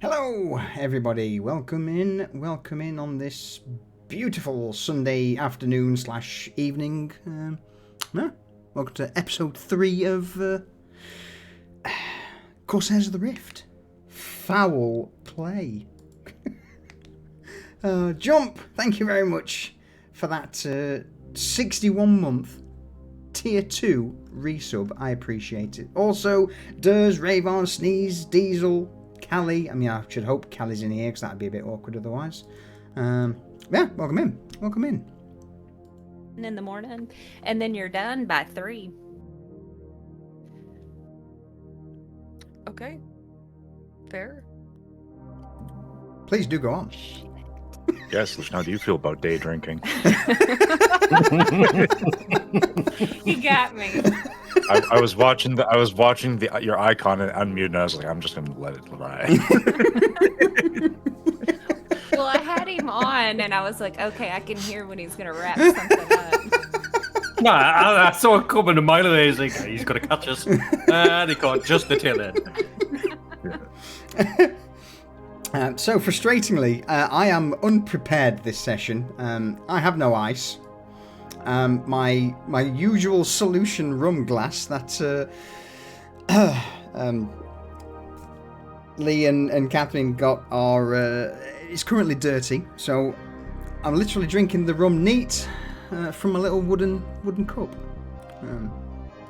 Hello, everybody. Welcome in on this beautiful Sunday afternoon / evening. Welcome to episode 3 of Corsairs of the Rift. Fowl play. Jump, thank you very much for that 61-month tier 2 resub. I appreciate it. Also, Durs, Ravon, Sneeze, Diesel, Callie. I mean, I should hope Callie's in here because that'd be a bit awkward otherwise. Welcome in. Welcome in. In the morning, and then you're done by 3. Okay. Fair. Please do go on. Yes, how do you feel about day drinking? You got me. I was watching your icon and unmuted, and I was like, I'm just gonna let it lie. Well, I had him on, and I was like, okay, I can hear when he's gonna wrap something up. No, I saw it coming a mile away. He's like, he's gonna catch us. And he caught just the tail end. So frustratingly, I am unprepared this session. I have no ice. My usual solution rum glass that Lee and Catherine got is currently dirty. So I'm literally drinking the rum neat from a little wooden cup.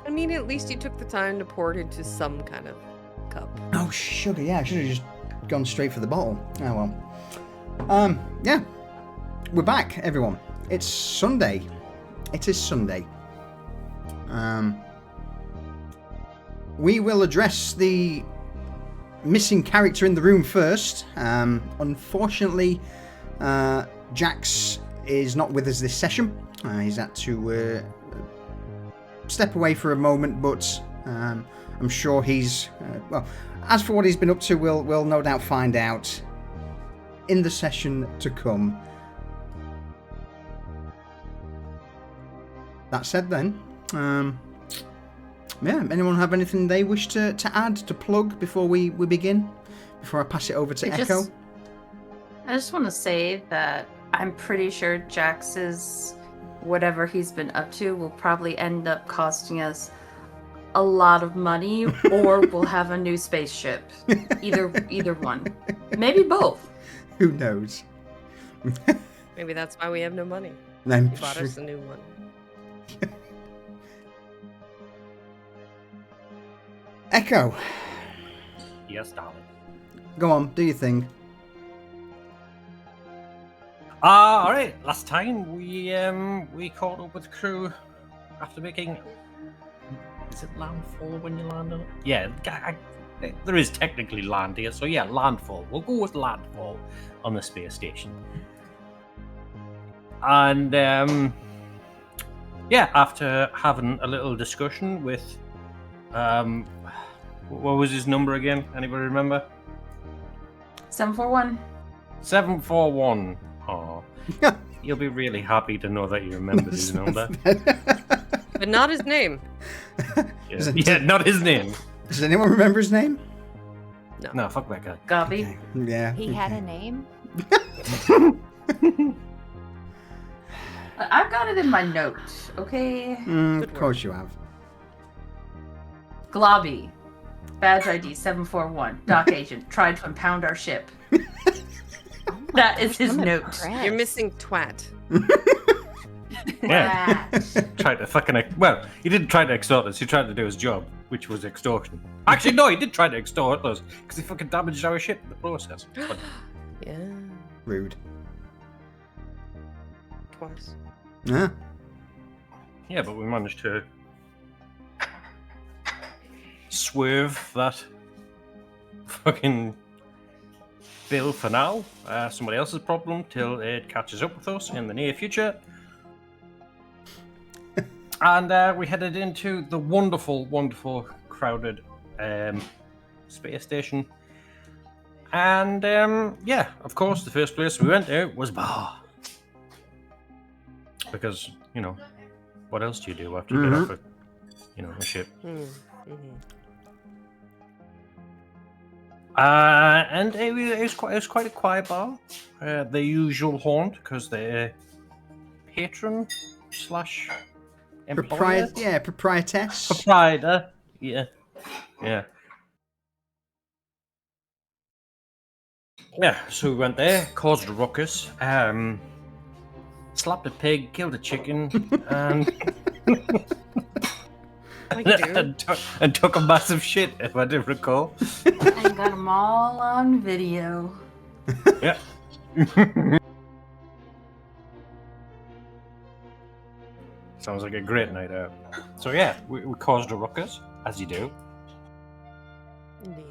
I mean, at least you took the time to pour it into some kind of cup. Oh, sugar, yeah, I should have just gone straight for the bottle. Oh well. Yeah. We're back, everyone. It's Sunday. It is Sunday. We will address the missing character in the room first. Unfortunately, Jax is not with us this session. He's had to step away for a moment, but I'm sure he's... well, as for what he's been up to, we'll no doubt find out in the session to come. That said then, anyone have anything they wish to add, to plug before we begin? Before I pass it over to Echo? I just want to say that I'm pretty sure Jax's whatever he's been up to will probably end up costing us a lot of money, or we'll have a new spaceship. Either one. Maybe both. Who knows? Maybe that's why we have no money. No, You bought us a new one. Echo, Yes, darling. go on, do your thing. All right. Last time we caught up with the crew after making. Is it landfall when you land on it? Yeah, there is technically land here, so yeah, landfall. We'll go with landfall on the space station. And after having a little discussion with what was his number again? Anybody remember? 741. 741. Oh, you'll be really happy to know that you remembered his number. But not his name. Yeah, not his name. Does anyone remember his name? No, fuck that guy. Gobby. Okay. Yeah. He had a name? I've got it in my notes, okay? Of course you have. Globby. Badge ID 741. Dock agent. Tried to impound our ship. That is his note. You're missing twat. Yeah. Tried to fucking he didn't try to extort us. He tried to do his job, which was extortion. Actually, no, he did try to extort us because he fucking damaged our ship in the process. But Yeah. Rude. Twice. Yeah. yeah, but we managed to swerve that fucking bill for now. Somebody else's problem till it catches up with us in the near future. And we headed into the wonderful, wonderful crowded space station. And of course, the first place we went to was bar. Because, what else do you do after you get off a ship? Mm-hmm. And it was quite a quiet bar. The usual haunt because they're patron slash employer. Proprietess. Proprietor. Yeah. Yeah, so we went there, caused a ruckus, slapped a pig, killed a chicken, and Like you do. and took a massive shit, if I do recall. And got them all on video. Yeah. Sounds like a great night out. So yeah, we caused a ruckus, as you do. Indeed.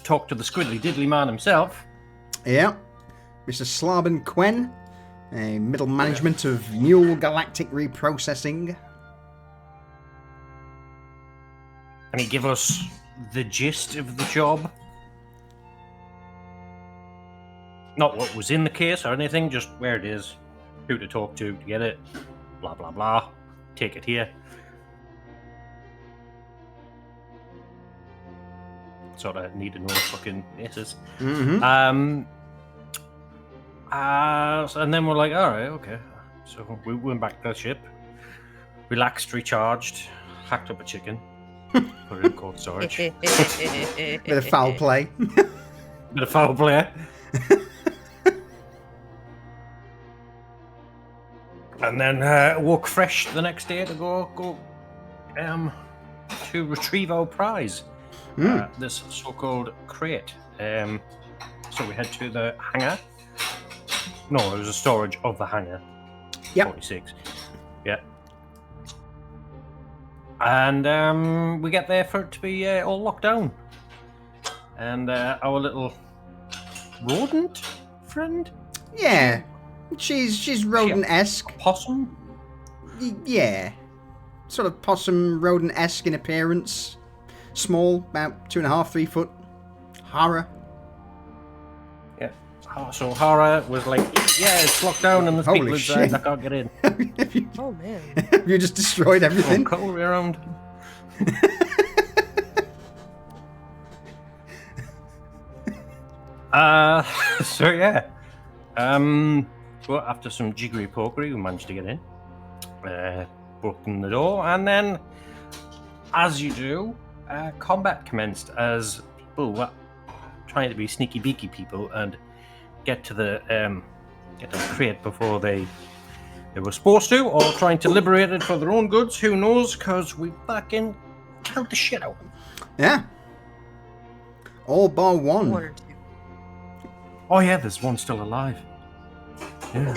Talked to the squiddly diddly man himself. Yeah. Mr. Slaben Quen, a middle management of Mule Galactic Reprocessing. And he gave us the gist of the job. Not what was in the case or anything, just where it is, who to talk to get it, blah blah blah. Take it here. Sort of need to know fucking basis. Mm-hmm. And then we're like, all right, okay. So we went back to the ship, relaxed, recharged, hacked up a chicken, put it in cold storage. Bit of foul play. Bit of foul play. And then woke fresh the next day to go to retrieve our prize. This so-called crate. So we head to the hangar. No, it was a storage of the hangar. Yep. 46. Yeah. And we get there for it to be all locked down. And our little rodent friend? Yeah. She's rodent-esque. Possum? Yeah. Sort of possum rodent-esque in appearance. Small, about 2.5, 3 foot. Horror. Yeah. So Hara was like, yeah, it's locked down and there's Holy people shit. inside, I can't get in. Oh man. You just destroyed everything. Go all around. So yeah. Well, after some jiggery pokery, we managed to get in. Broken the door, and then, as you do, combat commenced as people were trying to be sneaky beaky people and get to the crate before they were supposed to, or trying to liberate it for their own goods. Who knows? Because we fucking killed the shit out of them. Yeah. All bar one. One or two. Oh yeah, there's one still alive. Yeah.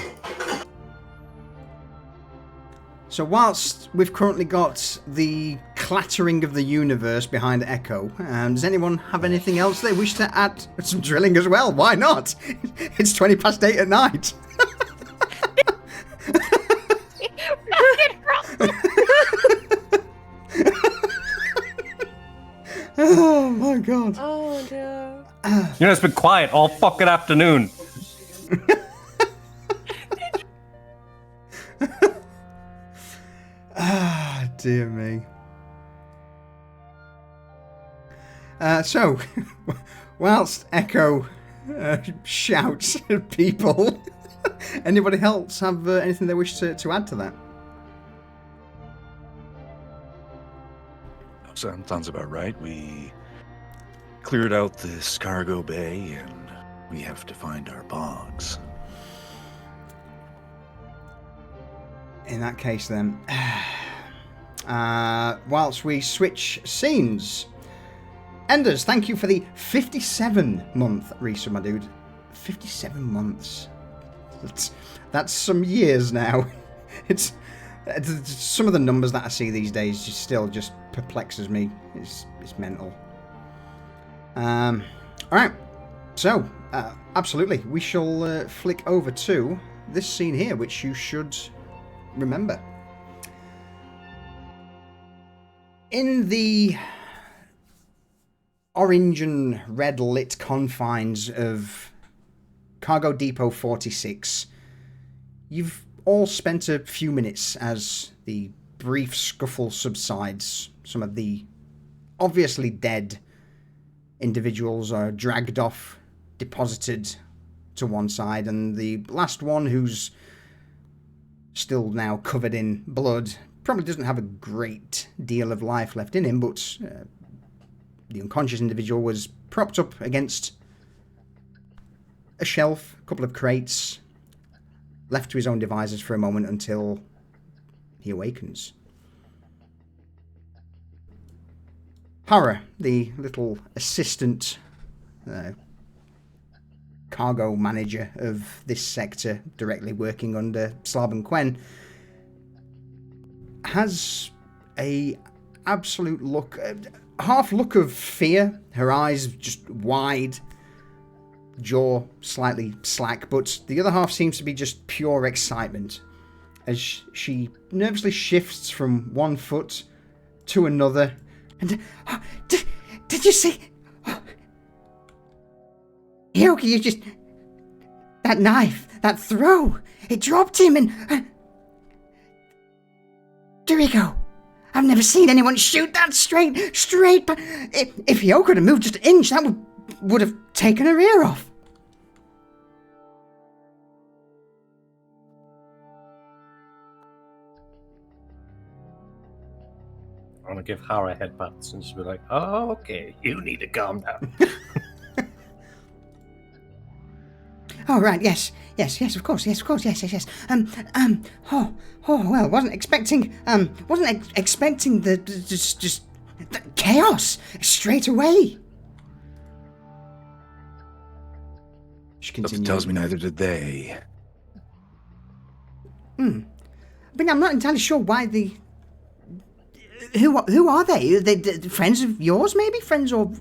So whilst we've currently got the clattering of the universe behind Echo, does anyone have anything else they wish to add? Some drilling as well, why not? It's 8:20 at night. Oh my god. Oh no. You know, it's been quiet all fucking afternoon. Ah, dear me. So, whilst Echo shouts at people, anybody else have anything they wish to add to that? Sounds about right. We cleared out this cargo bay and we have to find our bogs. In that case, then, whilst we switch scenes, Enders, thank you for the 57-month resub, my dude. 57 months. That's some years now. It's some of the numbers that I see these days still just perplexes me. It's mental. All right. So, absolutely, we shall flick over to this scene here, which you should remember. In the orange and red lit confines of Cargo Depot 46, you've all spent a few minutes as the brief scuffle subsides. Some of the obviously dead individuals are dragged off, deposited to one side, and the last one, who's still now covered in blood, probably doesn't have a great deal of life left in him, but the unconscious individual was propped up against a shelf, a couple of crates, left to his own devices for a moment until he awakens. Hara, the little assistant cargo manager of this sector, directly working under Slab and Quen, has a absolute look, half look of fear, her eyes just wide, jaw slightly slack, but the other half seems to be just pure excitement as she nervously shifts from one foot to another. And did you see? Hyoki, you just... That knife, that throw, it dropped him and... There you go. I've never seen anyone shoot that straight, but if Hyoki had moved just an inch, that would have taken her ear off. I'm gonna give Hara headbutts and she'll be like, "Oh, okay, you need to calm down." Oh, right, yes, of course, yes. Well, wasn't expecting the just the chaos straight away. She continued. Something tells me neither did they. But I'm not entirely sure why the... Who are they? Are they friends of yours, maybe? Friends or...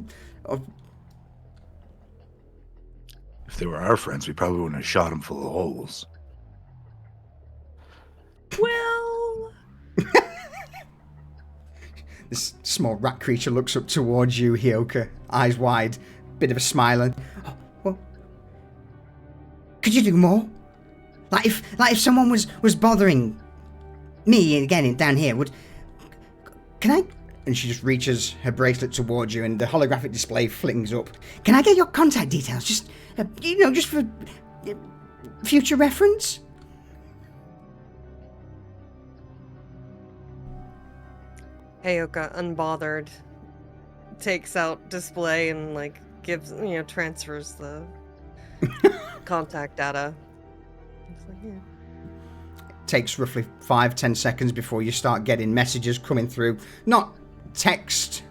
If they were our friends, we probably wouldn't have shot them full of holes. Well... This small rat creature looks up towards you, Hyoki, eyes wide, bit of a smile, and... Oh, well... Could you do more? Like if someone was bothering me again down here, can I... And she just reaches her bracelet towards you and the holographic display flings up. Can I get your contact details? Just for future reference? Hyoki, unbothered, takes out display and gives, transfers the contact data. It's like, yeah. Takes roughly 5-10 seconds before you start getting messages coming through. Not text,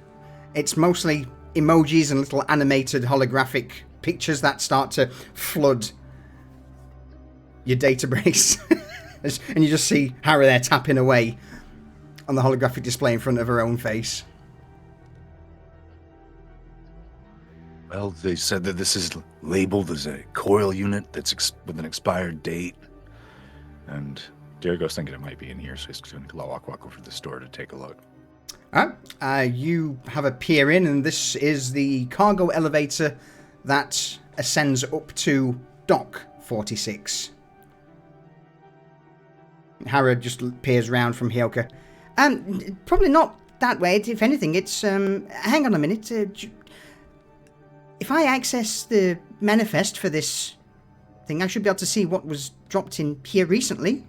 it's mostly emojis and little animated holographic pictures that start to flood your database. And you just see Hara there tapping away on the holographic display in front of her own face. Well, they said that this is labeled as a coil unit that's with an expired date. And Dirigo's thinking it might be in here, so he's going to walk over to the store to take a look. Alright, you have a peer in, and this is the cargo elevator that ascends up to Dock 46. Hara just peers round from Hyoki. Probably not that way. If anything, it's... hang on a minute. If I access the manifest for this thing, I should be able to see what was dropped in here recently.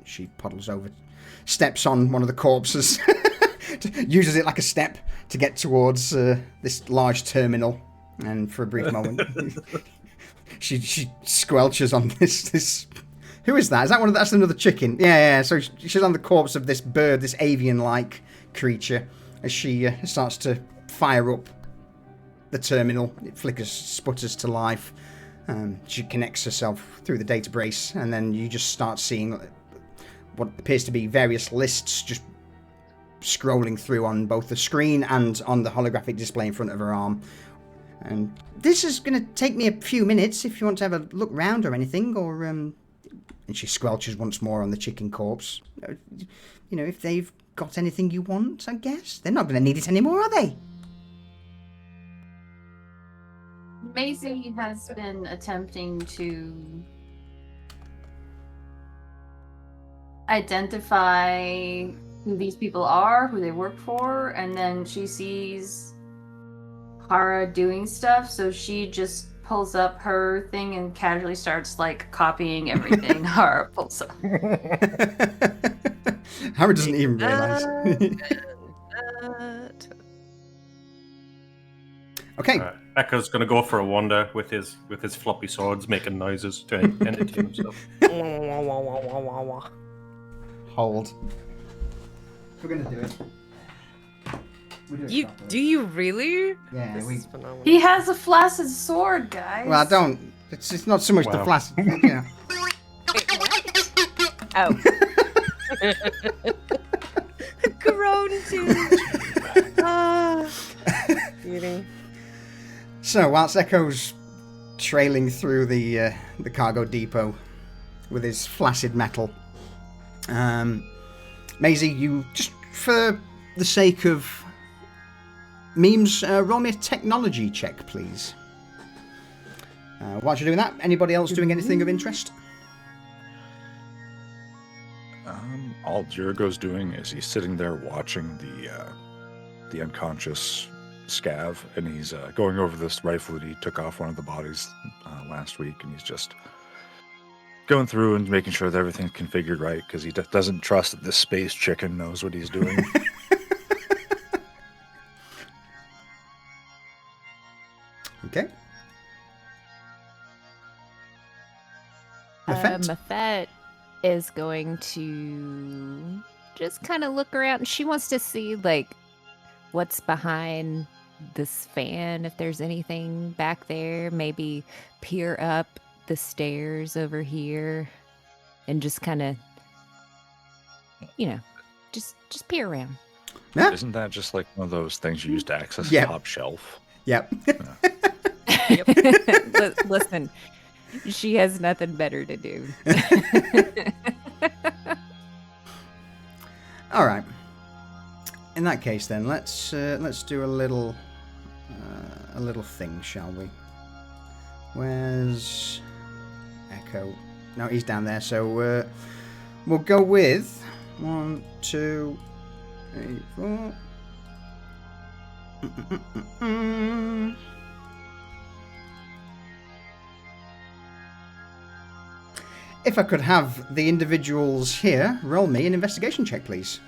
She puddles over, steps on one of the corpses, uses it like a step to get towards this large terminal, and for a brief moment, she squelches on this. Who is that? Is that one? That's another chicken. Yeah. So she's on the corpse of this bird, this avian-like creature, as she starts to fire up the terminal. It flickers, sputters to life. She connects herself through the data brace, and then you just start seeing what appears to be various lists just scrolling through on both the screen and on the holographic display in front of her arm. And this is going to take me a few minutes if you want to have a look round or anything, or... And she squelches once more on the chicken corpse. If they've got anything you want, I guess. They're not going to need it anymore, are they? Maisie has been attempting to identify who these people are, who they work for, and then she sees Hara doing stuff, so she just pulls up her thing and casually starts like copying everything Hara pulls up. Hara doesn't even realize. Okay. Echo's gonna go for a wander with his floppy swords, making noises to entertain himself. Hold. We're gonna do it. Do you really? Yeah, This is phenomenal. He has a flaccid sword, guys. Well, I don't. It's not so much the Wow. flash. You know. Oh, Grown too. Eating. So, whilst Echo's trailing through the cargo depot with his flaccid metal, Maisie, you just for the sake of memes, roll me a technology check, please. Whilst you're doing that, anybody else doing anything of interest? All Jerigo's doing is he's sitting there watching the unconscious scav, and he's going over this rifle that he took off one of the bodies last week, and he's just going through and making sure that everything's configured right, because he doesn't trust that this space chicken knows what he's doing. Okay. Mafet? Mafet is going to just kind of look around. She wants to see like what's behind this fan, if there's anything back there. Maybe peer up the stairs over here, and just kind of, just peer around. Yeah. Isn't that just like one of those things you use to access Yeah. the top shelf? Yep. Listen, she has nothing better to do. All right. In that case, then let's do a little thing, shall we? Where's Echo? No, he's down there. So we'll go with 1, 2, 3, 4. If I could have the individuals here roll me an investigation check, please.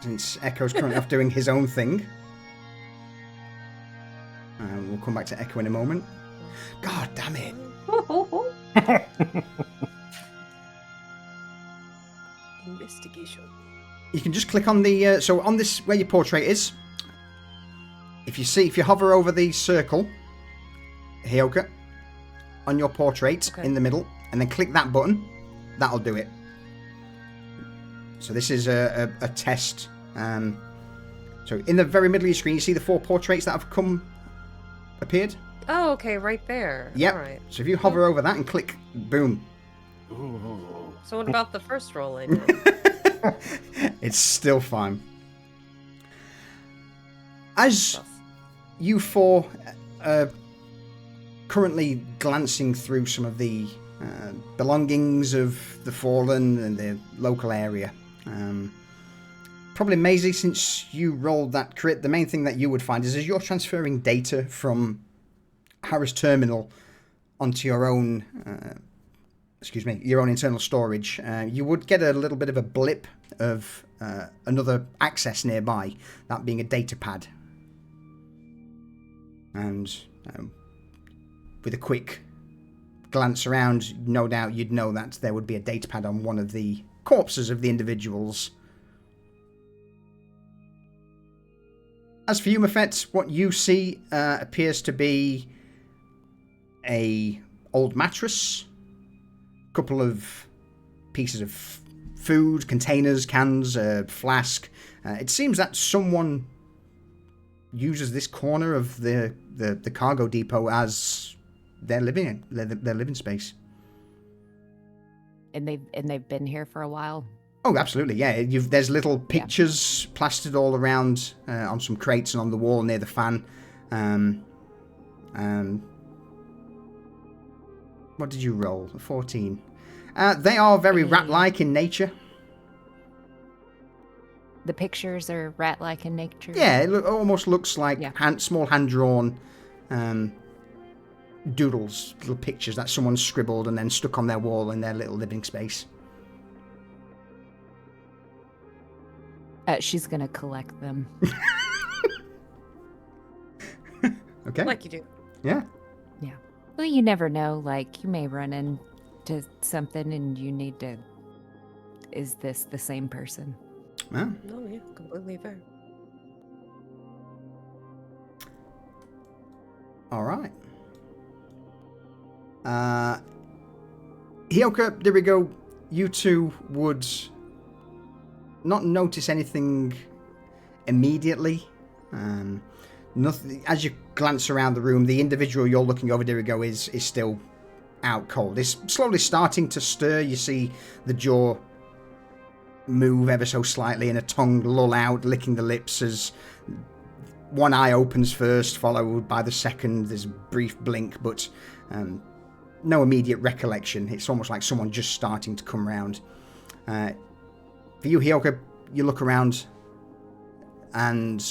Since Echo's currently off doing his own thing. We'll come back to Echo in a moment. God damn it. Investigation. You can just click on the... so on this, where your portrait is, if you hover over the circle, Hyoka, on your portrait in the middle, and then click that button, that'll do it. So this is a test. So in the very middle of your screen, you see the 4 portraits that have appeared? Oh, okay, right there. Yep. All right. So if you hover over that and click, boom. Ooh. So what about the first roll I did? It's still fine. As you 4 currently glancing through some of the belongings of the Fallen and the local area. Probably Maisie, since you rolled that crit, the main thing that you would find is as you're transferring data from Hara's terminal onto your own, your own internal storage, you would get a little bit of a blip of another access nearby, that being a data pad. And with a quick glance around, no doubt you'd know that there would be a data pad on one of the corpses of the individuals. As for you, Mafet, what you see appears to be a old mattress, a couple of pieces of food, containers, cans, a flask. It seems that someone uses this corner of the cargo depot as their living space. And they've been here for a while. Oh, absolutely, yeah. There's little pictures plastered all around on some crates and on the wall near the fan. What did you roll? A 14. They are very rat-like in nature. The pictures are rat-like in nature. Yeah, it almost looks like Yeah. small hand-drawn doodles, little pictures that someone scribbled and then stuck on their wall in their little living space. She's gonna collect them. Okay. Like you do. Yeah. Well, you never know. Like, you may run into something and you need to... Is this the same person? Ah. No, yeah, completely fair. All right. Hioka, there we go. You two would not notice anything immediately. Nothing. As you glance around the room, the individual you're looking over, there we go, is still out cold. It's slowly starting to stir. You see the jaw move ever so slightly and a tongue lull out, licking the lips as one eye opens first, followed by the second. There's a brief blink, but no immediate recollection. It's almost like someone just starting to come round. For you, Hioka, you look around and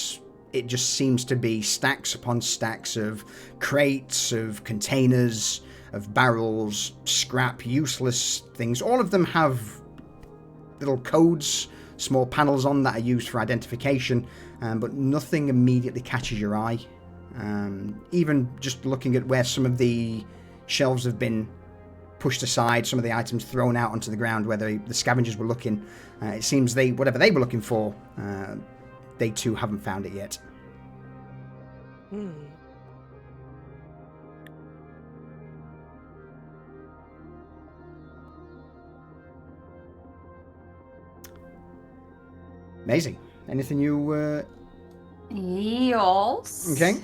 it just seems to be stacks upon stacks of crates, of containers, of barrels, scrap, useless things. All of them have little codes, small panels on that are used for identification, but nothing immediately catches your eye. Even just looking at where some of the shelves have been pushed aside, some of the items thrown out onto the ground where the scavengers were looking, it seems whatever they were looking for, they too haven't found it yet. Amazing. Anything you... Yes. Okay.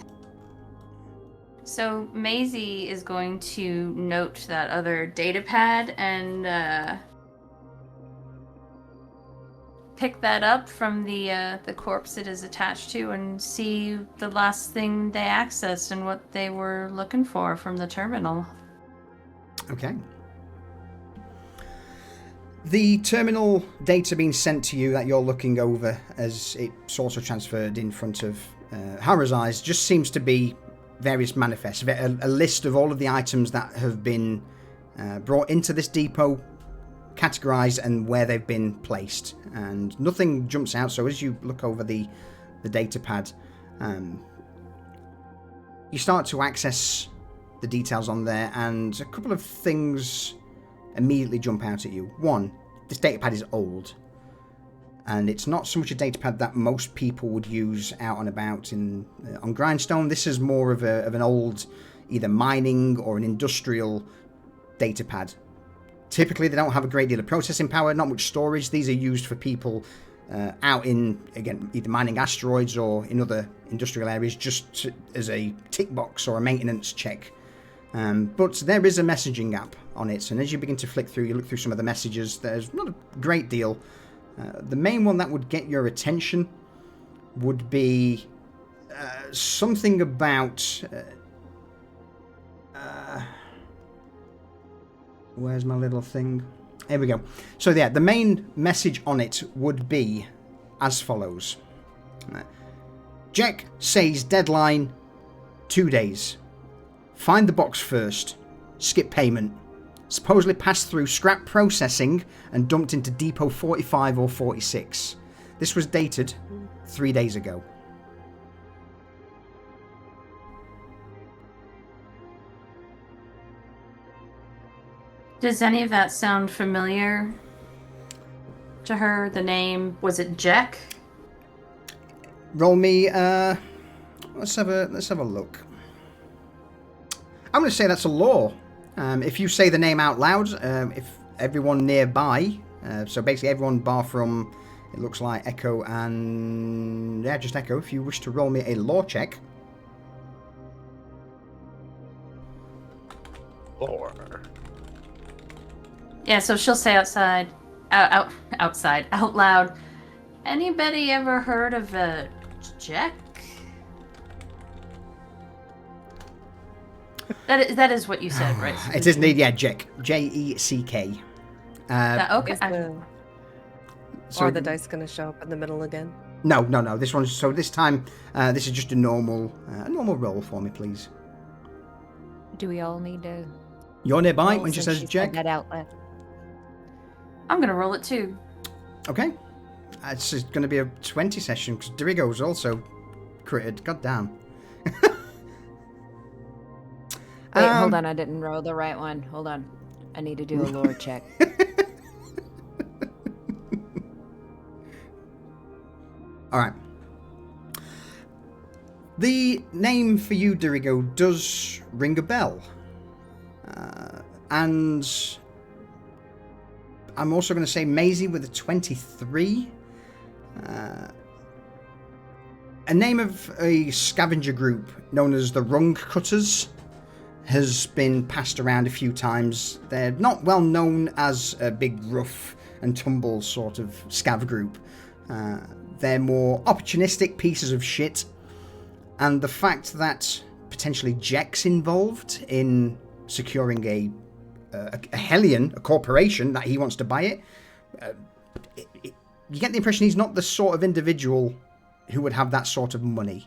So Maisie is going to note that other data pad and pick that up from the corpse it is attached to and see the last thing they accessed and what they were looking for from the terminal. Okay. The terminal data being sent to you that you're looking over as it's also transferred in front of Hara's eyes just seems to be various manifests, a list of all of the items that have been brought into this depot, categorized, and where they've been placed. And nothing jumps out, so as you look over the data pad, you start to access the details on there, and a couple of things immediately jump out at you. One, this datapad is old, and it's not so much a datapad that most people would use out and about on Grindstone. This is more of an old, either mining or an industrial datapad. Typically, they don't have a great deal of processing power, not much storage. These are used for people out in, again, either mining asteroids or in other industrial areas, just as a tick box or a maintenance check. But there is a messaging app on it, and as you begin to flick through, you look through some of the messages, there's not a great deal. The main one that would get your attention would be something about... where's my little thing? Here we go. So yeah, the main message on it would be as follows. Jack says deadline 2 days. Find the box first. Skip payment. Supposedly passed through scrap processing and dumped into Depot 45 or 46. This was dated 3 days ago. Does any of that sound familiar to her? The name, was it Jack? Roll me. Let's have a look. I'm going to say that's a law. If you say the name out loud, if everyone nearby, so basically everyone bar from, it looks like Echo and... yeah, just Echo. If you wish to roll me a law check. Lore. Yeah, so she'll say out loud. Anybody ever heard of a Jack? That is what you said, right? It is indeed, yeah, Jack. Jeck. Okay. So Are the dice going to show up in the middle again? No. This one's so this time. This is just a normal roll for me, please. Do we all need to? You're nearby roll when she since says said Jack. that out loud? I'm gonna roll it too. Okay. It's going to be a 20 session because Dorigo's also critted. God damn. Wait, hold on. I didn't roll the right one. Hold on. I need to do a lore check. All right. The name for you, Dorigo, does ring a bell. And I'm also going to say Maisie with a 23. A name of a scavenger group known as the Rung Cutters has been passed around a few times. They're not well known as a big rough and tumble sort of scav group. They're more opportunistic pieces of shit. And the fact that potentially Jack's involved in securing a Hellion, a corporation, that he wants to buy it, you get the impression he's not the sort of individual who would have that sort of money.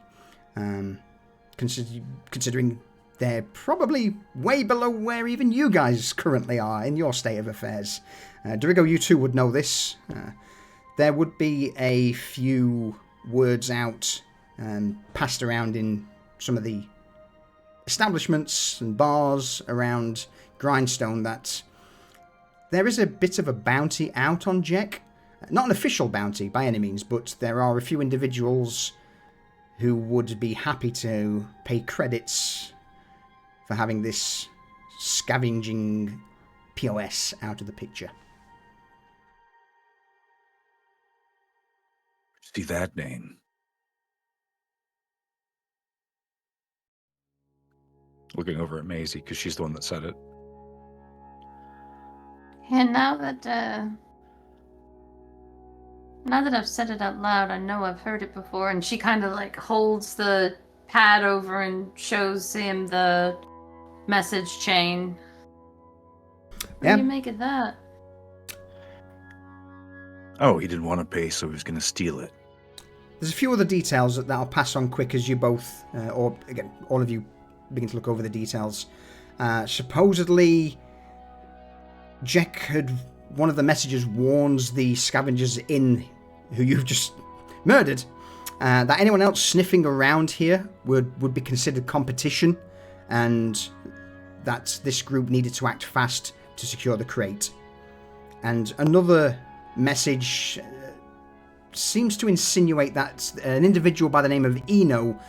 Considering they're probably way below where even you guys currently are in your state of affairs. Dorigo, you too would know this. There would be a few words out passed around in some of the establishments and bars around Grindstone that there is a bit of a bounty out on Jack. Not an official bounty by any means, but there are a few individuals who would be happy to pay credits for having this scavenging POS out of the picture. See that name? Looking over at Maisie, because she's the one that said it. And now that I've said it out loud, I know I've heard it before. And she kind of like holds the pad over and shows him the message chain. What do you make of that? Oh, he didn't want to pay, so he was going to steal it. There's a few other details that I'll pass on quick as you both, or again, all of you begin to look over the details. Supposedly, Jack had, one of the messages warns the scavengers in who you've just murdered, that anyone else sniffing around here would be considered competition, and that this group needed to act fast to secure the crate. And another message seems to insinuate that an individual by the name of Eno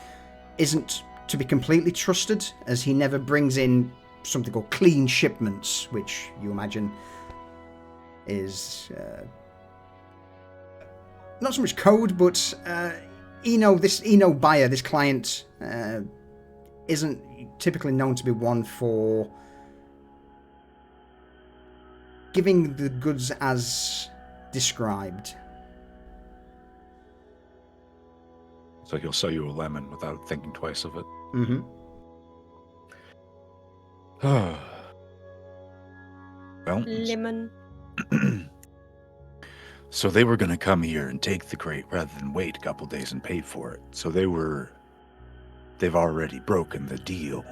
isn't to be completely trusted, as he never brings in something called clean shipments, which you imagine is not so much code, but this Eno buyer, this client, isn't typically known to be one for giving the goods as described. So he'll sell you a lemon without thinking twice of it. Mm-hmm. Well, Lemon. so they were going to come here and take the crate rather than wait a couple days and pay for it. So they've already broken the deal.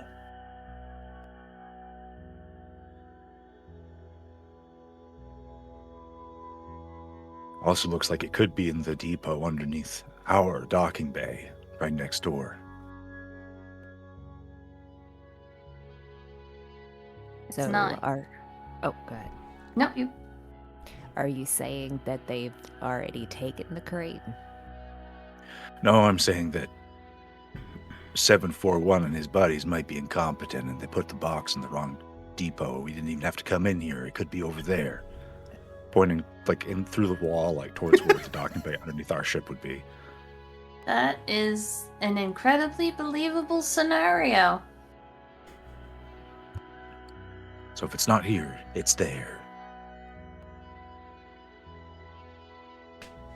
Also looks like it could be in the depot underneath our docking bay, right next door. So not. Oh, go ahead. No, you. Are you saying that they've already taken the crate? No, I'm saying that 741 and his buddies might be incompetent and they put the box in the wrong depot. We didn't even have to come in here. It could be over there. Pointing like in through the wall, like towards where the docking bay underneath our ship would be. That is an incredibly believable scenario. So if it's not here, it's there.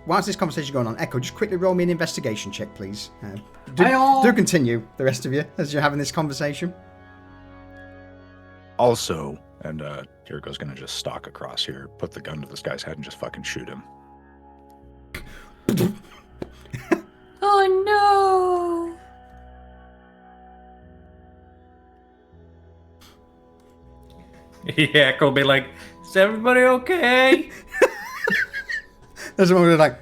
Whilst this conversation is going on, Echo, just quickly roll me an investigation check, please. Do continue, the rest of you, as you're having this conversation. Also, and Jericho's gonna just stalk across here, put the gun to this guy's head and just fucking shoot him. Oh no! Yeah, Echo will be like, is everybody okay? There's one where they're like,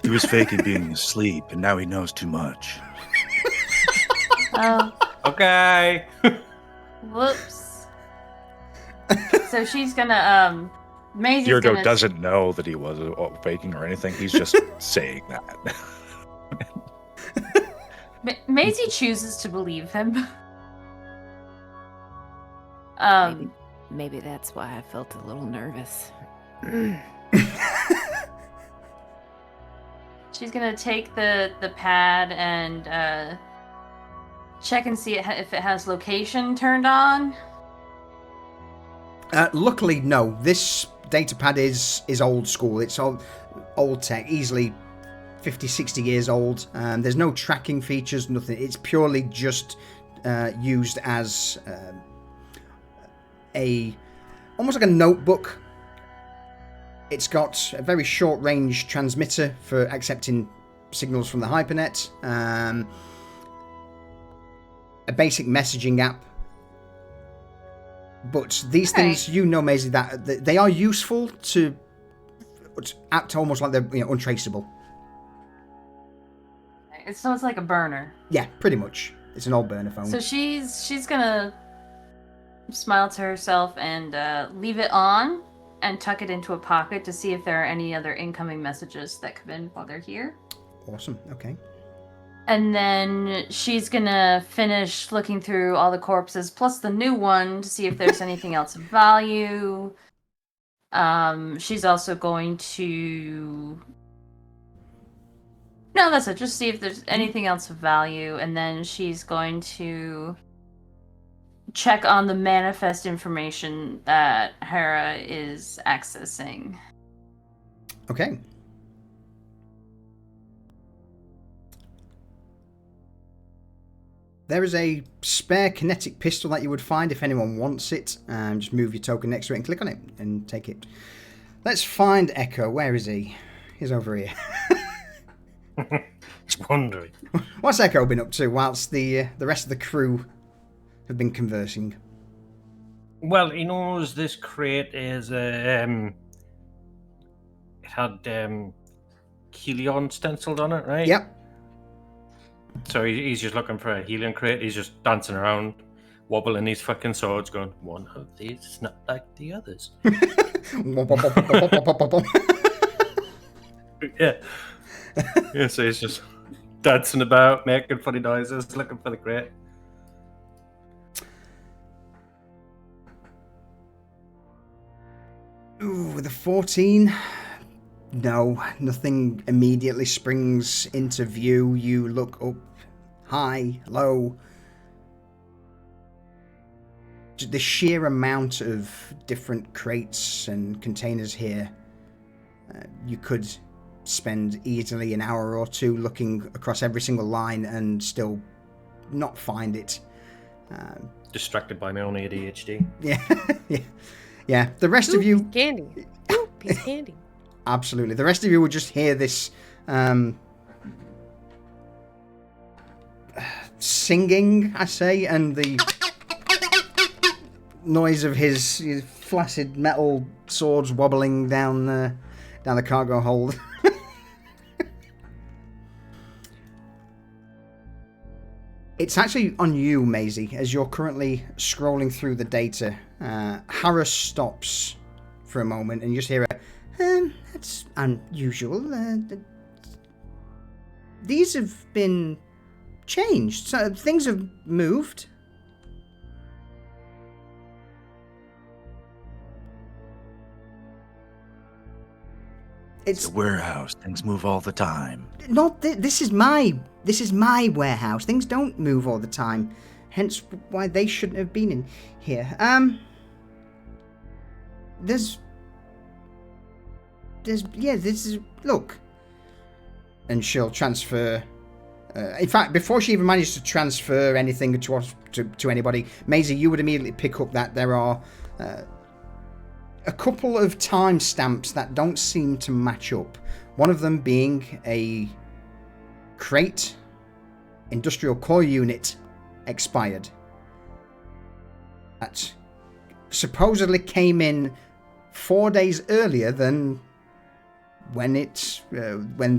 He was faking being asleep, and now he knows too much. Oh, Okay. whoops. So she's gonna, Maisie's Diergo gonna... doesn't know that he was faking or anything. He's just saying that. Maisie chooses to believe him. Maybe that's why I felt a little nervous. She's gonna take the pad and check and see if it has location turned on. Luckily, no. This datapad is old school. It's old tech, easily 50, 60 years old. There's no tracking features, nothing. It's purely just used as almost like a notebook. It's got a very short-range transmitter for accepting signals from the hypernet. A basic messaging app. But these things, you know, Maisie, that they are useful to act almost like they're untraceable. So it's like a burner. Yeah, pretty much. It's an old burner phone. So she's gonna smile to herself and leave it on and tuck it into a pocket to see if there are any other incoming messages that come in while they're here. Awesome. Okay. And then she's gonna finish looking through all the corpses plus the new one to see if there's anything else of value. She's also going to... No, that's it. Just see if there's anything else of value. And then she's going to check on the manifest information that Hera is accessing. Okay. There is a spare kinetic pistol that you would find if anyone wants it. Just move your token next to it and click on it and take it. Let's find Echo. Where is he? He's over here. Just wondering. What's Echo been up to whilst the rest of the crew have been conversing? Well, he knows this crate is it had Helion stenciled on it, right? Yep. So he's just looking for a Helion crate. He's just dancing around, wobbling his fucking swords, going, "One of these is not like the others." Yeah. Yeah, so he's just dancing about, making funny noises, looking for the crate. Ooh, with a 14? No, nothing immediately springs into view. You look up, high, low. The sheer amount of different crates and containers here, you could spend easily an hour or two looking across every single line and still not find it. Distracted by my own ADHD. Yeah, yeah. The rest of you... Candy. Ooh, piece of candy. Absolutely. The rest of you will just hear this singing, I say, and the noise of his flaccid metal swords wobbling down the cargo hold. It's actually on you, Maisie, as you're currently scrolling through the data. Hera stops for a moment and you just hear a, that's unusual. These have been changed. So things have moved. It's a warehouse. Things move all the time. Not this is my warehouse. Things don't move all the time. Hence why they shouldn't have been in here. This is look. And she'll transfer in fact, before she even manages to transfer anything to anybody, Maisie, you would immediately pick up that there are a couple of timestamps that don't seem to match up. One of them being a crate industrial core unit expired. That supposedly came in 4 days earlier than when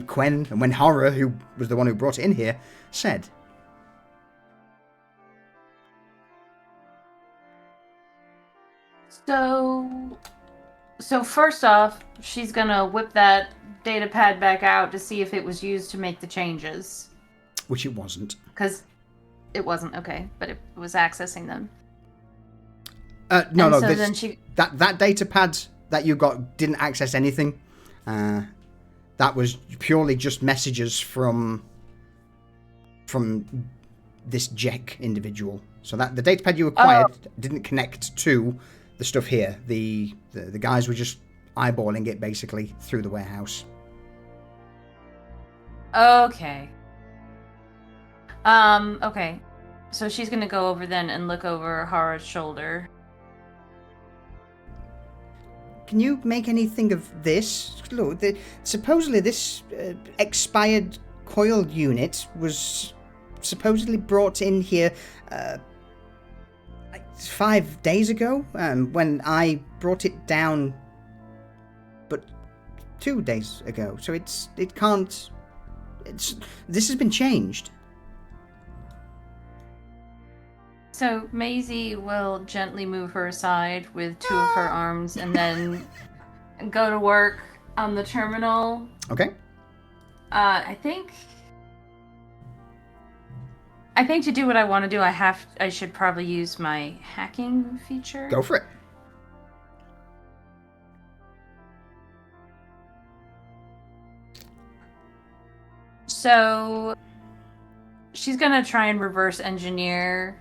Quen and when Horror, who was the one who brought it in here, said. So first off, she's gonna whip that data pad back out to see if it was used to make the changes. Which it wasn't. Because it wasn't, okay, but it was accessing them. No. So then she... That data pad that you got didn't access anything. That was purely just messages from this Jack individual. So that the data pad you acquired didn't connect to the stuff here. The guys were just eyeballing it basically through the warehouse. Okay. Okay. So she's gonna go over then and look over Hara's shoulder. Can you make anything of this? Look, supposedly this expired coil unit was supposedly brought in here like 5 days ago, when I brought it down, but 2 days ago. So this has been changed. So Maisie will gently move her aside with 2 of her arms and then go to work on the terminal. Okay. I think to do what I want to do, I should probably use my hacking feature. Go for it. So she's gonna try and reverse engineer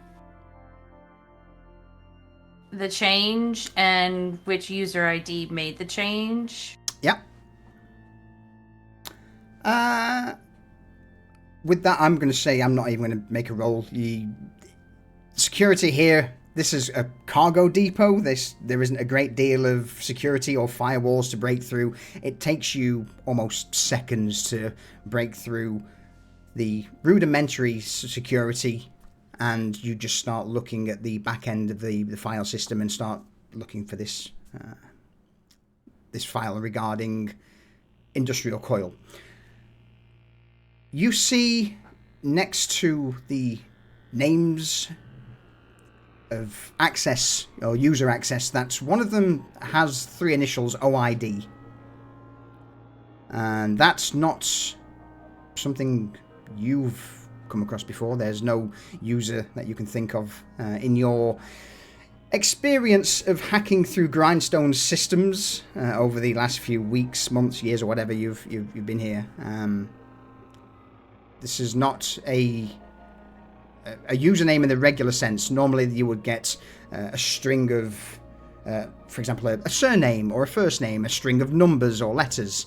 the change and which user ID made the change. Yep. With that, I'm going to say I'm not even going to make a roll. Security here, this is a cargo depot. There isn't a great deal of security or firewalls to break through. It takes you almost seconds to break through the rudimentary security, and you just start looking at the back end of the file system and start looking for this file regarding industrial coil. You see next to the names of access or user access that one of them has 3 initials OID. And that's not something you've come across before. There's no user that you can think of in your experience of hacking through Grindstone's systems over the last few weeks, months, years, or whatever you've been here. This is not a username in the regular sense. Normally you would get a string of, for example, a surname or a first name, a string of numbers or letters.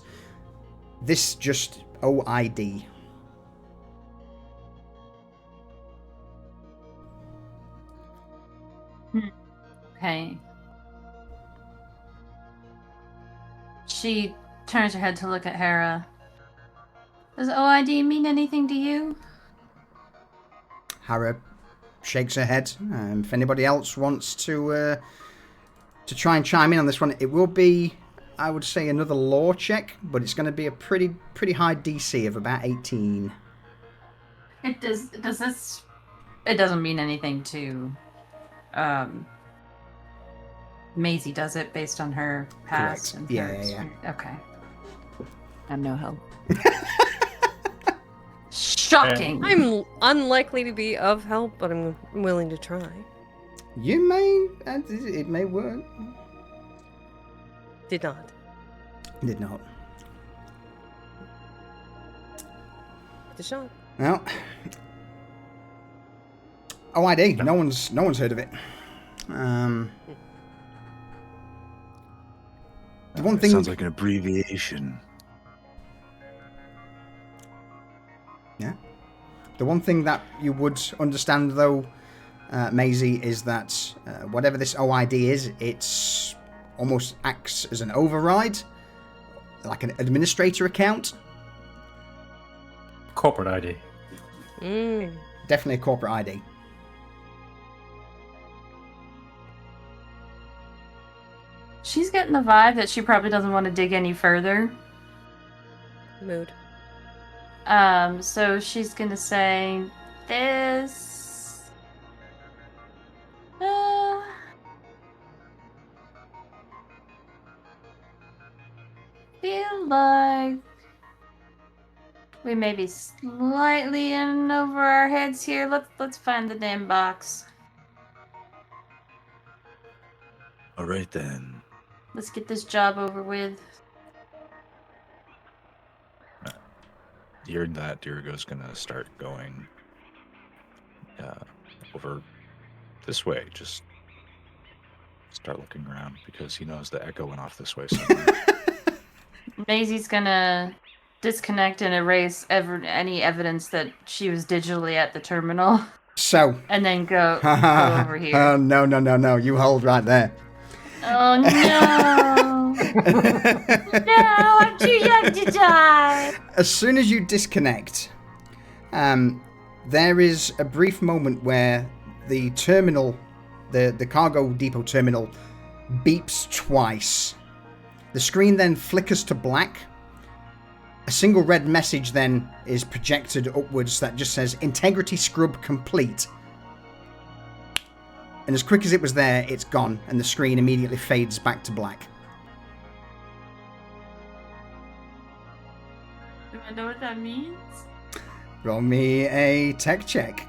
This just OID. Okay. She turns her head to look at Hera. Does OID mean anything to you? Hera shakes her head. If anybody else wants to try and chime in on this one, it will be, I would say, another law check, but it's going to be a pretty high DC of about 18. It doesn't mean anything to Maisie, does it, based on her past? Correct. And Yeah. Okay. I'm no help. Shocking. I'm unlikely to be of help, but I'm willing to try. You may, it may work. Did not. Did not. The shot. Well, OID. No one's heard of it. The one thing sounds like an abbreviation. Yeah. The one thing that you would understand, though, Maisie, is that whatever this OID is, it's almost acts as an override, like an administrator account. Corporate ID. Definitely a corporate ID. She's getting the vibe that she probably doesn't want to dig any further. Mood. So she's gonna say this. Feel like we may be slightly in over our heads here. Let's find the damn box. All right then. Let's get this job over with. Hearing that, Dirigo's gonna start going over this way. Just start looking around because he knows the echo went off this way somewhere. Maisie's gonna disconnect and erase any evidence that she was digitally at the terminal. So. And then go over here. Oh, no. You hold right there. Oh no! No, I'm too young to die! As soon as you disconnect, there is a brief moment where the terminal, the cargo depot terminal, beeps twice. The screen then flickers to black. A single red message then is projected upwards that just says integrity scrub complete. And as quick as it was there, it's gone, and the screen immediately fades back to black. Do I know what that means? Roll me a tech check.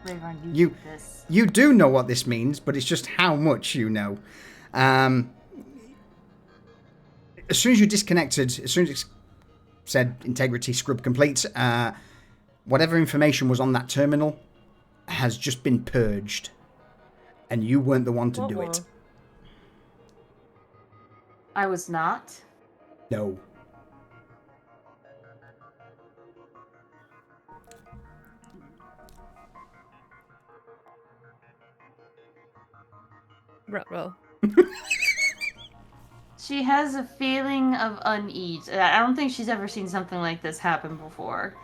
Rayvon, You- did this. You do know what this means, but it's just how much you know. As soon as you disconnected, as soon as it said integrity scrub complete, whatever information was on that terminal has just been purged. And you weren't the one to do it. I was not. No. Ruh-roh. She has a feeling of unease. I don't think she's ever seen something like this happen before.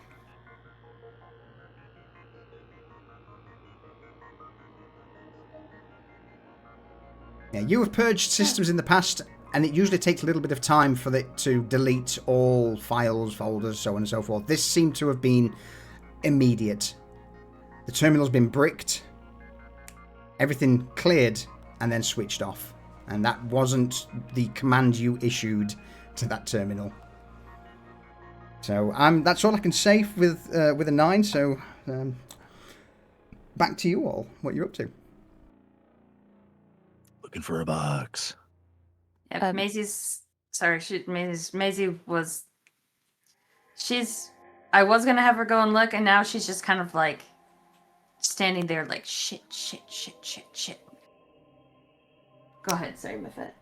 Yeah, you have purged systems in the past, and it usually takes a little bit of time for it to delete all files, folders, so on and so forth. This seemed to have been immediate. The terminal's been bricked, everything cleared, and then switched off. And that wasn't the command you issued to that terminal. So that's all I can say with a 9. So back to you all. What you're up to? Looking for a box. Yeah, Maisie's. Sorry, Maisie was. I was gonna have her go and look, and now she's just kind of like standing there, like shit. Go ahead, sorry, Mafet.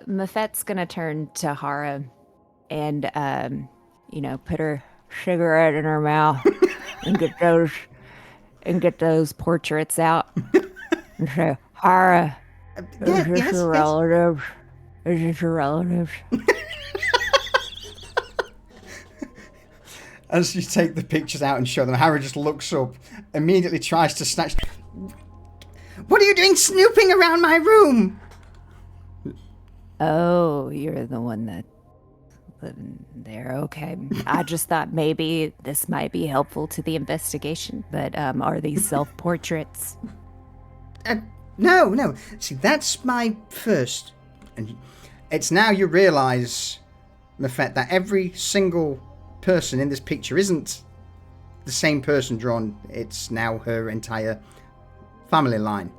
Mafet's gonna turn to Hara and put her cigarette in her mouth and get those portraits out and say, Hara, is this your relative? Is this your relative? As you take the pictures out and show them, Harry just looks up, immediately tries to snatch. What are you doing snooping around my room? Oh, you're the one that living there. Okay. I just thought maybe this might be helpful to the investigation, but are these self-portraits? No. See, that's my first. And it's now you realise, Mafet, that every single person in this picture isn't the same person drawn. It's now her entire family line.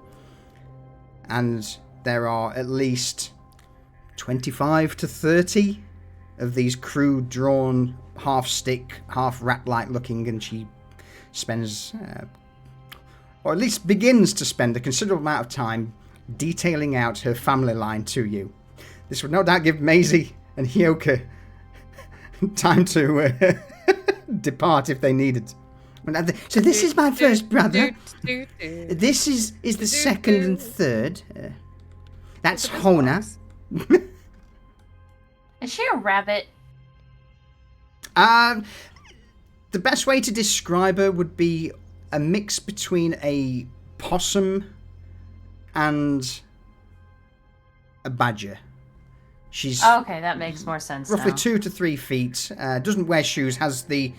And there are at least 25 to 30 of these crude drawn, half stick, half rat-like looking, and she spends, or at least begins to spend a considerable amount of time detailing out her family line to you. This would no doubt give Maisie and Hyoka time to depart if they needed. So this is my first brother. Do, do. This is the second and third. That's Look at this Hona. box. Is she a rabbit? The best way to describe her would be a mix between a possum and a badger. She's Okay, that makes more sense. roughly now. 2 to 3 feet. Doesn't wear shoes. Has the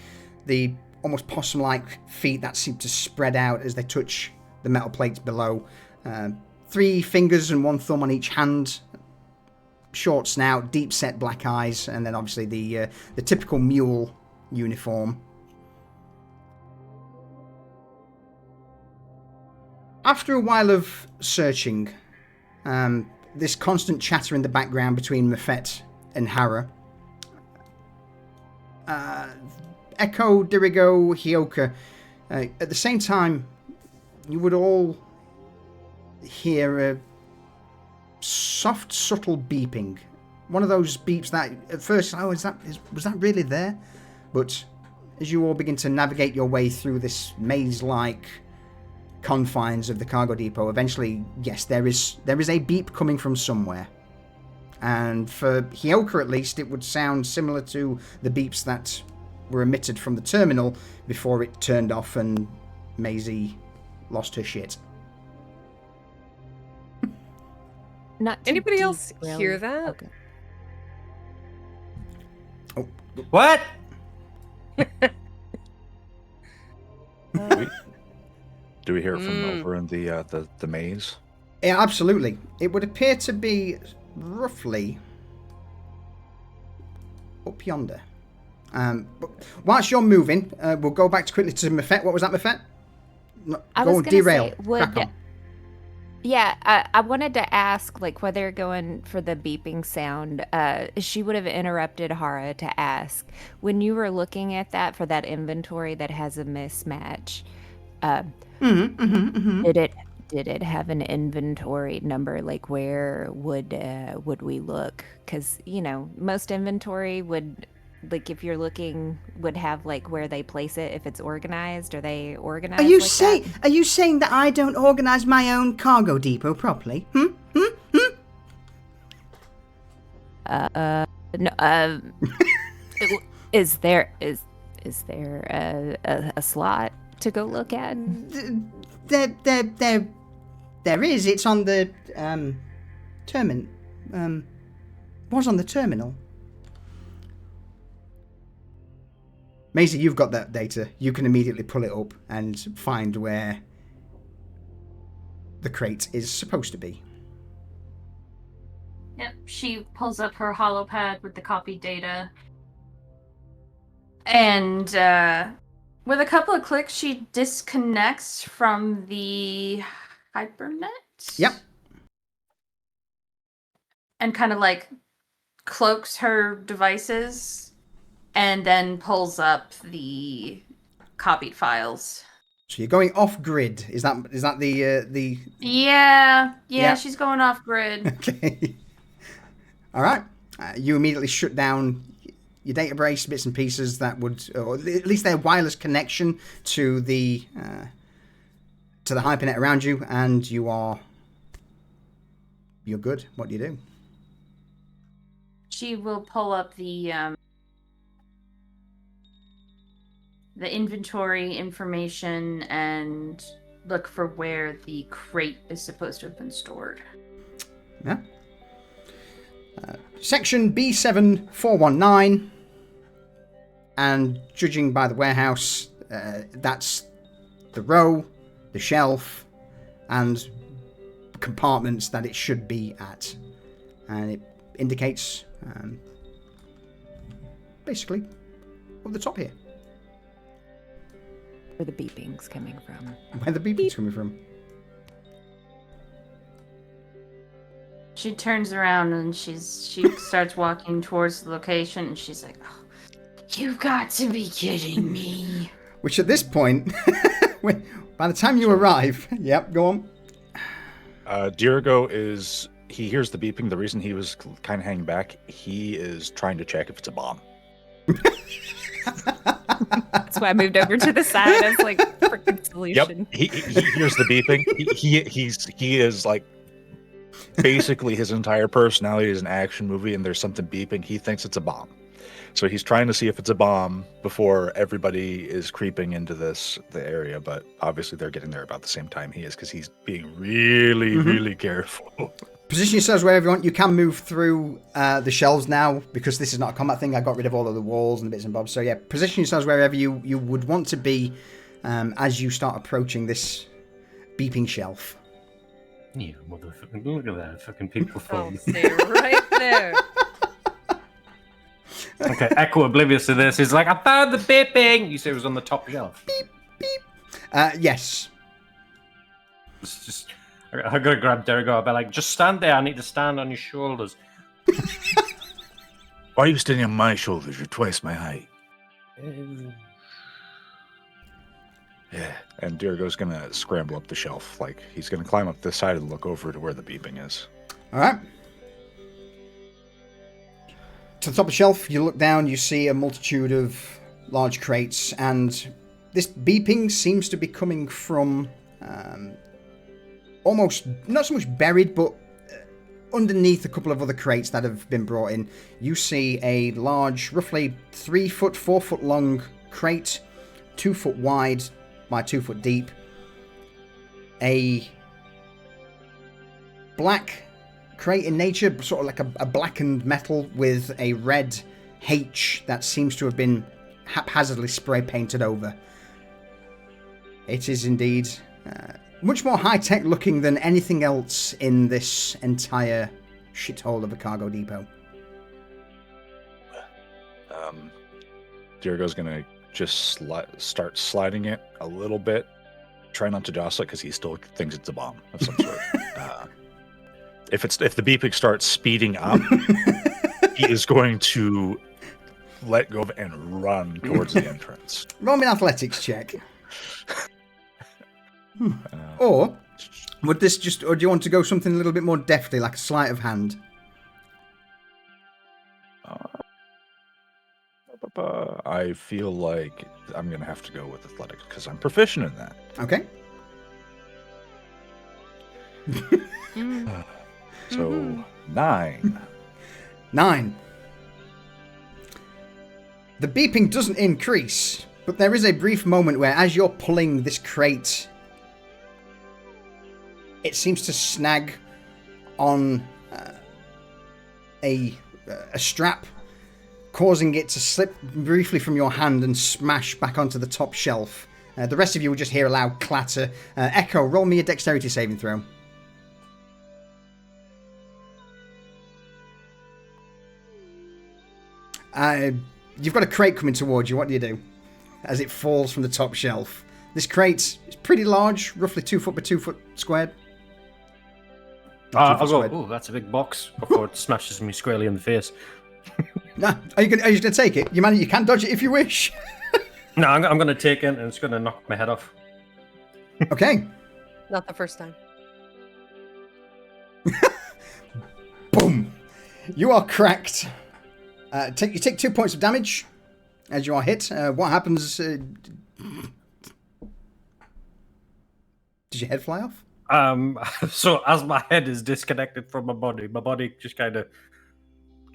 almost possum-like feet that seem to spread out as they touch the metal plates below. 3 fingers and 1 thumb on each hand. Short snout, deep-set black eyes, and then obviously the typical mule uniform. After a while of searching, this constant chatter in the background between Mafet and Hara, Echo, Dirigo, Hioka, at the same time, you would all hear a soft, subtle beeping. One of those beeps that at first, was that really there? But as you all begin to navigate your way through this maze-like confines of the cargo depot, eventually, yes, there is a beep coming from somewhere. And for Hioka at least, it would sound similar to the beeps that were emitted from the terminal before it turned off and Maisie lost her shit. Not to Anybody else derail- hear that? Okay. What? Do we hear it from over in the maze? Yeah, absolutely. It would appear to be roughly up yonder. But whilst you're moving, we'll go back quickly to Mafet. What was that, Mafet? No, I go was on, gonna derail. say, would Crack on. Yeah, I wanted to ask, like, whether you're going for the beeping sound. She would have interrupted Hara to ask, when you were looking at that for that inventory that has a mismatch, did it have an inventory number? Like, where would we look? Because, you know, most inventory would, like, if you're looking, would have, like, where they place it if it's organized. Are they organized? Are you saying that I don't organise my own cargo depot properly? No, is there a slot to go look at? There is. It's on the terminal. Was on the terminal. Maisie, you've got that data. You can immediately pull it up and find where the crate is supposed to be. Yep, she pulls up her holopad with the copied data. And with a couple of clicks, she disconnects from the hypernet. Yep. And kind of like cloaks her devices and then pulls up the copied files. So you're going off grid. Is that the? Yeah, she's going off grid. Okay. All right. You immediately shut down your data brace bits and pieces that would, or at least their wireless connection to the hypernet around you, and you're good. What do you do? She will pull up the inventory information and look for where the crate is supposed to have been stored. Yeah. Section B7419, and judging by the warehouse, that's the row, the shelf, and compartments that it should be at, and it indicates basically over the top here Where the beeping's coming from. where the beeping's coming from. She turns around and she starts walking towards the location, and she's like, oh, "You've got to be kidding me!" Which at this point, by the time you arrive, yep, go on. Dirigo he hears the beeping. The reason he was kind of hanging back, he is trying to check if it's a bomb. It's That's why I moved over to the side. I was like, freaking solution. Yep. He hears the beeping. He is like basically his entire personality is an action movie, and there's something beeping. He thinks it's a bomb. So he's trying to see if it's a bomb before everybody is creeping into the area, but obviously they're getting there about the same time he is because he's being really, really careful. Position yourselves wherever you want. You can move through the shelves now because this is not a combat thing. I got rid of all of the walls and the bits and bobs. So yeah, position yourselves wherever you would want to be as you start approaching this beeping shelf. You motherfucking look at that fucking people Oh, phone. stay right there. Okay, Echo oblivious to this. He's like, I found the beeping. You say it was on the top shelf. Yes. It's just, I gotta grab Derrigo. I'll be like, just stand there. I need to stand on your shoulders. Why are you standing on my shoulders? You're twice my height. Yeah. And Dirigo's gonna scramble up the shelf. Like, he's gonna climb up this side and look over to where the beeping is. All right. To the top of the shelf, you look down, you see a multitude of large crates, and this beeping seems to be coming from almost, not so much buried, but underneath a couple of other crates that have been brought in. You see a large, roughly 3 foot, 4 foot long crate, 2 foot wide by 2 foot deep. A black crate in nature, sort of like a blackened metal with a red H that seems to have been haphazardly spray painted over. It is indeed much more high-tech looking than anything else in this entire shithole of a cargo depot. Dirigo's gonna just start sliding it a little bit. Try not to jostle it because he still thinks it's a bomb of some sort. If the beeping starts speeding up, he is going to let go of it and run towards the entrance. Roll me an athletics check. Or would this just, or do you want to go something a little bit more deftly, like a sleight of hand? I feel like I'm gonna have to go with athletics because I'm proficient in that. Okay. So 9. 9. The beeping doesn't increase, but there is a brief moment where, as you're pulling this crate, it seems to snag on a strap, causing it to slip briefly from your hand and smash back onto the top shelf. The rest of you will just hear a loud clatter. Echo, roll me a dexterity saving throw. You've got a crate coming towards you. What do you do as it falls from the top shelf? This crate is pretty large, roughly 2 foot by 2 foot squared. I'll go, oh, that's a big box, before it smashes me squarely in the face. Nah, are you going to take it? You can dodge it if you wish. No, I'm going to take it, and it's going to knock my head off. Okay. Not the first time. Boom. You are cracked. You take 2 points of damage as you are hit. What happens? Did your head fly off? So as my head is disconnected from my body just kind of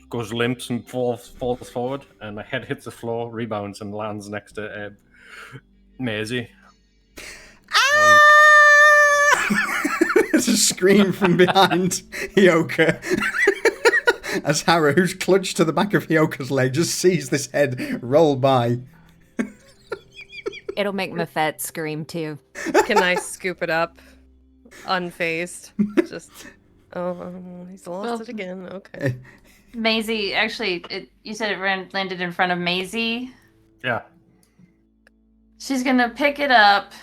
goes limp and falls forward, and my head hits the floor, rebounds, and lands next to Maisie. There's a scream from behind Hyoka. As Hara, who's clutched to the back of Hyoka's leg, just sees this head roll by. It'll make Mafet scream too. Can I scoop it up? Unfazed. Just, he's lost it again. Okay. Maisie, actually, you said it landed in front of Maisie. Yeah. She's gonna pick it up,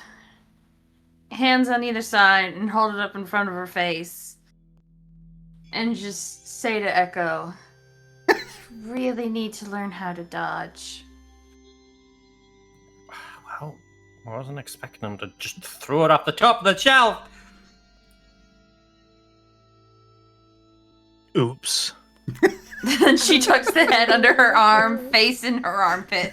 hands on either side, and hold it up in front of her face. And just say to Echo, really need to learn how to dodge. Well, I wasn't expecting him to just throw it off the top of the shelf. Oops. And she tucks the head under her arm, face in her armpit.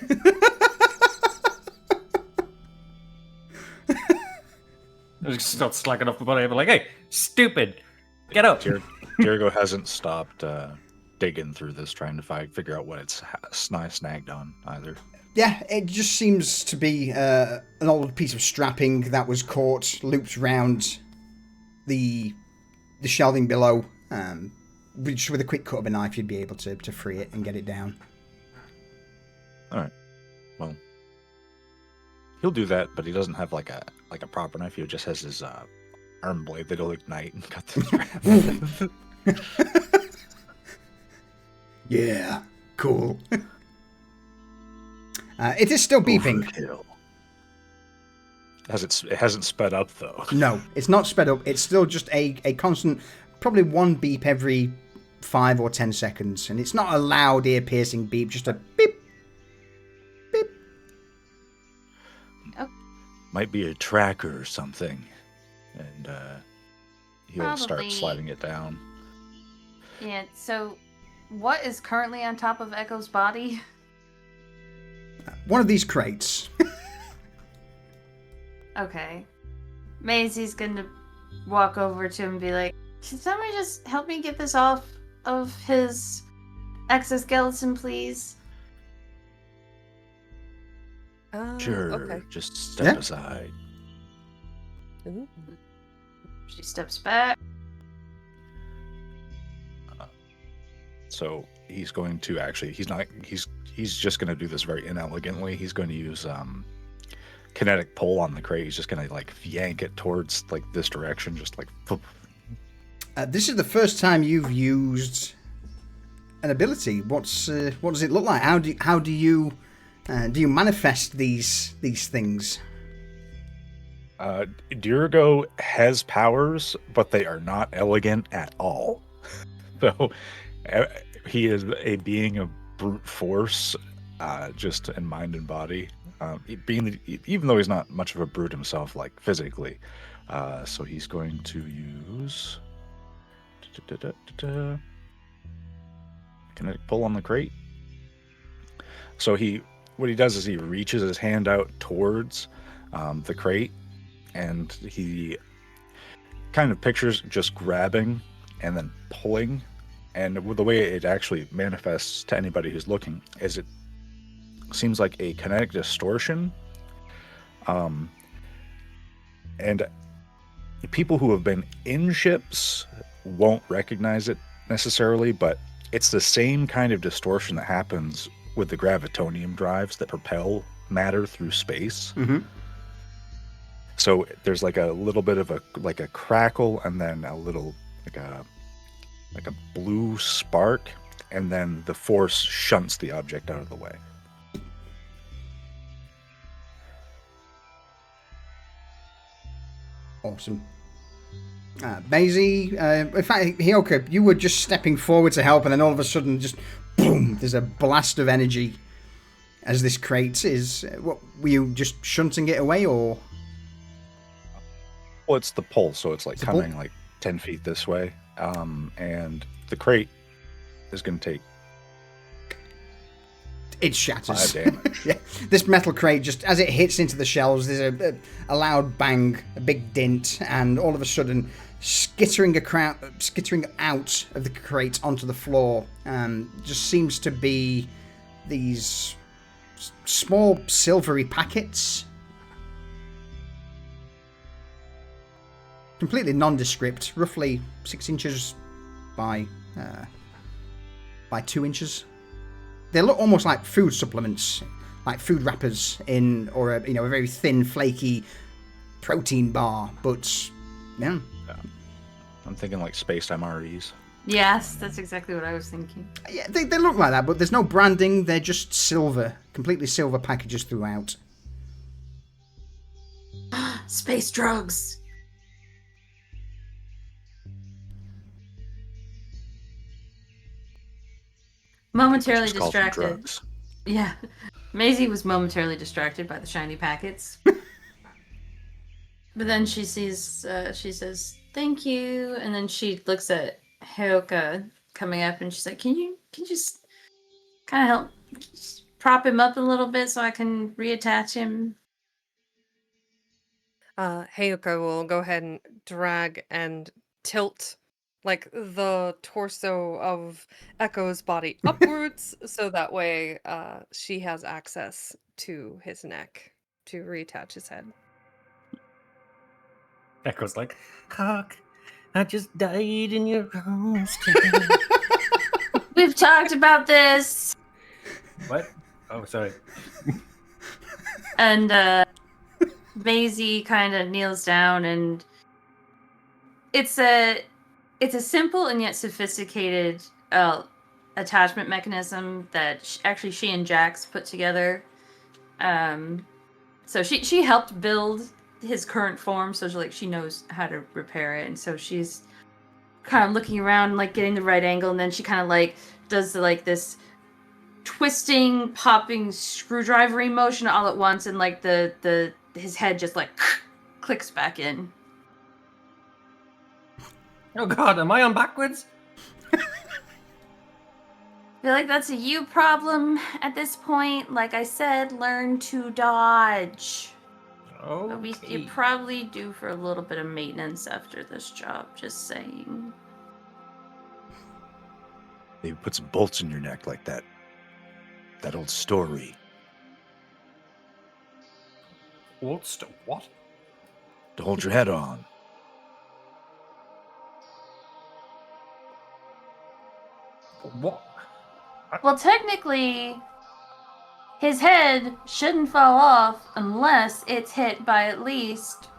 I just start slacking off the body. I'm like, hey, stupid, get up. Jericho hasn't stopped digging through this, trying to figure out what it's snagged on either. Yeah, it just seems to be an old piece of strapping that was caught, looped round the shelving below. Just with a quick cut of a knife, you'd be able to free it and get it down. All right. Well, he'll do that, but he doesn't have like a proper knife. He just has his arm blade that'll ignite and cut the strap. Yeah, cool. It is still beeping. Overkill. It hasn't sped up though. No, it's not sped up. It's still just a constant, probably one beep every 5 or 10 seconds. And it's not a loud, ear-piercing beep, just a beep, beep. Might be a tracker or something. And he'll start Probably. sliding it down. Yeah, so what is currently on top of Echo's body? One of these crates. Okay. Maisie's gonna walk over to him and be like, can somebody just help me get this off of his exoskeleton, please? Sure, Okay. just step Yeah. aside. Ooh. She steps back. So he's going to actually, he's just going to do this very inelegantly. He's going to use kinetic pull on the crate. He's just going to like yank it towards like this direction, just like. This is the first time you've used an ability. What does it look like? How do you manifest these things? Dirigo has powers, but they are not elegant at all. So he is a being of brute force, just in mind and body. Even though he's not much of a brute himself, like physically. So he's going to use kinetic pull on the crate. So what he does is he reaches his hand out towards the crate, and he kind of pictures just grabbing and then pulling. And the way it actually manifests to anybody who's looking is it seems like a kinetic distortion. And people who have been in ships won't recognize it necessarily, but it's the same kind of distortion that happens with the gravitonium drives that propel matter through space. Mm-hmm. So there's like a little bit of a crackle, and then a little like a blue spark, and then the force shunts the object out of the way. Awesome. Maisie, in fact, Hyoka, you were just stepping forward to help, and then all of a sudden, just boom, there's a blast of energy as this crate is. What were you just shunting it away, or? Well, it's the pull, so it's like It's the pull? coming like 10 feet this way. And the crate is going to take It shatters. 5 damage. Yeah. This metal crate, just as it hits into the shelves, there's a loud bang, a big dint, and all of a sudden, skittering out of the crate onto the floor, just seems to be these small silvery packets. Completely nondescript, roughly 6 inches by 2 inches. They look almost like food supplements, like food wrappers or a very thin, flaky protein bar. But yeah, I'm thinking like spaced MREs. Yes, that's exactly what I was thinking. yeah, they look like that, but there's no branding. They're just silver, completely silver packages throughout. Space drugs. Momentarily Just call them distracted. drugs. Yeah. Maisie was momentarily distracted by the shiny packets. But then she says, thank you. And then she looks at Hyoka coming up and she's like, can you just kind of help prop him up a little bit so I can reattach him? Hayuka will go ahead and drag and tilt like the torso of Echo's body upwards, so that way she has access to his neck to reattach his head. Echo's like, Cock, I just died in your arms tonight. We've talked about this. What? Oh, sorry. And Maisie kind of kneels down, and it's a simple and yet sophisticated attachment mechanism that actually she and Jax put together. So she helped build his current form, so she knows how to repair it, and so she's kind of looking around, like getting the right angle, and then she kind of like does this twisting, popping, screwdriver motion all at once, and like his head just like clicks back in. Oh God, am I on backwards? I feel like that's a you problem at this point. Like I said, learn to dodge. Oh, But you probably due for a little bit of maintenance after this job, just saying. Maybe put some bolts in your neck like that old story. What? To hold your head on. What? Well, technically, his head shouldn't fall off unless it's hit by at least...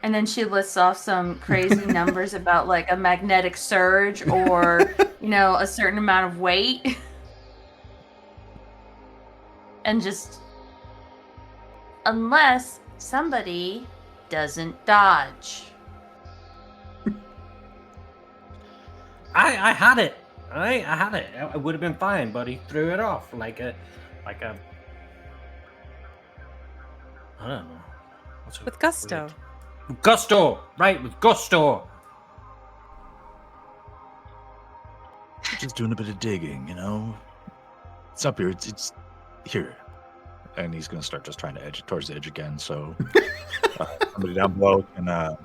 And then she lists off some crazy numbers about like a magnetic surge or, a certain amount of weight. And just... Unless somebody doesn't dodge. I had it. I had it. It would have been fine, but he threw it off like a. I don't know. What's With gusto. Gusto, right? With gusto. Just doing a bit of digging, It's up here. It's here. And he's going to start just trying to edge it towards the edge again. So somebody down below can.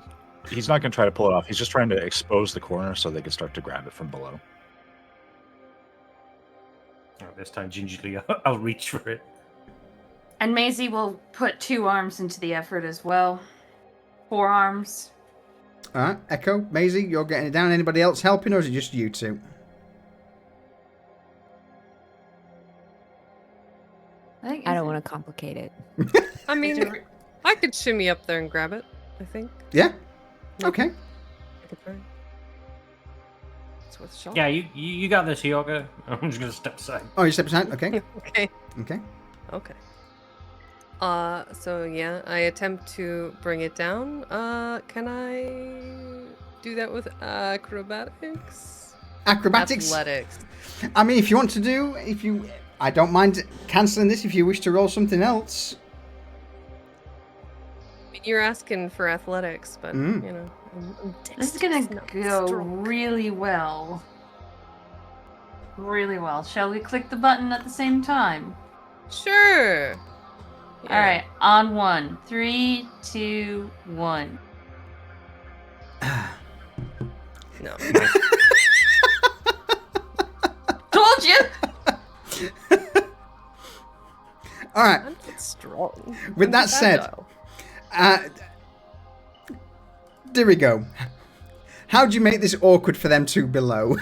He's not going to try to pull it off. He's just trying to expose the corner so they can start to grab it from below. Oh, this time, gingerly, I'll reach for it. And Maisie will put 2 arms into the effort as well. 4 arms. All right, Echo, Maisie, you're getting it down. Anybody else helping, or is it just you two? I don't want to complicate it. I mean, I could shimmy up there and grab it, I think. Yeah? Nope. Okay. I could try. It's worth a shot. Yeah, you got this, Hyoga. I'm just gonna step aside. Oh, you step aside? Okay. Okay. Okay. Okay. So yeah, I attempt to bring it down. Can I do that with acrobatics? Acrobatics? Athletics. I mean, if you want to do... I don't mind cancelling this if you wish to roll something else. I mean, you're asking for athletics, but I'm This is gonna not go strong. really well. Really well. Shall we click the button at the same time? Sure. Yeah. Alright, on 1. 3, 2, 1. No. Told you! All right. I'm not strong. With I'm that said, agile. there we go. How'd you make this awkward for them two below?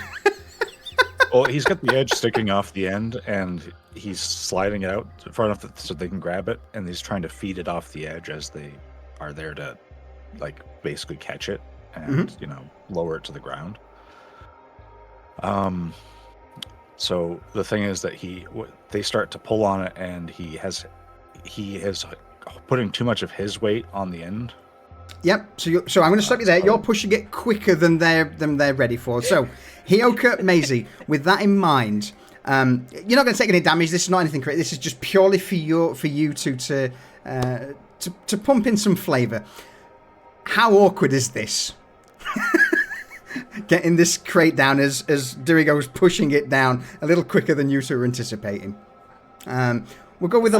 Well, he's got the edge sticking off the end, and he's sliding it out far enough so they can grab it, and he's trying to feed it off the edge as they are there to, basically catch it and, lower it to the ground. So the thing is that they start to pull on it, and he is putting too much of his weight on the end. Yep. So I'm going to stop you there. You're pushing it quicker than they're ready for. So, Hyoka, Maisie, with that in mind, you're not going to take any damage. This is not anything crazy. This is just purely for you two to pump in some flavour. How awkward is this? Getting this crate down as Dirigo's pushing it down a little quicker than you two are anticipating. We'll go with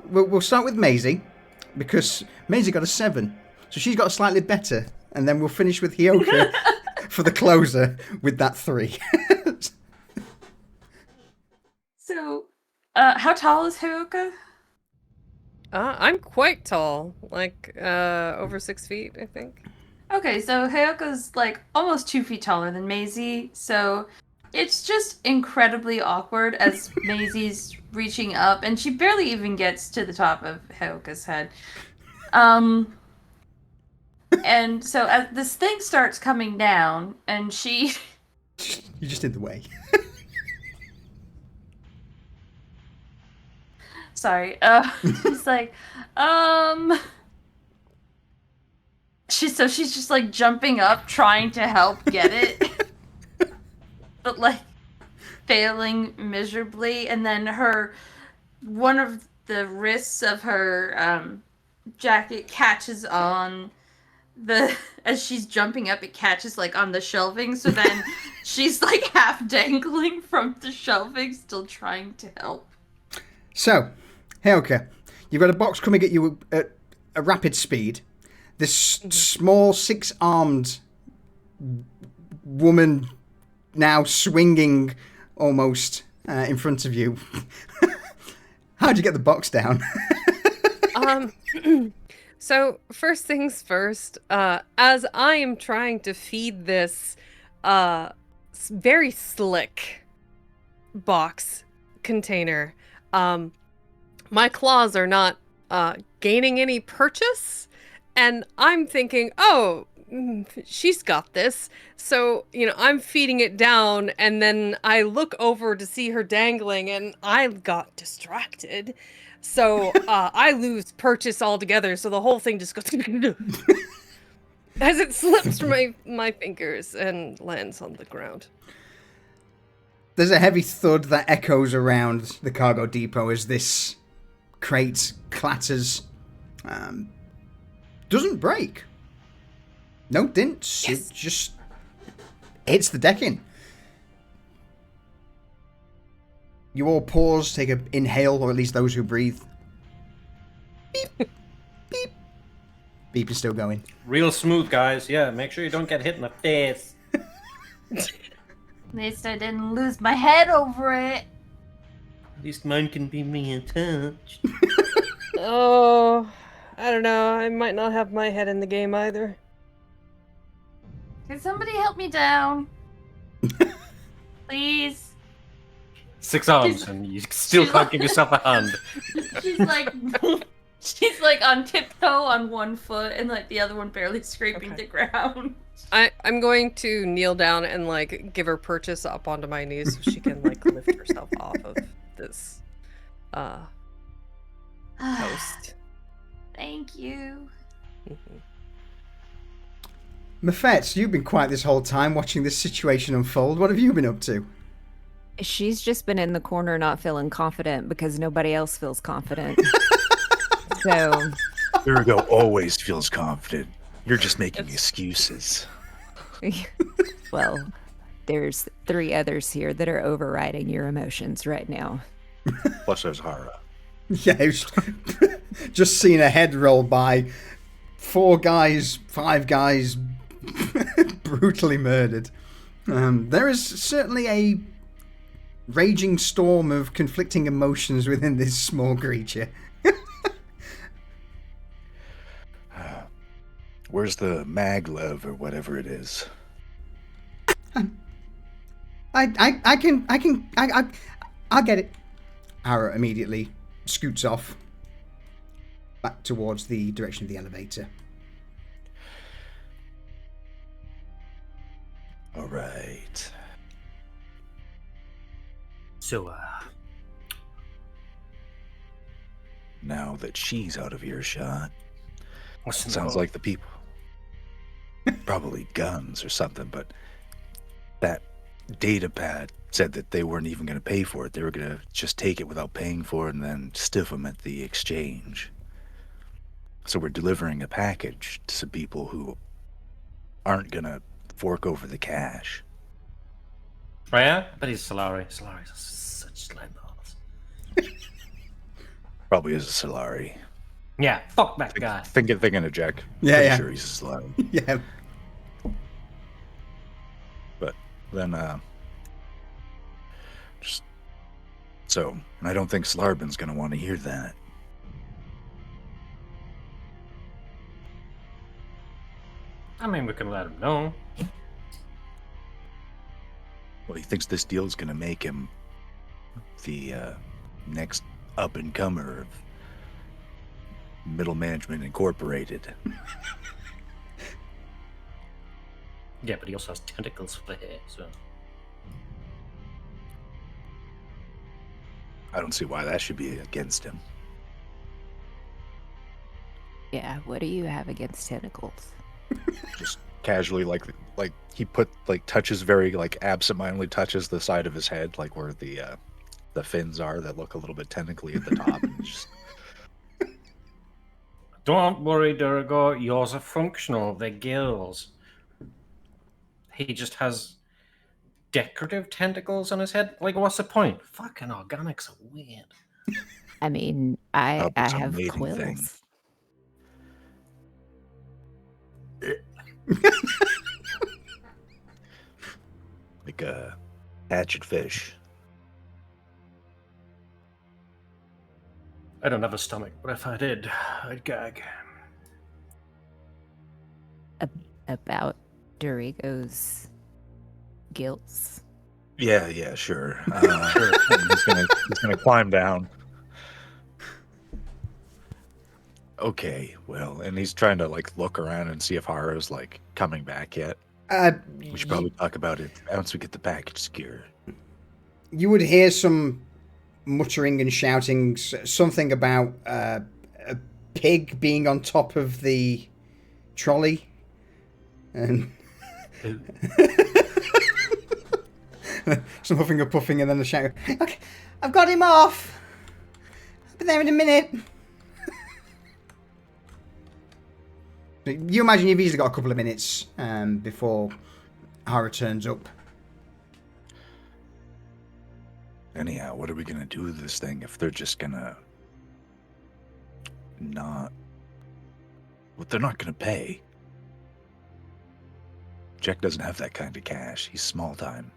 we'll start with Maisie. because Maisie got a 7. So she's got a slightly better. And then we'll finish with Hyoka for the closer with that 3. So, how tall is Hyoka? I'm quite tall, like over 6 feet, I think. Okay, so Hyoka's like almost 2 feet taller than Maisie, so it's just incredibly awkward as Maisie's reaching up, and she barely even gets to the top of Hyoka's head. And so as this thing starts coming down, and she... You're just in the way. Sorry, she's like, she's just like jumping up, trying to help get it, but like failing miserably. And then one of the wrists of her jacket catches on as she's jumping up, it catches like on the shelving. So then she's like half dangling from the shelving, still trying to help. So, Hyoka, you've got a box coming at you at a rapid speed. This small 6-armed woman now swinging almost in front of you. How'd you get the box down? So first things first, as I am trying to feed this very slick box container, my claws are not gaining any purchase, and I'm thinking, oh, she's got this. So, I'm feeding it down, and then I look over to see her dangling, and I got distracted. So I lose purchase altogether, so the whole thing just goes as it slips from my fingers and lands on the ground. There's a heavy thud that echoes around the cargo depot as this crate clatters. Doesn't break. No dents. Yes. It just hits the decking. You all pause, take an inhale, or at least those who breathe. Beep. Beep. Beep is still going. Real smooth, guys. Yeah, make sure you don't get hit in the face. At least I didn't lose my head over it. At least mine can be me untouched. Oh, I don't know. I might not have my head in the game either. Can somebody help me down? Please. 6 arms, and you still can't give yourself a hand. She's like on tiptoe on one foot and like the other one barely scraping the ground. I'm going to kneel down and like give her purchase up onto my knees so she can like lift herself off of this post. Thank you. Mafet, you've been quiet this whole time watching this situation unfold. What have you been up to? She's just been in the corner not feeling confident because nobody else feels confident. So Virgo always feels confident. You're just making excuses. well, there's 3 others here that are overriding your emotions right now. Plus there's Hara. Yeah, just seeing a head roll by. 5 guys brutally murdered. There is certainly a raging storm of conflicting emotions within this small creature. Where's the maglev or whatever it is? I'll get it. Hara immediately scoots off back towards the direction of the elevator. All right. So, Now that she's out of earshot, what's in the sounds box? like the people. Probably guns or something, but that data pad said that they weren't even going to pay for it. They were going to just take it without paying for it and then stiff them at the exchange. So we're delivering a package to some people who aren't going to fork over the cash. Oh, yeah? But he's Solari. Solari's such slime balls. Probably is a Solari. Yeah, fuck that guy. Thinking of Jack. Yeah, Pretty yeah. sure he's alive. Yeah. But then, just so, and I don't think Slarbin's gonna want to hear that. I mean, we can let him know. Well, he thinks this deal is gonna make him the next up and comer of Middle Management Incorporated. Yeah, but he also has tentacles for hair, so. I don't see why that should be against him. Yeah, what do you have against tentacles? Just casually, like he touches very absentmindedly touches the side of his head, like where the fins are that look a little bit tentacly at the top. And just... Don't worry, Durgo. Yours are functional. They're gills. He just has decorative tentacles on his head. Like, what's the point? Fucking organics are weird. I mean, I it's a have mating quills. thing. Like a hatchet fish. I don't have a stomach, but if I did, I'd gag. About Dorigo's gills. Yeah, sure. Sure. He's gonna climb down. Okay, well, and he's trying to look around and see if Haru's coming back yet. We should probably talk about it once we get the package secure. You would hear some muttering and shouting, something about a pig being on top of the trolley, and some huffing and puffing, and then the shout, "Okay, I've got him off. I'll be there in a minute." You imagine you've easily got a couple of minutes before Haru turns up. Anyhow, what are we gonna do with this thing if they're just gonna not... Well, they're not gonna pay. Jack doesn't have that kind of cash. He's small time.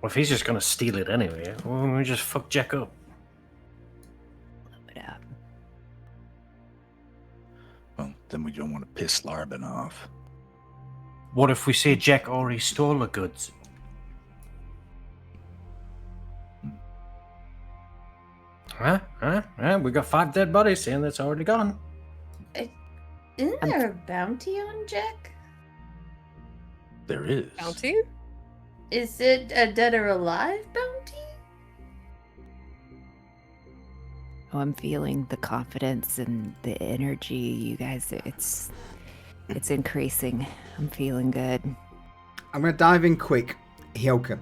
Well, if he's just gonna steal it anyway, well, we just fuck Jack up. But, Well, then we don't want to piss Larbin off. What if we say Jack already stole the goods? Huh? We got 5 dead bodies saying that's already gone. Isn't there a bounty on Jack? There is. Bounty? Is it a dead or alive bounty? oh, I'm feeling the confidence and the energy, you guys. It's increasing. I'm feeling good. I'm going to dive in quick. Hyoka,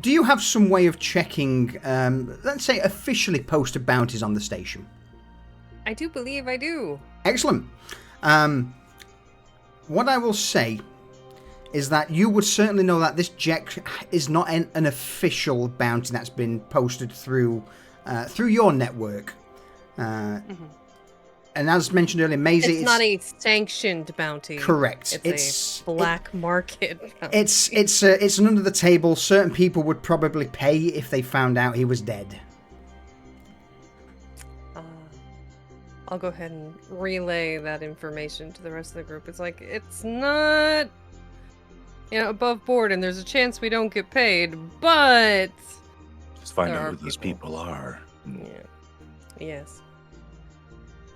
do you have some way of checking, let's say, officially posted bounties on the station? I do believe I do. Excellent. What I will say is that you would certainly know that this Jack is not an official bounty that's been posted through your network. And as mentioned earlier, Maisie... It's not a sanctioned bounty. Correct. It's a black market bounty. It's an under the table. Certain people would probably pay if they found out he was dead. I'll go ahead and relay that information to the rest of the group. It's like, it's not, above board, and there's a chance we don't get paid, but... Just find there out are who those people are. Yeah. Yes.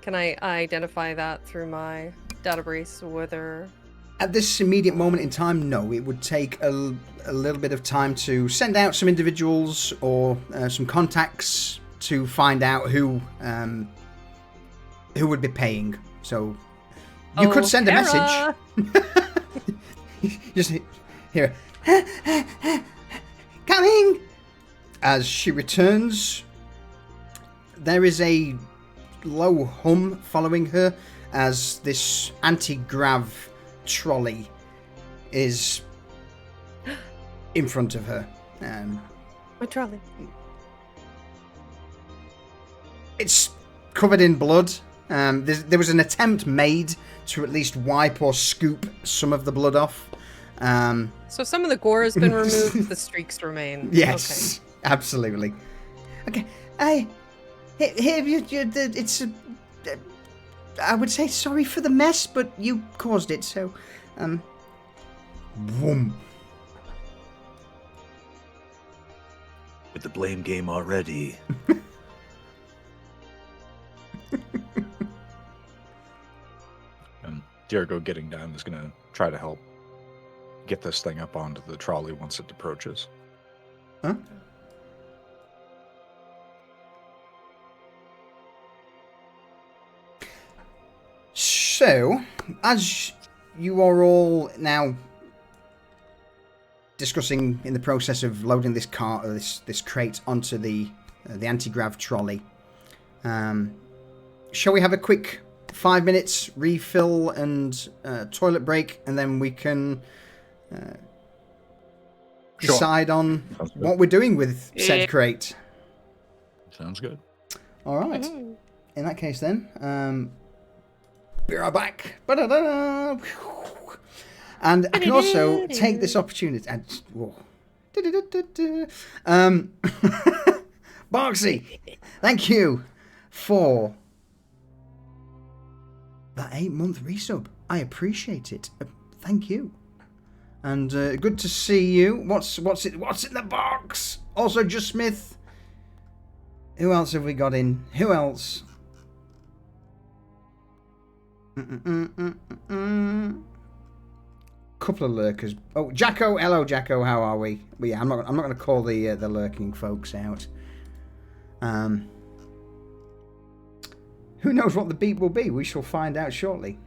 Can I identify that through my database, whether... At this immediate moment in time, no. It would take a little bit of time to send out some individuals or some contacts to find out who would be paying. So you could send a message. Just hear coming. As she returns, there is a low hum following her as this anti-grav trolley is in front of her. My trolley. It's covered in blood. There was an attempt made to at least wipe or scoop some of the blood off. So some of the gore has been removed, the streaks remain. Yes, absolutely. Okay, it's I would say sorry for the mess, but you caused it, so Vroom. With the blame game already. Diego getting down is going to try to help get this thing up onto the trolley once it approaches. Huh? So, as you are all now discussing in the process of loading this cart or this crate onto the anti-grav trolley, shall we have a quick 5 minutes refill and toilet break, and then we can decide on what we're doing with said crate? Sounds good. All right. In that case, then, be right back. Ba-da-da. And I can also take this opportunity and Boxy, thank you for that 8-month resub. I appreciate it. Thank you. And good to see you. What's in the box? Also, Just Smith. Who else have we got in? Who else? Couple of lurkers. Oh, Jacko. Hello, Jacko. How are we? Well, yeah, I'm not going to call the lurking folks out. Who knows what the beat will be? We shall find out shortly.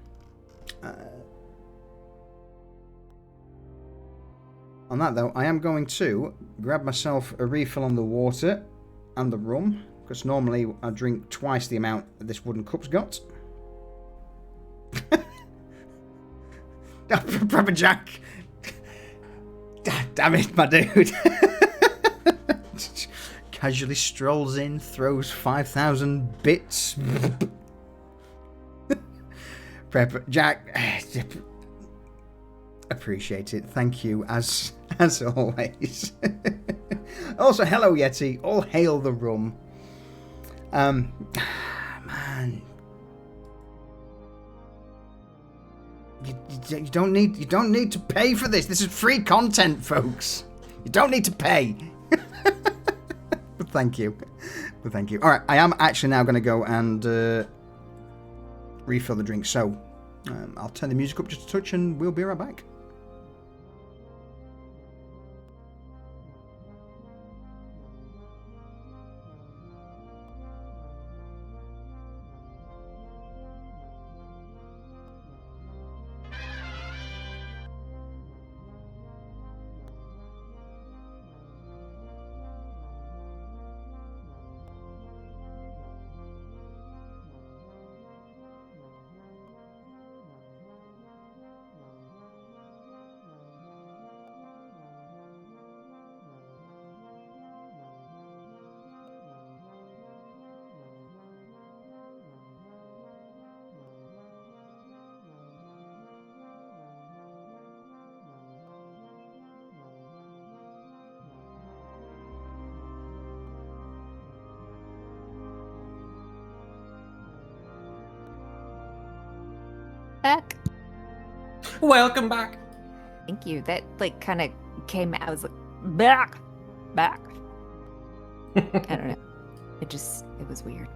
On that, though, I am going to grab myself a refill on the water and the rum, because normally I drink twice the amount that this wooden cup's got. Proper Jack. Damn it, my dude. Casually strolls in, throws 5,000 bits. Prepper Jack. Appreciate it. Thank you, as always. Also, hello, Yeti. All hail the rum. Man. You don't need to pay for this. This is free content, folks. You don't need to pay. But thank you. All right, I am actually now going to go and refill the drink. So I'll turn the music up just a touch, and we'll be right back. Back. Welcome back. Thank you. That kind of came out. I was like, back. I don't know. It was weird.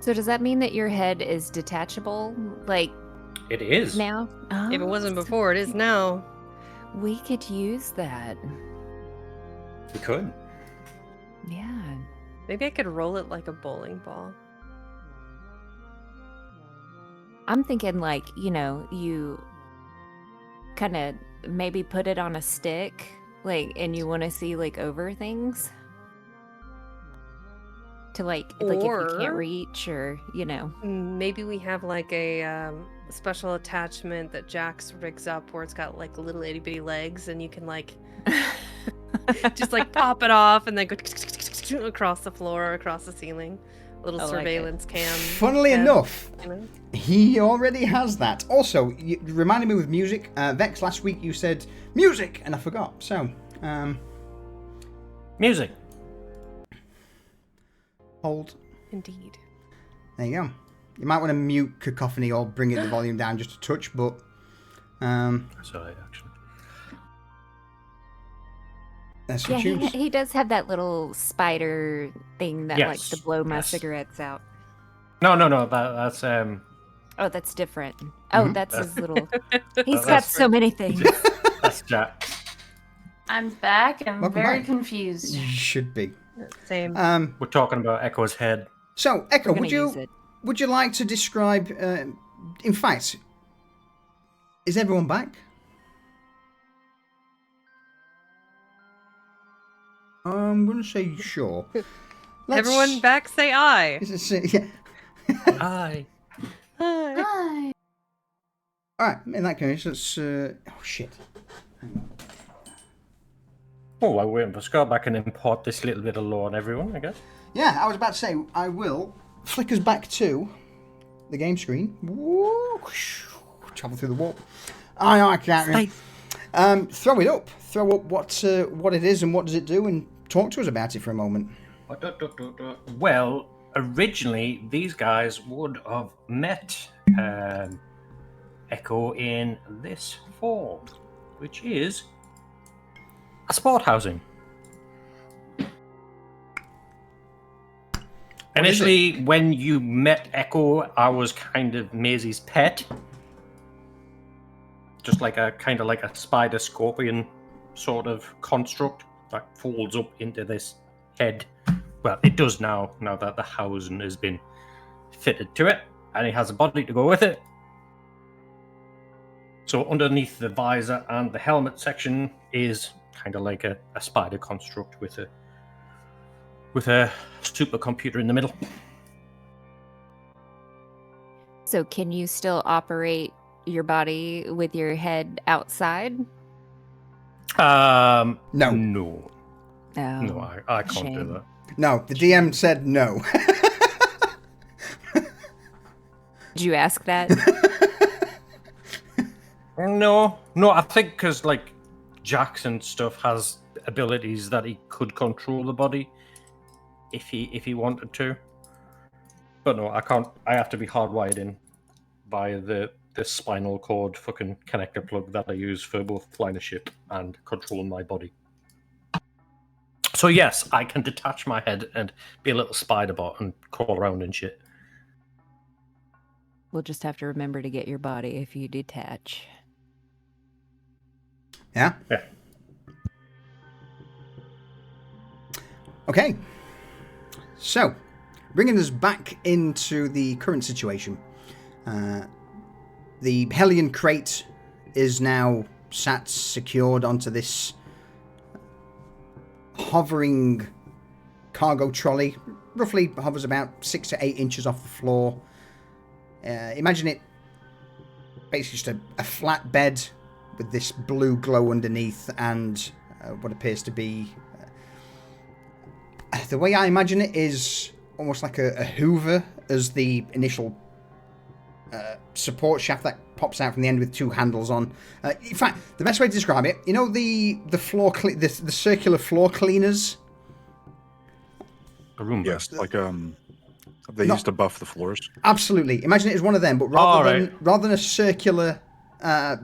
So does that mean that your head is detachable, It is. now? Oh, If it wasn't before, it is now. We could use that. We could. Yeah. Maybe I could roll it like a bowling ball. I'm thinking you kind of maybe put it on a stick, like, and you want to see like over things to like if you can't Or- reach, or Maybe we have like a special attachment that Jax rigs up where it's got like little itty bitty legs, and you can like just like pop it off and then go across the floor, across the ceiling. Little I like it. surveillance cam. Funnily head, enough, you know? he already has that. Also, you reminded me with music. Vex, last week you said music, and I forgot. So, Music. hold. Indeed. There you go. You might want to mute cacophony or bring it the volume down just a touch, but Sorry, actually. there's some yeah, tunes. he does have that little spider thing that likes to Yes, blow my yes. cigarettes out. No. That's Oh, that's different. Oh, Mhm. that's his little. He's got That's so many things. that's Jack. I'm back and Welcome very back. confused. You should be. Same. We're talking about Echo's head. So, Echo, We're gonna use it. would you like to describe? In fact, is everyone back? I'm gonna say sure. Everyone back, say aye. Yeah. Aye. Hi. All right. In that case, let's. Oh shit. Oh, while we're waiting for Scott, I can import this little bit of lore on everyone, I guess. Yeah, I was about to say I will flick us back to the game screen. Woo, travel through the wall. I can't. Throw it up. Throw up what it is and what does it do, and talk to us about it for a moment. Well, originally these guys would have met Echo in this form, which is a sport housing. Initially, when you met Echo, I was kind of Maisie's pet. Just like a kind of like a spider scorpion sort of construct that folds up into this head. Well, it does now that the housing has been fitted to it, and it has a body to go with it. So underneath the visor and the helmet section is kind of like a spider construct with a supercomputer in the middle. So, can you still operate your body with your head outside? No. No, Oh, I can't do shame. that. No, the DM said no. Did you ask that? No, I think because like Jackson stuff has abilities that he could control the body if he wanted to. But no, I can't. I have to be hardwired in by the spinal cord fucking connector plug that I use for both flying a ship and controlling my body. So yes, I can detach my head and be a little spider bot and crawl around and shit. We'll just have to remember to get your body if you detach. Yeah? Yeah. Okay. So, bringing us back into the current situation. The Hellion crate is now sat secured onto this hovering cargo trolley. Roughly hovers about 6 to 8 inches off the floor. Imagine it basically just a flat bed with this blue glow underneath and what appears to be... the way I imagine it is almost like a Hoover as the initial support shaft that pops out from the end with 2 handles on. In fact, the best way to describe it, you know the floor the circular floor cleaners? A Roomba. Yes, like they Not- used to buff the floors. Absolutely. Imagine it as one of them, but rather than a circular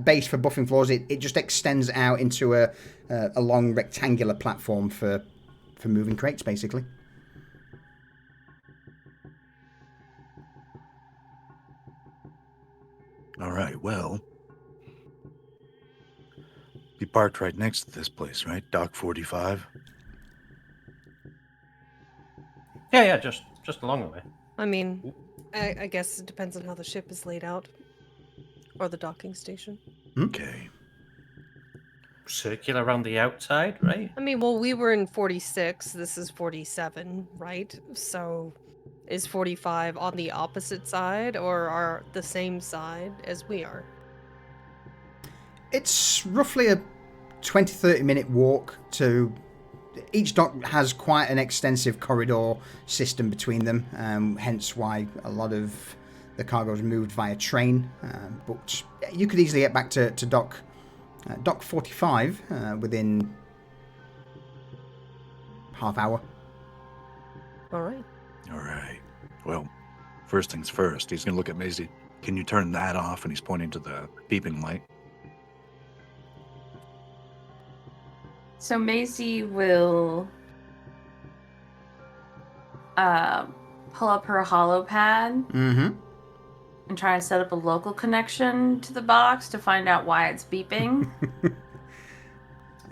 base for buffing floors, it just extends out into a long rectangular platform for moving crates, basically. All right, well, be parked right next to this place, right? Dock 45. Yeah, just along the way. I mean, I guess it depends on how the ship is laid out. Or the docking station. Okay. circular around the outside, right? I mean, well, we were in 46. This is 47, right? So is 45 on the opposite side or are the same side as we are? It's roughly a 20-30 minute walk to... Each dock has quite an extensive corridor system between them, hence why a lot of the cargo is moved via train. But you could easily get back to dock 45 within half hour. All right. All right. Well, first things first, he's going to look at Maisie. Can you turn that off? And he's pointing to the beeping light. So Maisie will pull up her hollow pad Mm-hmm. and try and set up a local connection to the box to find out why it's beeping.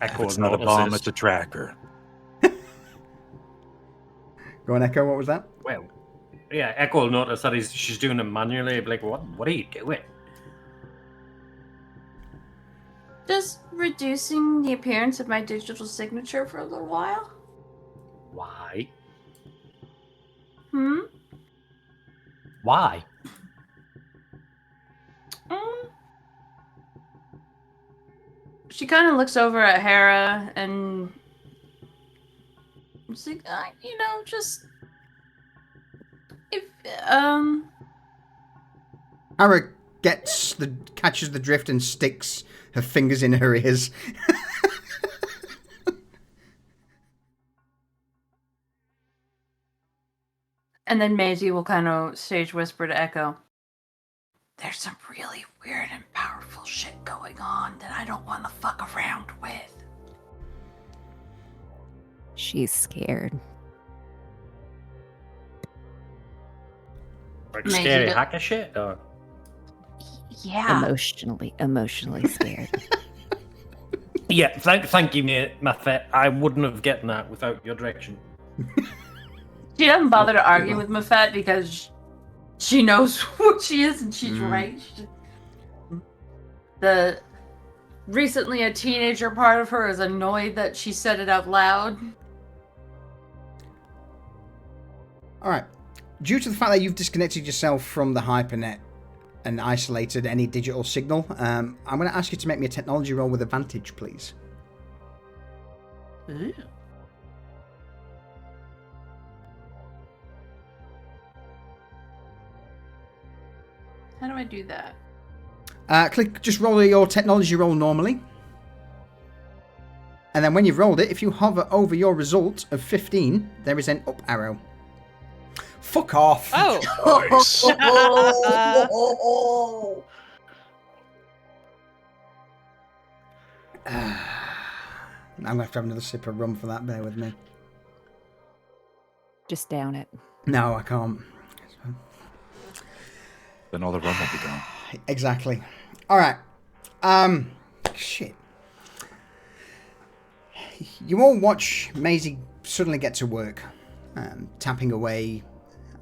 Echo It's not a notices. bomb, it's a tracker. Go on, Echo, what was that? Well, yeah, Echo will notice that she's doing it manually. Like, what are you doing? Just reducing the appearance of my digital signature for a little while. Why? Hmm? Why? She kind of looks over at Hera and she's like, just if Ara catches the drift and sticks her fingers in her ears. And then Maisie will kind of stage whisper to Echo, there's some really weird and powerful shit going on that I don't want to fuck around with. She's scared. Like Maisie scary do- hacker shit? Or... Yeah. Emotionally scared. Yeah, thank you, Mafet. I wouldn't have gotten that without your direction. She doesn't bother to argue with Mafet because she knows what she is and she's right. The recently a teenager part of her is annoyed that she said it out loud. Alright. Due to the fact that you've disconnected yourself from the hypernet and isolated any digital signal, I'm going to ask you to make me a technology roll with advantage, please. Ooh. How do I do that? Just roll your technology roll normally. And then when you've rolled it, if you hover over your result of 15, there is an up arrow. Fuck off. Oh. Nice. I'm going to have to have another sip of rum for that. Bear with me. Just down it. No, I can't. Then all the rum will be gone. Exactly. All right. Shit. You all watch Maisie suddenly get to work, tapping away.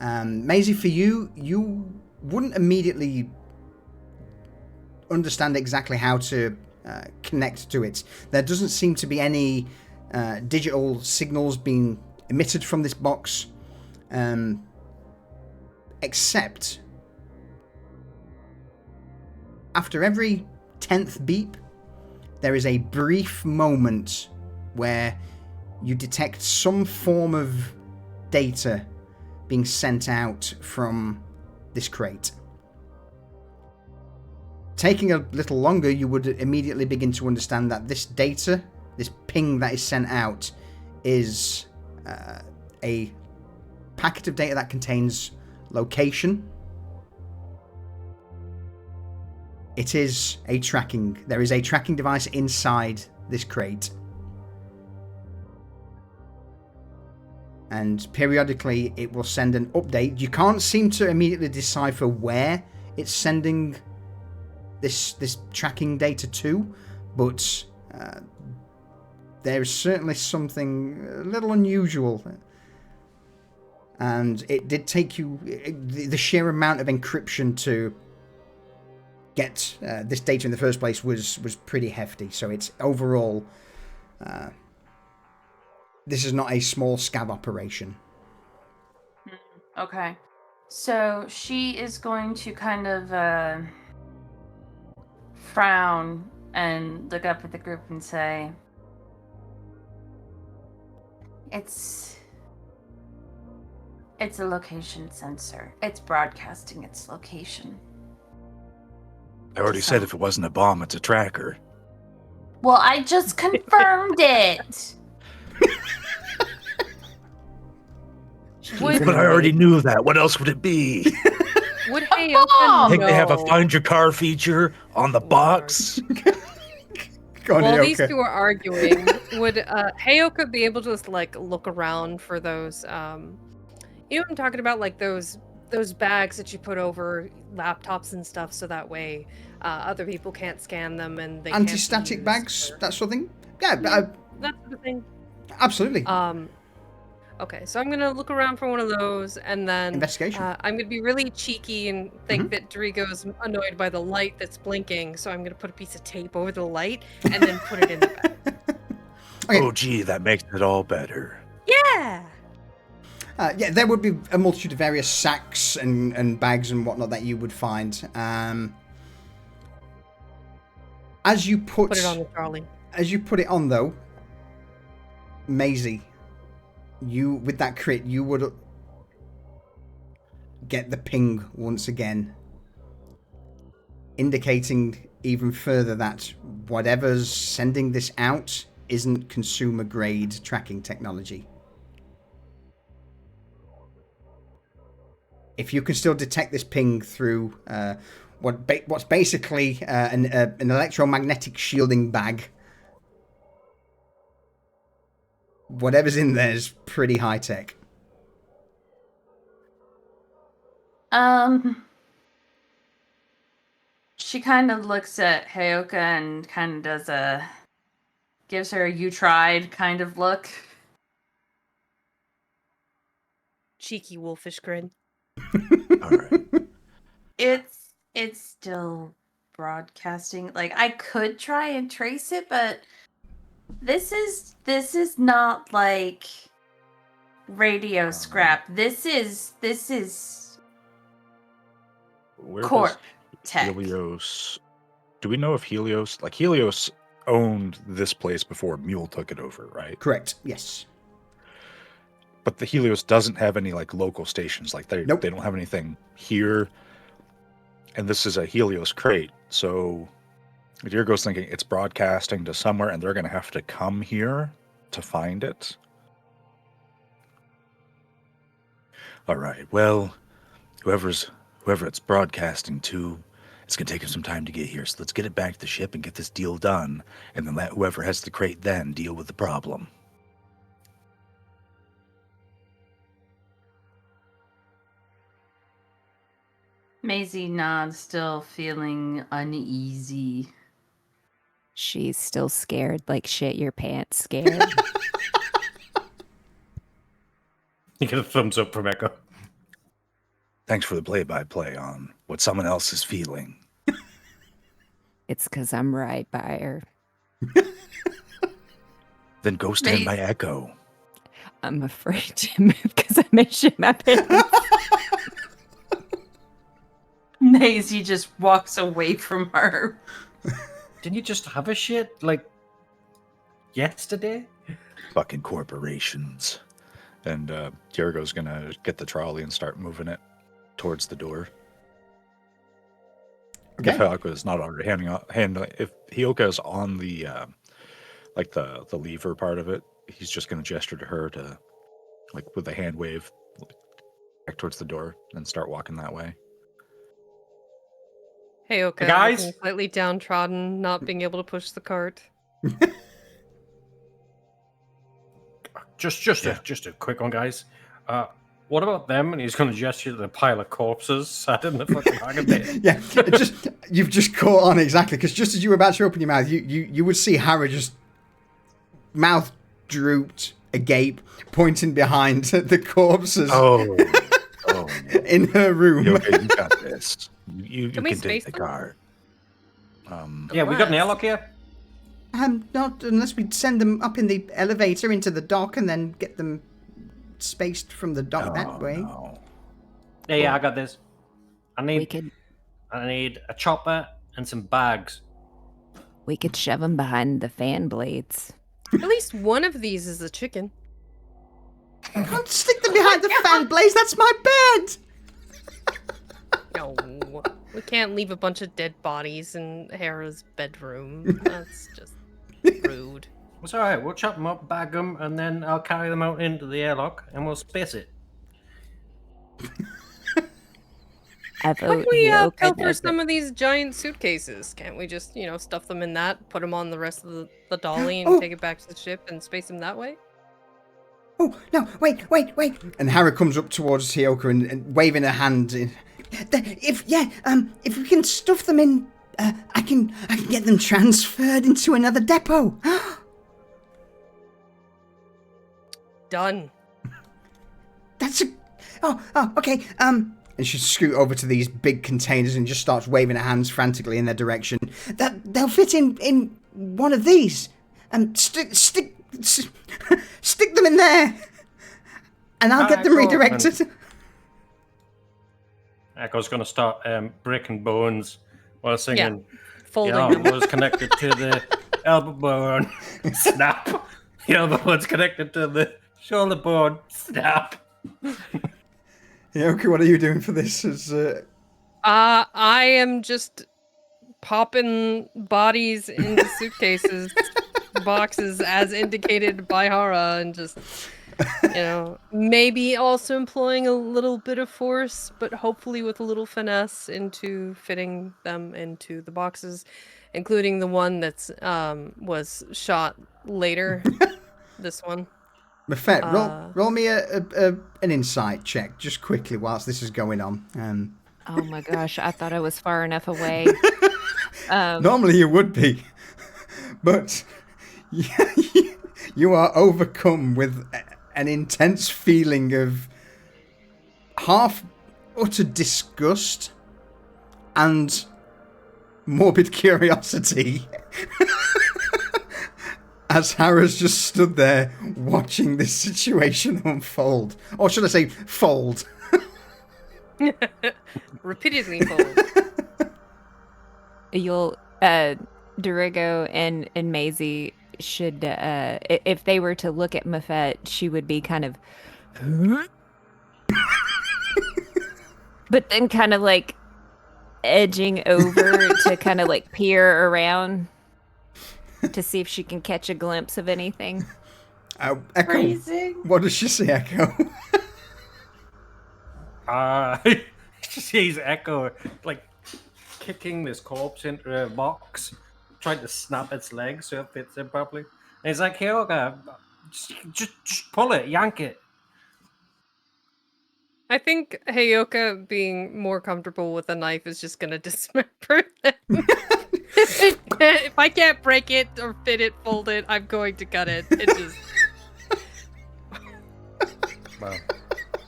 Maisie, for you wouldn't immediately understand exactly how to connect to it. There doesn't seem to be any digital signals being emitted from this box, except after every 10th beep, there is a brief moment where you detect some form of data being sent out from this crate. Taking a little longer, you would immediately begin to understand that this data, this ping that is sent out, is a packet of data that contains location. It is a tracking. There is a tracking device inside this crate. And periodically it will send an update. You can't seem to immediately decipher where it's sending this tracking data to, but there's certainly something a little unusual. And it did take you the sheer amount of encryption to get this data in the first place was pretty hefty. So it's overall, this is not a small scab operation. Okay. So she is going to kind of frown and look up at the group and say, It's a location sensor. It's broadcasting its location. I already said if it wasn't a bomb, it's a tracker. Well, I just confirmed it. But I already knew that. What else would it be? Would bomb! Heyoka I think they have a know? find your car feature on the box. Go on, While these Ioka. two are arguing, would Heyoka be able to just like look around for those? You know what I'm talking about, like those bags that you put over laptops and stuff, so that way other people can't scan them and they can't be Anti-static used bags, for- that sort of thing. Yeah, that sort of thing. absolutely. Okay, so I'm gonna look around for one of those, and then Investigation. I'm gonna be really cheeky and think that Drigo's annoyed by the light that's blinking, so I'm gonna put a piece of tape over the light and then put it in the bag. Okay. Oh, gee, that makes it all better. Yeah. Yeah, there would be a multitude of various sacks and bags and whatnot that you would find. As you Put it on the trolley. As you put it on, though, Maisie, you, with that crit, you would get the ping once again, indicating even further that whatever's sending this out isn't consumer-grade tracking technology. If you can still detect this ping through what's basically an electromagnetic shielding bag, whatever's in there is pretty high tech. She kind of looks at Heyoka and kind of gives her a "you tried" kind of look. Cheeky wolfish grin. All right. It's still broadcasting. Like, I could try and trace it, but this is not like radio scrap. This is Where corp does tech. Helios? Do we know if Helios owned this place before Mule took it over, right? Correct. Yes. But the Helios doesn't have any like local stations. Like they Nope. they don't have anything here. And this is a Helios crate, so Diergo's thinking it's broadcasting to somewhere, and they're going to have to come here to find it. All right. Well, whoever it's broadcasting to, it's going to take him some time to get here. So let's get it back to the ship and get this deal done, and then let whoever has the crate then deal with the problem. Maisie nods, still feeling uneasy. She's still scared, like shit your pants scared. You get a thumbs up from Echo. Thanks for the play-by-play on what someone else is feeling. It's because I'm right by her. Then go stand by Echo. I'm afraid to move because I may shit my pants. Maisie just walks away from her. Didn't you just have a shit like yesterday? Fucking corporations. And Diergo's gonna get the trolley and start moving it towards the door. Okay. If Hioka is not already handling, if Hioka is on the like the lever part of it, he's just gonna gesture to her to, like with a hand wave, back towards the door and start walking that way. Heyoka, Guys? looking slightly downtrodden, not being able to push the cart. Just a quick one, guys. What about them? And he's going to gesture to the pile of corpses sat in the fucking hangar bay. Yeah, you've just caught on exactly, because just as you were about to open your mouth, you would see Hara just mouth drooped, agape, pointing behind the corpses Oh, in her room. Hioka, you got this. You Can we can space take the them? car. Yeah, we got an Unless- airlock here. Not unless we send them up in the elevator into the dock and then get them spaced from the dock that way. No. Yeah, I got this. I We need could a chopper and some bags. shove them behind the fan blades. At least one of these is a chicken. Can't stick them behind the fan blaze. That's my bed. No, we can't leave a bunch of dead bodies in Hera's bedroom. That's just rude. It's all right. We'll chop them up, bag them, and then I'll carry them out into the airlock, and we'll space it. How can we pilfer some of these giant suitcases? Can't we just, stuff them in that, put them on the rest of the dolly, and Oh. take it back to the ship and space them that way? Oh, no, wait. And Hera comes up towards Hyoka and waving her hand. If we can stuff them in, I can get them transferred into another depot. Done. Okay. And she scoot over to these big containers and just starts waving her hands frantically in their direction. They'll fit in one of these. Stick them in there, and I'll get them Cool. redirected. Echo's going to start breaking bones while singing. Folding The them. elbow is connected to the elbow bone. Snap. The elbow bone's connected to the shoulder bone. Snap. Hyoka, what are you doing for this? I am just popping bodies into suitcases, boxes as indicated by Hara, and just, maybe also employing a little bit of force, but hopefully with a little finesse into fitting them into the boxes, including the one that's was shot later. This one. Mafet, roll me an insight check, just quickly, whilst this is going on. Oh my gosh, I thought I was far enough away. Normally you would be, but you are overcome with an intense feeling of half utter disgust and morbid curiosity. As Hara's just stood there watching this situation unfold. Or should I say, fold. Repeatedly fold. You'll Dorigo and Maisie should if they were to look at Mafet, she would be kind of but then kind of like edging over to kind of like peer around to see if she can catch a glimpse of anything. Echo, Freezing. what does she say, Echo? She's Echo, like, kicking this corpse into a box, trying to snap its legs so it fits in properly. And he's like, Hyoka, just pull it, yank it. I think Heyoka being more comfortable with a knife is just gonna dismember them. If I can't break it or fit it, fold it, I'm going to cut it. It just... Well,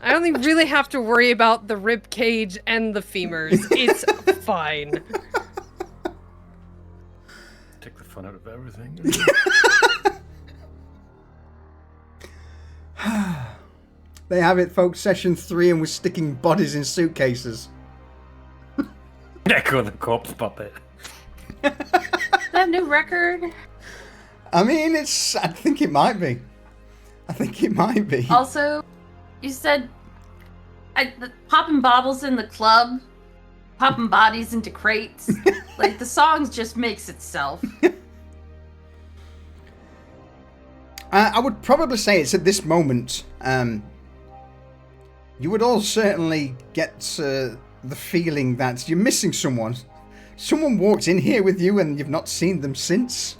I only really have to worry about the rib cage and the femurs. It's fine. take the fun out of everything. They have it, folks. Session 3, and we're sticking bodies in suitcases. Echo the corpse puppet. That new record. I mean, I think it might be. Also, you said popping bottles in the club, popping bodies into crates. Like, the song just makes itself. I would probably say it's at this moment. You would all certainly get the feeling that you're missing someone. Someone walked in here with you and you've not seen them since.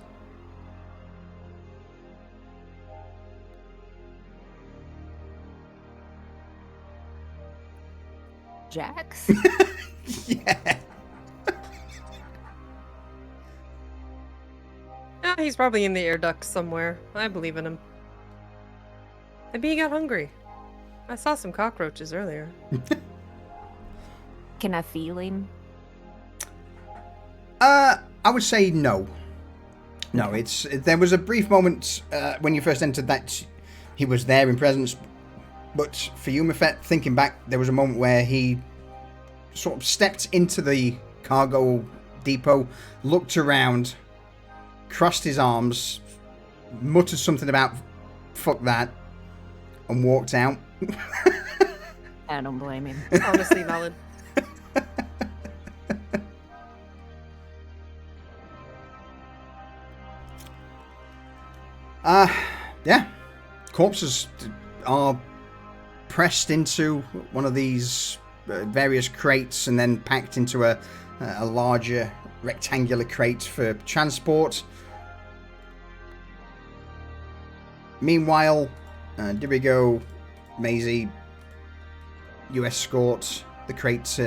Jax? Yeah. He's probably in the air ducts somewhere. I believe in him. Maybe he got hungry. I saw some cockroaches earlier. Can I feel him? I I would say no. No, there was a brief moment when you first entered that he was there in presence, but for you, Mafet, thinking back, there was a moment where he sort of stepped into the cargo depot, looked around, crossed his arms, muttered something about fuck that, and walked out. I don't blame him. Honestly valid. Yeah. Corpses are pressed into one of these various crates and then packed into a larger rectangular crate for transport. Meanwhile, Dirigo, Maisie, you escort the crate.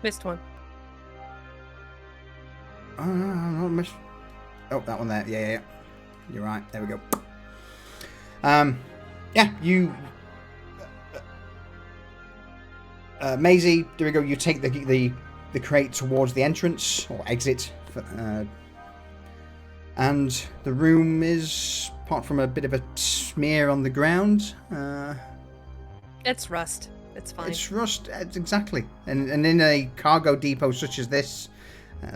Missed one. Oh, that one there. Yeah. You're right. There we go. Yeah, you... Maisie, Dirigo, you take the crate towards the entrance, or exit, and the room is, apart from a bit of a smear on the ground... It's rust. It's fine. It's rust, exactly. And in a cargo depot such as this,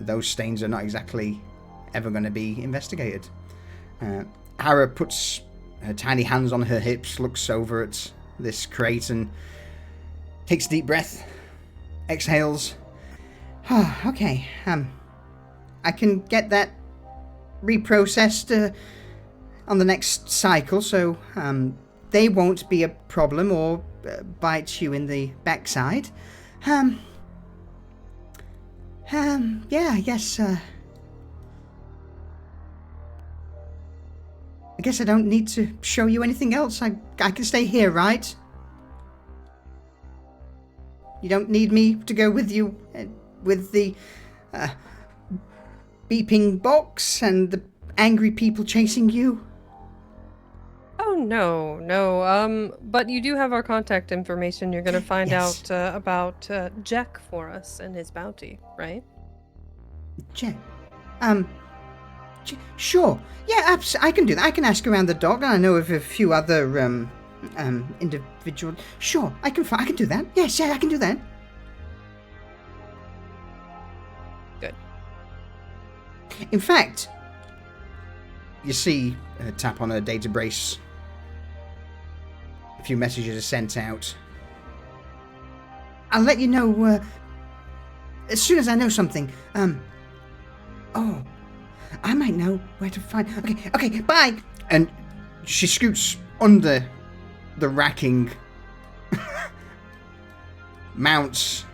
those stains are not exactly ever going to be investigated. Hera puts her tiny hands on her hips, looks over at this crate and takes a deep breath, exhales. Oh, okay, I can get that reprocessed on the next cycle, so they won't be a problem or bite you in the backside. Yeah, I guess I don't need to show you anything else. I can stay here, right? You don't need me to go with you with the beeping box and the angry people chasing you? Oh, no. But you do have our contact information. You're going to find Yes. out about Jack for us and his bounty, right? Jack? Sure. Yeah, I can do that. I can ask around the dock. I know of a few other individuals. Sure, I can do that. Yes, yeah, I can do that. Good. In fact, you see her tap on her data brace. A few messages are sent out. I'll let you know as soon as I know something. Oh, I might know where to find. Okay, bye. And she scoots under the racking, mounts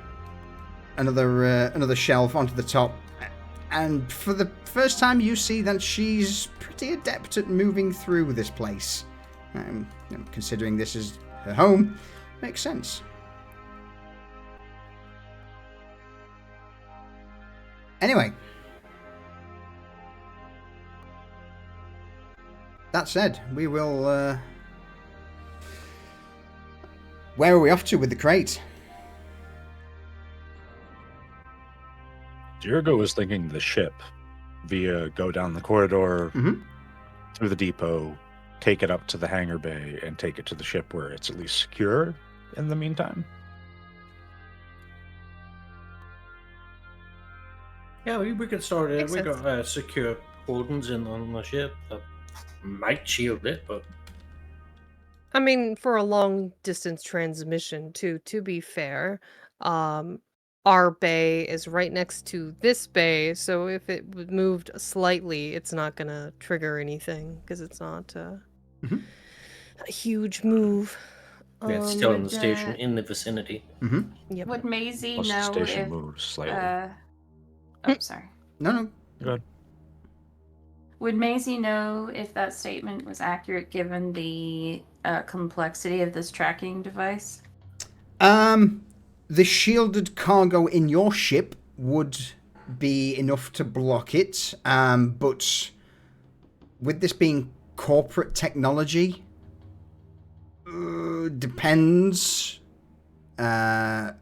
another shelf onto the top, and for the first time you see that she's pretty adept at moving through this place. Considering this is her home, makes sense. Anyway, that said, we will... where are we off to with the crate? Dirigo was thinking the ship via go down the corridor, through the depot, take it up to the hangar bay, and take it to the ship where it's at least secure in the meantime. Yeah, we could start it. Makes We sense. got secure holdings in on the ship that might shield it, but I mean, for a long distance transmission, to be fair, our bay is right next to this bay, so if it moved slightly, it's not gonna trigger anything because it's not a huge move. yeah, it's still in the would, station in the vicinity. Yep. Would Maisie Plus the know station if... moves slightly. Oh, sorry. No. Go ahead. Would Maisie know if that statement was accurate given the complexity of this tracking device? The shielded cargo in your ship would be enough to block it, but with this being corporate technology, depends. Yeah,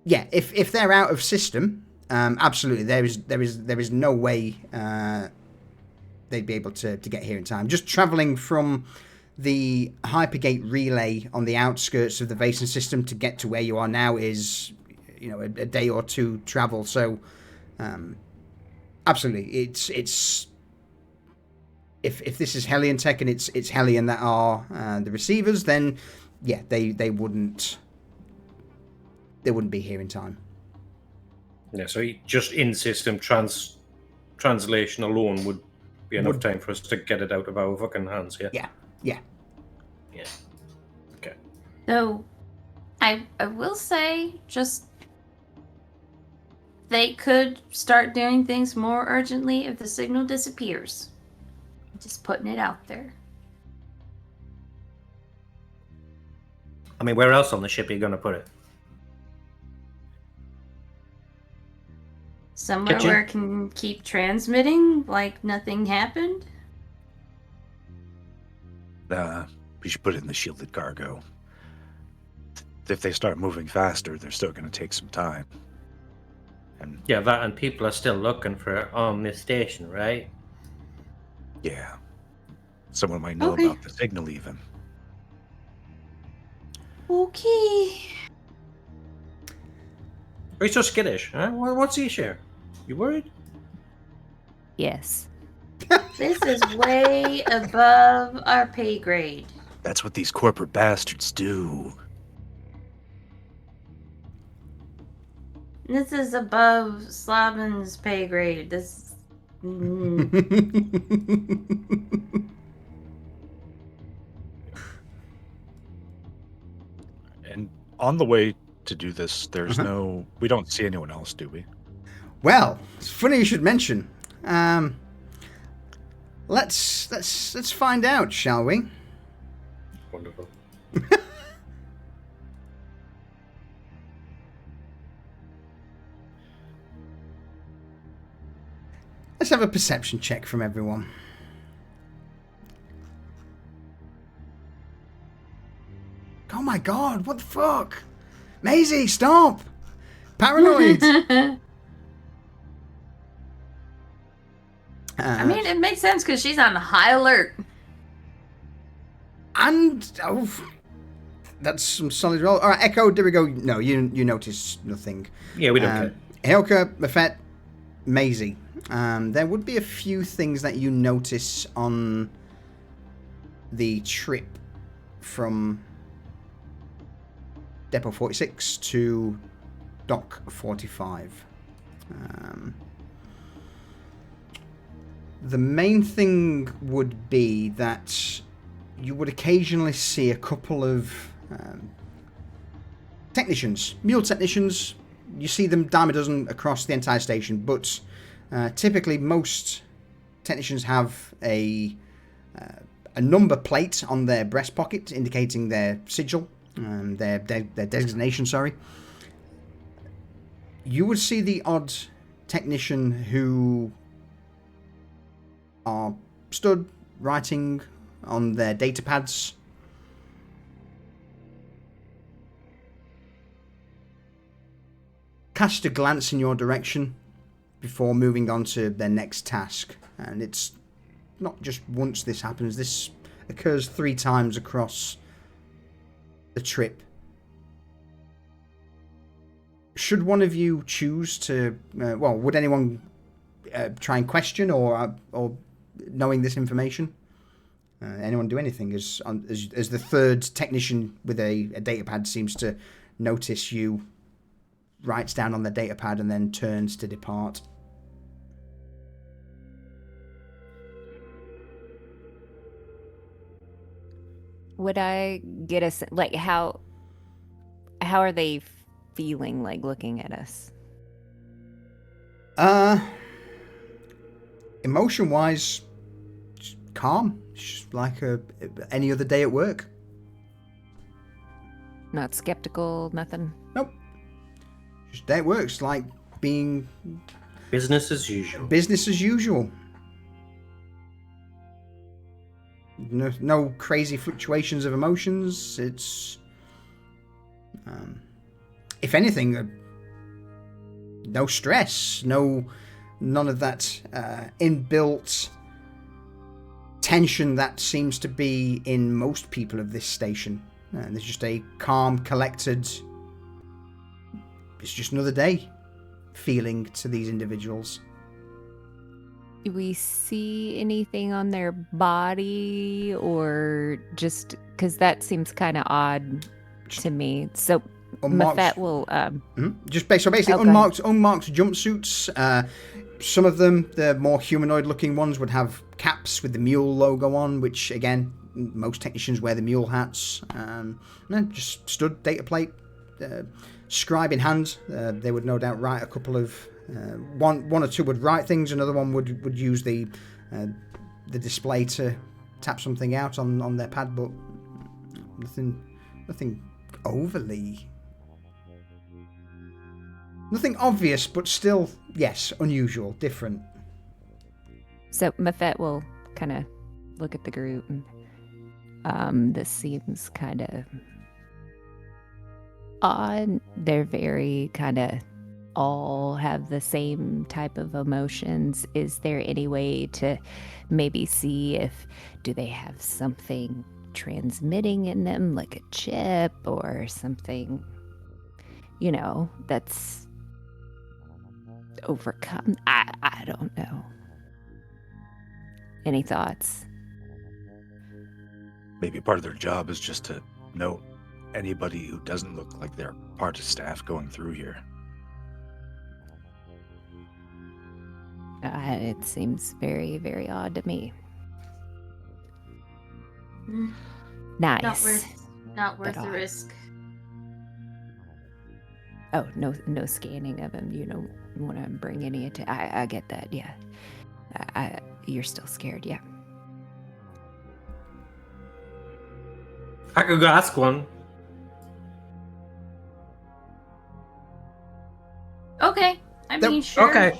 if they're out of system, Absolutely. There is no way they'd be able to get here in time. Just traveling from the hypergate relay on the outskirts of the Vason system to get to where you are now is, a day or two travel. So, absolutely, it's if this is Hellion tech and it's Hellion that are the receivers, then yeah, they wouldn't be here in time. Yeah, so just in-system translation alone would be enough time for us to get it out of our fucking hands, yeah? Yeah. Okay. So, I will say, just they could start doing things more urgently if the signal disappears. Just putting it out there. I mean, where else on the ship are you going to put it? Somewhere Kitchen? where it can keep transmitting like nothing happened? We should put it in the shielded cargo. If they start moving faster, they're still going to take some time. And Yeah, that and people are still looking for it on this station, right? yeah, someone might know Okay. about the signal even. Okay. Are you so skittish, huh? What's the issue? You worried? Yes. This is way above our pay grade. That's what these corporate bastards do. This is above Slavin's pay grade. This. And on the way to do this, there's we don't see anyone else, do we? Well, it's funny you should mention. Let's find out, shall we? Wonderful. Let's have a perception check from everyone. Oh my god, what the fuck? Maisie, stop! Paranoid! I mean, it makes sense because she's on high alert. And that's some solid roll. All right, Echo, there we go. No, you notice nothing. Yeah, we don't care. Helka, Mafet, Maisie. There would be a few things that you notice on the trip from Depot 46 to Dock 45. The main thing would be that you would occasionally see a couple of technicians, mule technicians. You see them dime a dozen across the entire station, but typically most technicians have a number plate on their breast pocket indicating their sigil, their designation, sorry. You would see the odd technician who are stood writing on their data pads. Cast a glance in your direction before moving on to their next task. And it's not just once this happens, this occurs 3 times across the trip. Should one of you choose to, would anyone try and question or knowing this information? Anyone do anything as the third technician with a data pad seems to notice you, writes down on the data pad and then turns to depart. Would I get a like how are they feeling like looking at us? Emotion wise, calm. Just like any other day at work. Not skeptical, nothing. Nope. Just day at work. It's like being Business as usual. business as usual. No crazy fluctuations of emotions. It's, if anything, no stress, none of that inbuilt tension that seems to be in most people of this station. There's just a calm, collected, it's just another day feeling to these individuals. Do we see anything on their body, or just because that seems kind of odd to me? So Mafet will basically okay. unmarked jumpsuits. Some of them, the more humanoid-looking ones, would have caps with the mule logo on, which again, most technicians wear the mule hats. Just stood, data plate, scribe in hand. They would no doubt write a couple of. One or two would write things. Another one would use the display to tap something out on their pad, but nothing overly. Nothing obvious, but still, yes, unusual, different. So Mafet will kind of look at the group, and this seems kind of odd. They're very kind of all have the same type of emotions. Is there any way to maybe see if do they have something transmitting in them, like a chip or something, that's overcome? I don't know. Any thoughts? Maybe part of their job is just to note anybody who doesn't look like they're part of staff going through here. It seems very, very odd to me. Nice. Not worth the risk. Oh, no scanning of him. You don't want to bring any I get that, yeah. You're still scared, yeah. I could go ask one. Okay. I mean, sure. Okay.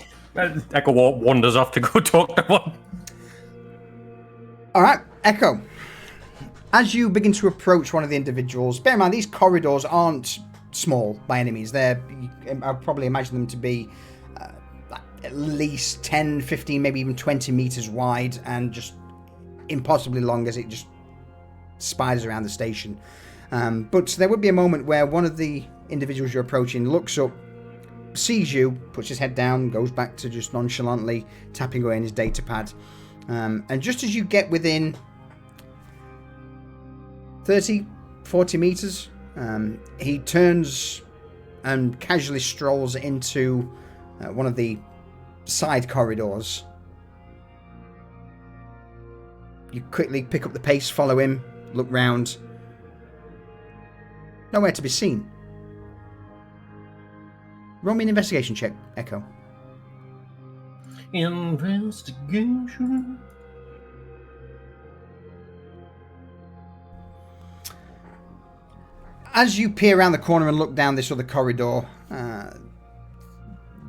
Echo wanders off to go talk to one. All right, Echo. As you begin to approach one of the individuals, bear in mind these corridors aren't small by any means. I'll probably imagine them to be at least 10, 15, maybe even 20 meters wide, and just impossibly long as it just spiders around the station. But there would be a moment where one of the individuals you're approaching looks up, sees you, puts his head down, goes back to just nonchalantly tapping away on his data pad. And just as you get within 30, 40 meters, he turns and casually strolls into one of the side corridors. You quickly pick up the pace, follow him, look round. Nowhere to be seen. Roll me an investigation check, Echo. Investigation. As you peer around the corner and look down this other corridor,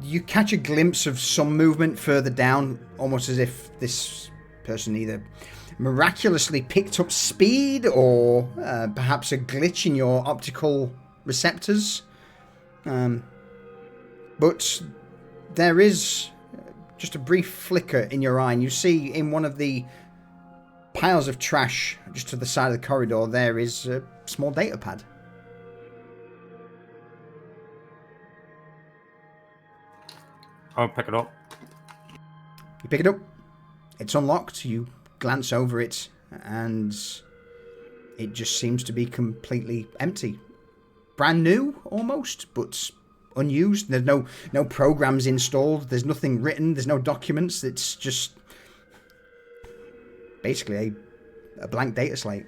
you catch a glimpse of some movement further down, almost as if this person either miraculously picked up speed or perhaps a glitch in your optical receptors. But there is just a brief flicker in your eye, and you see in one of the piles of trash just to the side of the corridor, there is a small data pad. I'll pick it up. You pick it up. It's unlocked. You glance over it, and it just seems to be completely empty. Brand new, almost, but unused. There's no programs installed. There's nothing written. There's no documents. It's just basically a blank data slate.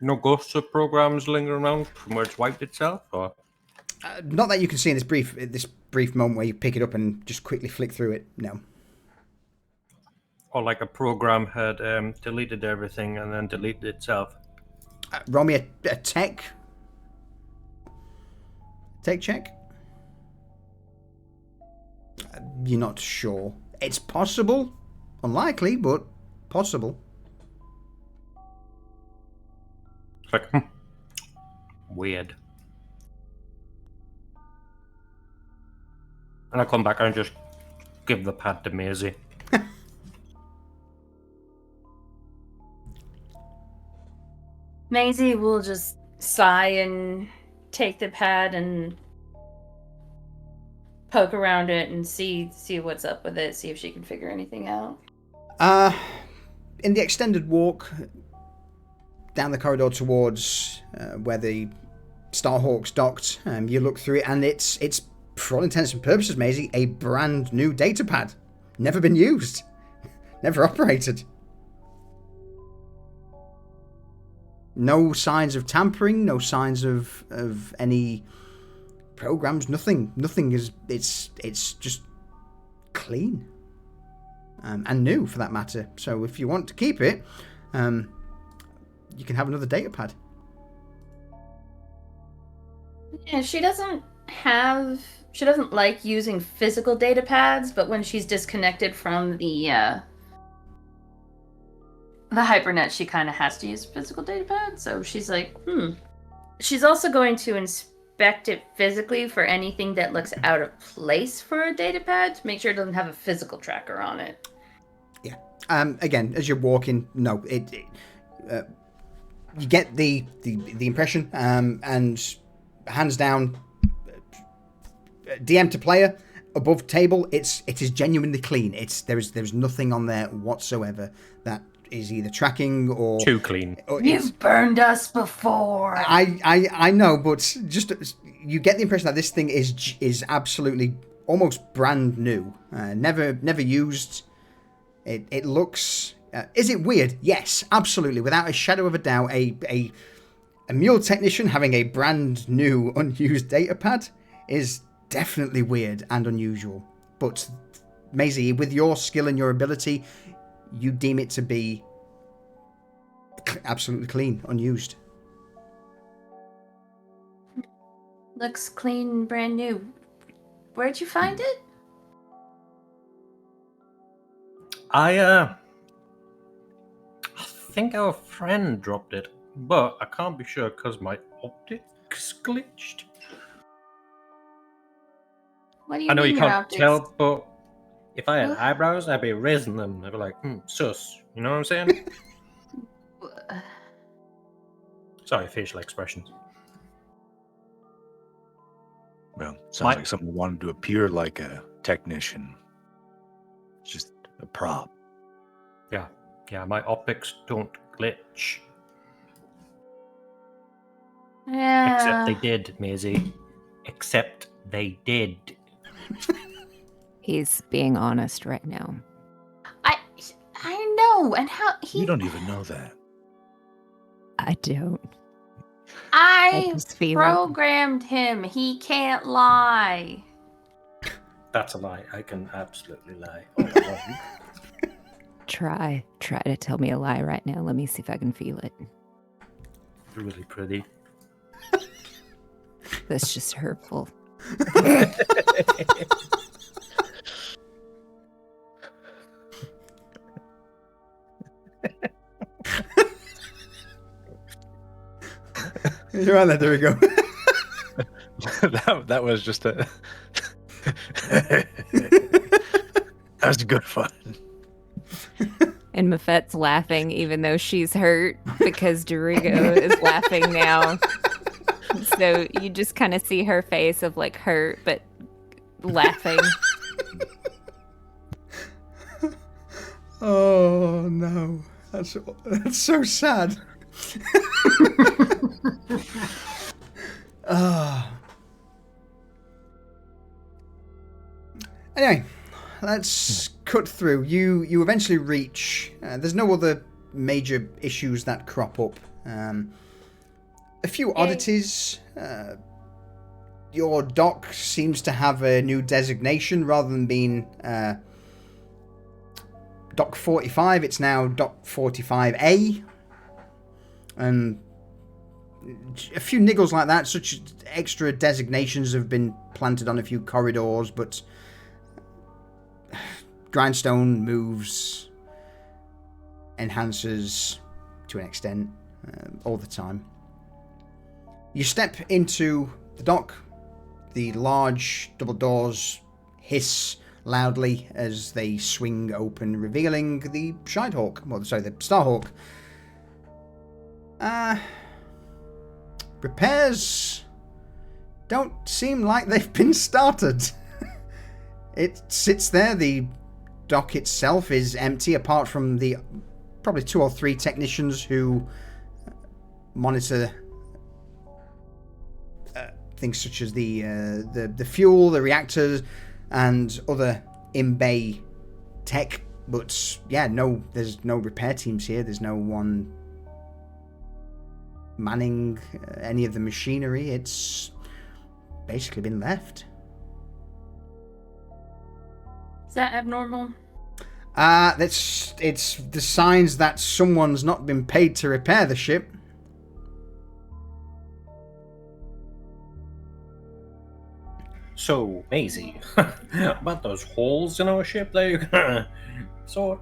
No ghosts of programs lingering around from where it's wiped itself, or? Not that you can see in this brief moment where you pick it up and just quickly flick through it. No. Or like a program had deleted everything and then deleted itself. Roll me a tech check. You're not sure. It's possible. Unlikely, but possible. It's like, weird. And I come back and just give the pad to Maisie. Maisie will just sigh and take the pad and poke around it and see what's up with it, see if she can figure anything out. In the extended walk down the corridor towards where the Starhawk's docked, you look through it, and it's for all intents and purposes, Maisie, a brand new data pad. Never been used. Never operated. No signs of tampering, no signs of any programs, nothing is, it's just clean. And new, for that matter. So if you want to keep it, you can have another data pad. Yeah, she doesn't like using physical data pads, but when she's disconnected from the hypernet, she kind of has to use a physical data pad. So she's like, She's also going to inspect it physically for anything that looks out of place for a data pad to make sure it doesn't have a physical tracker on it. Yeah. Again, as you're walking, no, you get the impression, and hands down, DM to player, above table, it is genuinely clean. There's nothing on there whatsoever that is either tracking or too clean. You've burned us before. I know, but just you get the impression that this thing is absolutely almost brand new, never used. It looks. Is it weird? Yes, absolutely, without a shadow of a doubt. A mule technician having a brand new unused data pad is definitely weird and unusual. But Maisie, with your skill and your ability, you deem it to be absolutely clean, unused. Looks clean, brand new. Where'd you find it? I think our friend dropped it, but I can't be sure because my optics glitched. What do you I know mean you your can't optics? tell, but if I had What? eyebrows, I'd be raising them. I'd be like, sus. You know what I'm saying? Sorry, facial expressions. Well, sounds like someone wanted to appear like a technician. It's just a prop. Yeah, my optics don't glitch. Yeah. Except they did, Maisie. Except they did. He's being honest right now. I know, and how he. You don't even know that. I don't. I just feel it. programmed him. He can't lie. That's a lie. I can absolutely lie. Oh, I love you. Try to tell me a lie right now. Let me see if I can feel it. You're really pretty. That's just hurtful. You're on there. There we go. that was just a. That was good fun. And Mafette's laughing even though she's hurt because Dorigo is laughing now. So you just kind of see her face of like hurt but laughing. Oh no, that's so sad. Anyway, let's cut through. You eventually reach. There's no other major issues that crop up. A few oddities. Your dock seems to have a new designation rather than being Dock 45. It's now Dock 45A. And a few niggles like that, such extra designations have been planted on a few corridors, but Grindstone moves, enhances to an extent all the time. You step into the dock. The large double doors hiss loudly as they swing open, revealing the Shidehawk. Well, sorry, the Starhawk. Repairs don't seem like they've been started. It sits there. The dock itself is empty, apart from the probably 2 or 3 technicians who monitor things such as the fuel, the reactors, and other in-bay tech. But yeah, there's no repair teams here. There's no one manning any of the machinery. It's basically been left. Is that abnormal? It's the signs that someone's not been paid to repair the ship. So, Maisie, about those holes in our ship that you're gonna sort?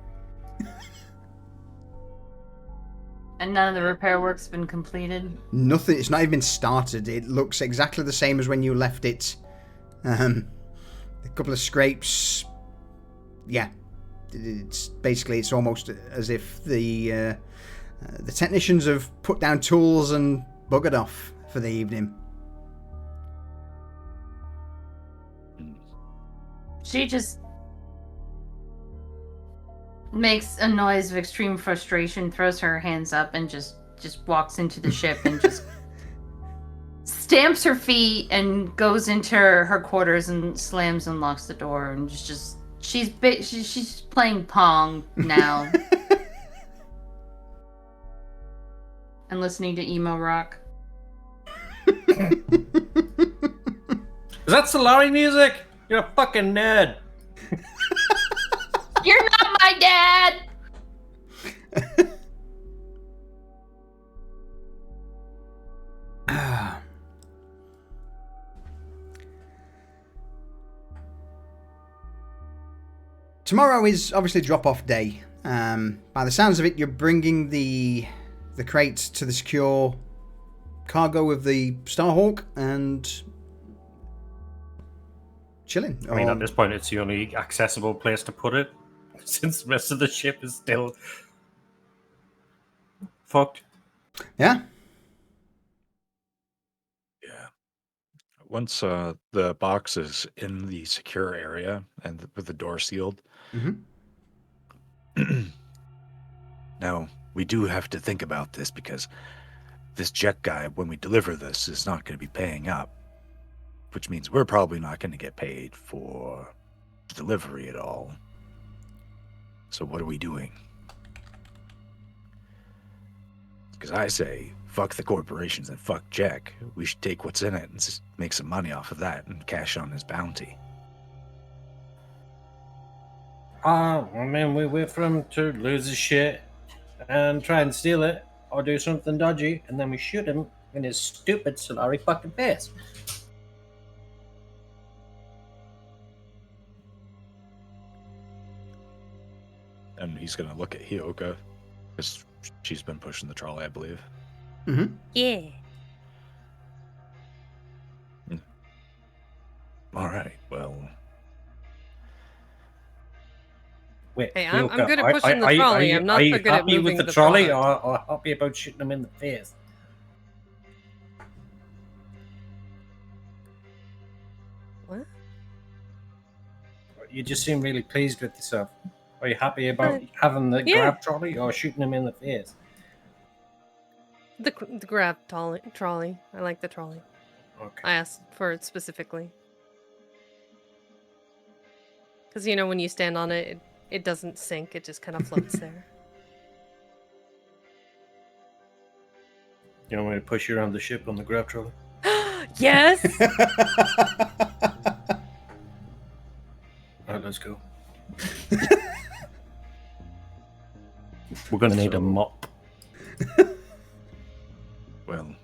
And none of the repair work's been completed? Nothing. It's not even started. It looks exactly the same as when you left it. A couple of scrapes. Yeah. It's almost as if the technicians have put down tools and buggered off for the evening. She just makes a noise of extreme frustration, throws her hands up, and just walks into the ship and just stamps her feet and goes into her quarters and slams and locks the door and she's playing Pong now and listening to emo rock. Is that Solari music? You're a fucking nerd. You're not my dad! Tomorrow is obviously drop-off day. By the sounds of it, you're bringing the crate to the secure cargo of the Starhawk and chilling. I mean, at this point, it's the only accessible place to put it, since the rest of the ship is still fucked. Yeah. Yeah. Once the box is in the secure area and with the door sealed, now we do have to think about this because this jet guy, when we deliver this, is not going to be paying up, which means we're probably not going to get paid for delivery at all. So what are we doing? Because I say, fuck the corporations and fuck Jack. We should take what's in it and just make some money off of that and cash on his bounty. I mean, we wait for him to lose his shit and try and steal it or do something dodgy, and then we shoot him in his stupid Solari fucking face. And he's going to look at Hyoka, because she's been pushing the trolley, I believe. Yeah. All right, well... Wait, Hey, I'm Hyoka, good at pushing the trolley. I'm not so good at happy moving with the the trolley product. or happy about shooting him in the face? What? You just seem really pleased with yourself. Are you happy about having the yeah. grab trolley or shooting him in the face? The grab trolley. I like the trolley. Okay. I asked for it specifically. Because, you know, when you stand on it, it doesn't sink. It just kind of floats there. You want me to push you around the ship on the grab trolley? Yes! Alright, let's go. We're gonna need a mop. Well...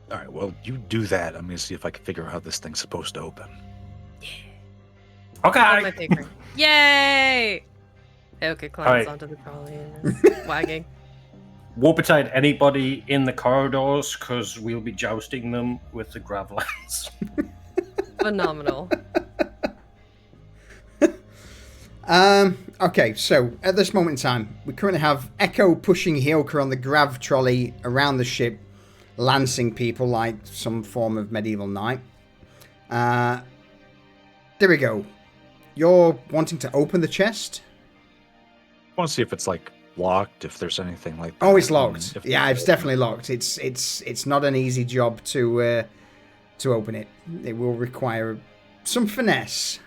Alright, well, you do that. I'm going to see if I can figure out how this thing's supposed to open. Okay! On my paper. Yay! Okay, climbs Alright. onto the trolley and is wagging. Warpetide anybody in the corridors, because we'll be jousting them with the grav lines. Phenomenal. Okay, so at this moment in time, we currently have Echo pushing Hyoka on the grav trolley around the ship, lancing people like some form of medieval knight. There we go. You're wanting to open the chest? I want to see if it's like locked, if there's anything like that. Oh, it's locked. If- Yeah, it's definitely locked. It's not an easy job to open it. It will require some finesse.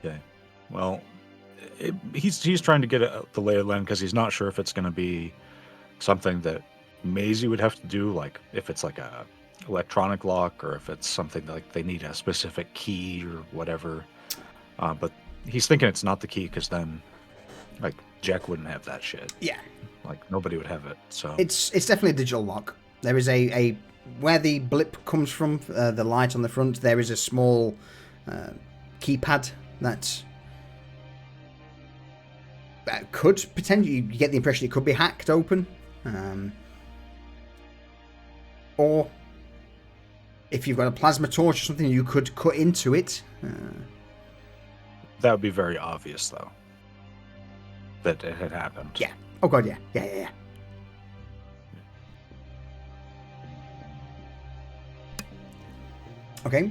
Okay. Well, he's trying to get the lay of the land because he's not sure if it's going to be something that Maisie would have to do, like if it's like a electronic lock or if it's something like they need a specific key or whatever. But he's thinking it's not the key because then, like, Jack wouldn't have that shit. Yeah. Like nobody would have it. So It's definitely a digital lock. There is a where the blip comes from, the light on the front. There is a small keypad that could potentially, you get the impression it could be hacked open, or if you've got a plasma torch or something, you could cut into it. that would be very obvious, though, that it had happened. Yeah. Oh god, yeah. Okay,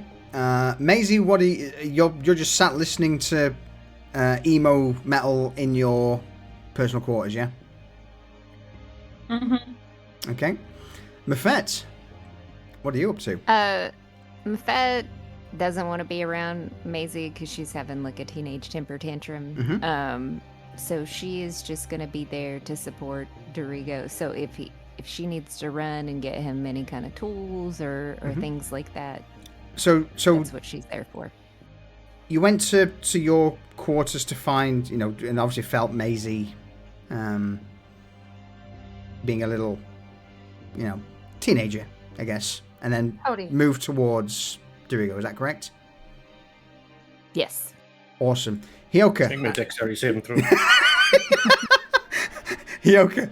Maisie, what are you're just sat listening to emo metal in your personal quarters, yeah? Mm-hmm. Okay, Mafet, what are you up to? Mafet doesn't want to be around Maisie because she's having like a teenage temper tantrum. Mhm. So she is just gonna be there to support Dorigo. So if she needs to run and get him any kind of tools or Mhm. things like that, So that's what she's there for. you went to your quarters to find, and obviously felt Maisie being a little, teenager, I guess, and then Howdy. moved towards Dorigo. Is that correct? Yes. Awesome. Make Hyoka. me dexterity saving throw. Hyoka,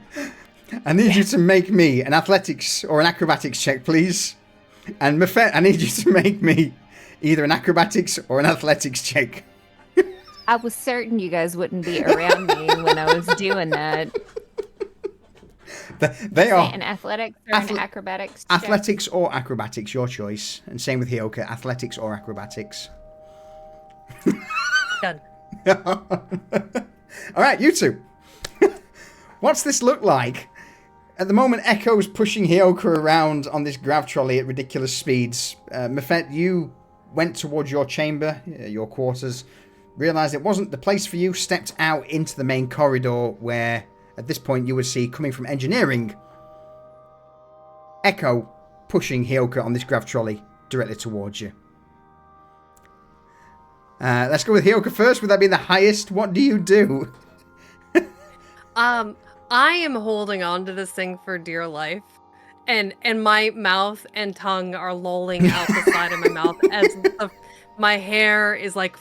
I need you to make me an athletics or an acrobatics check, please. And Mafet, I need you to make me either an acrobatics or an athletics check. I was certain you guys wouldn't be around me when I was doing that. They are An athletics or an acrobatics check? athletics or acrobatics, your choice. And same with Hyoka, athletics or acrobatics. Done. All right, you two. What's this look like? At the moment, Echo's pushing Hyoka around on this grav trolley at ridiculous speeds. Mafet, you went towards your chamber, your quarters, realised it wasn't the place for you, stepped out into the main corridor where, at this point, you would see, coming from engineering, Echo pushing Hyoka on this grav trolley directly towards you. Let's go with Hyoka first. Would that be the highest? What do you do? I am holding on to this thing for dear life, and my mouth and tongue are lolling out the side of my mouth as my hair is like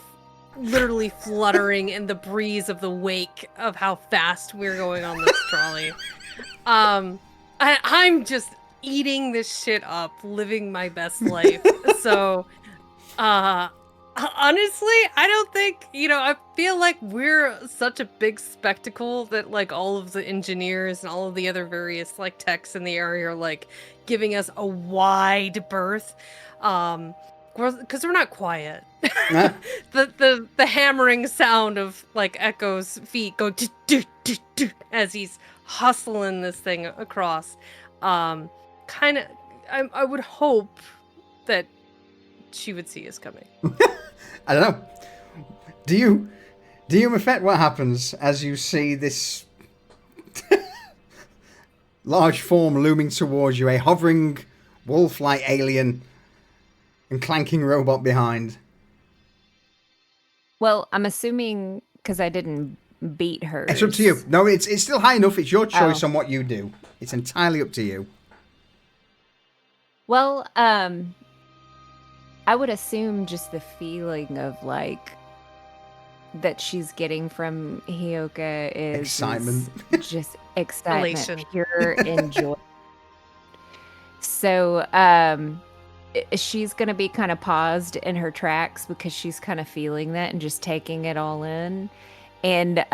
literally fluttering in the breeze of the wake of how fast we're going on this trolley. I'm just eating this shit up, living my best life. So, honestly, I don't think, I feel like we're such a big spectacle that like all of the engineers and all of the other various like techs in the area are like giving us a wide berth. Because we're not quiet. The hammering sound of like Echo's feet go do, do, do, do, as he's hustling this thing across. I would hope that she would see us coming. I don't know. Do you, Mafet, what happens as you see this large form looming towards you, a hovering wolf-like alien and clanking robot behind? Well, I'm assuming because I didn't beat her. It's up to you. No, it's still high enough. It's your choice Oh. on what you do. It's entirely up to you. Well, I would assume just the feeling of like that she's getting from Hyoka is Excitement. just excitement, Elation. pure enjoy. So, she's going to be kind of paused in her tracks because she's kind of feeling that and just taking it all in. And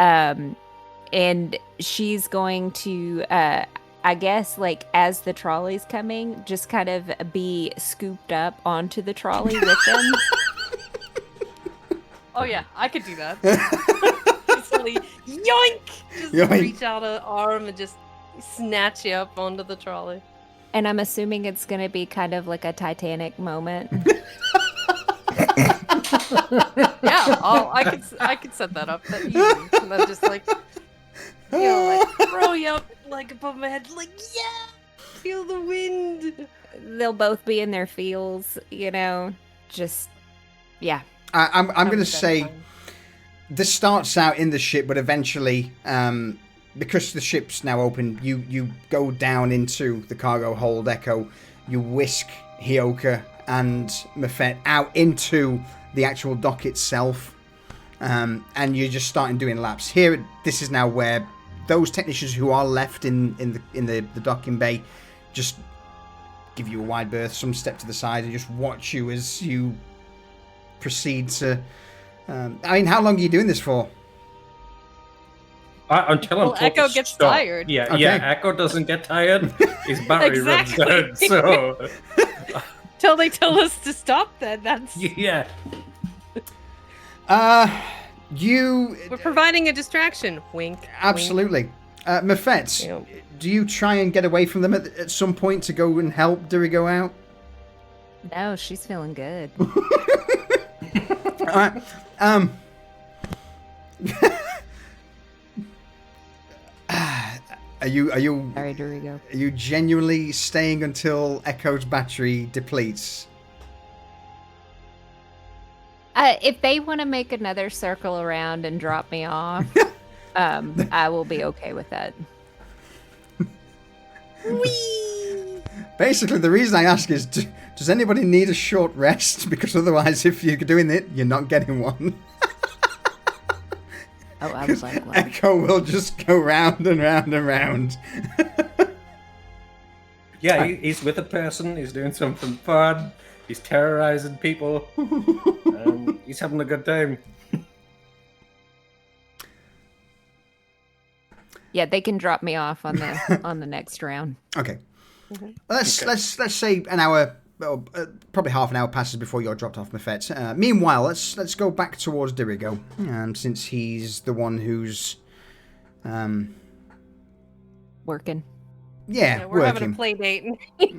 she's going to I guess like as the trolley's coming, just kind of be scooped up onto the trolley with them. Oh yeah, I could do that. Easily, yoink! Just Yoink. reach out an arm and just snatch you up onto the trolley. And I'm assuming it's going to be kind of like a Titanic moment. Yeah, I could set that up that easy. And then just like, like throw you up like above my head, like yeah, feel the wind. They'll both be in their feels, just yeah. I'm going to That'd say be fun. this starts out in the ship, but eventually, because the ship's now open, you go down into the cargo hold, Echo. You whisk Hioka and Mafet out into the actual dock itself, and you're just starting doing laps. Here, this is now where those technicians who are left in the docking bay just give you a wide berth, some step to the side, and just watch you as you proceed to... how long are you doing this for? Until Well, I'm told Echo to gets stop. tired. Yeah, Okay. yeah. Echo doesn't get tired. His battery Exactly. runs out. So Till they tell us to stop, then that's yeah. we're providing a distraction. Wink. Absolutely. Mafet, Yep. do you try and get away from them at some point to go and help Dirigo out? No, she's feeling good. Alright. Are you Sorry, Dorigo. are you genuinely staying until Echo's battery depletes? If they want to make another circle around and drop me off, I will be okay with that. Basically, the reason I ask is, does anybody need a short rest? Because otherwise, if you're doing it, you're not getting one. Oh, I would like one. Echo will just go round and round and round. Yeah, he's with a person. He's doing something fun. He's terrorizing people. He's having a good time. Yeah, they can drop me off on the next round. Okay. Let's say an hour, well, probably half an hour passes before you're dropped off, Mafet. Meanwhile, let's go back towards Dirigo, since he's the one who's Working. yeah, we're working. having a play date. And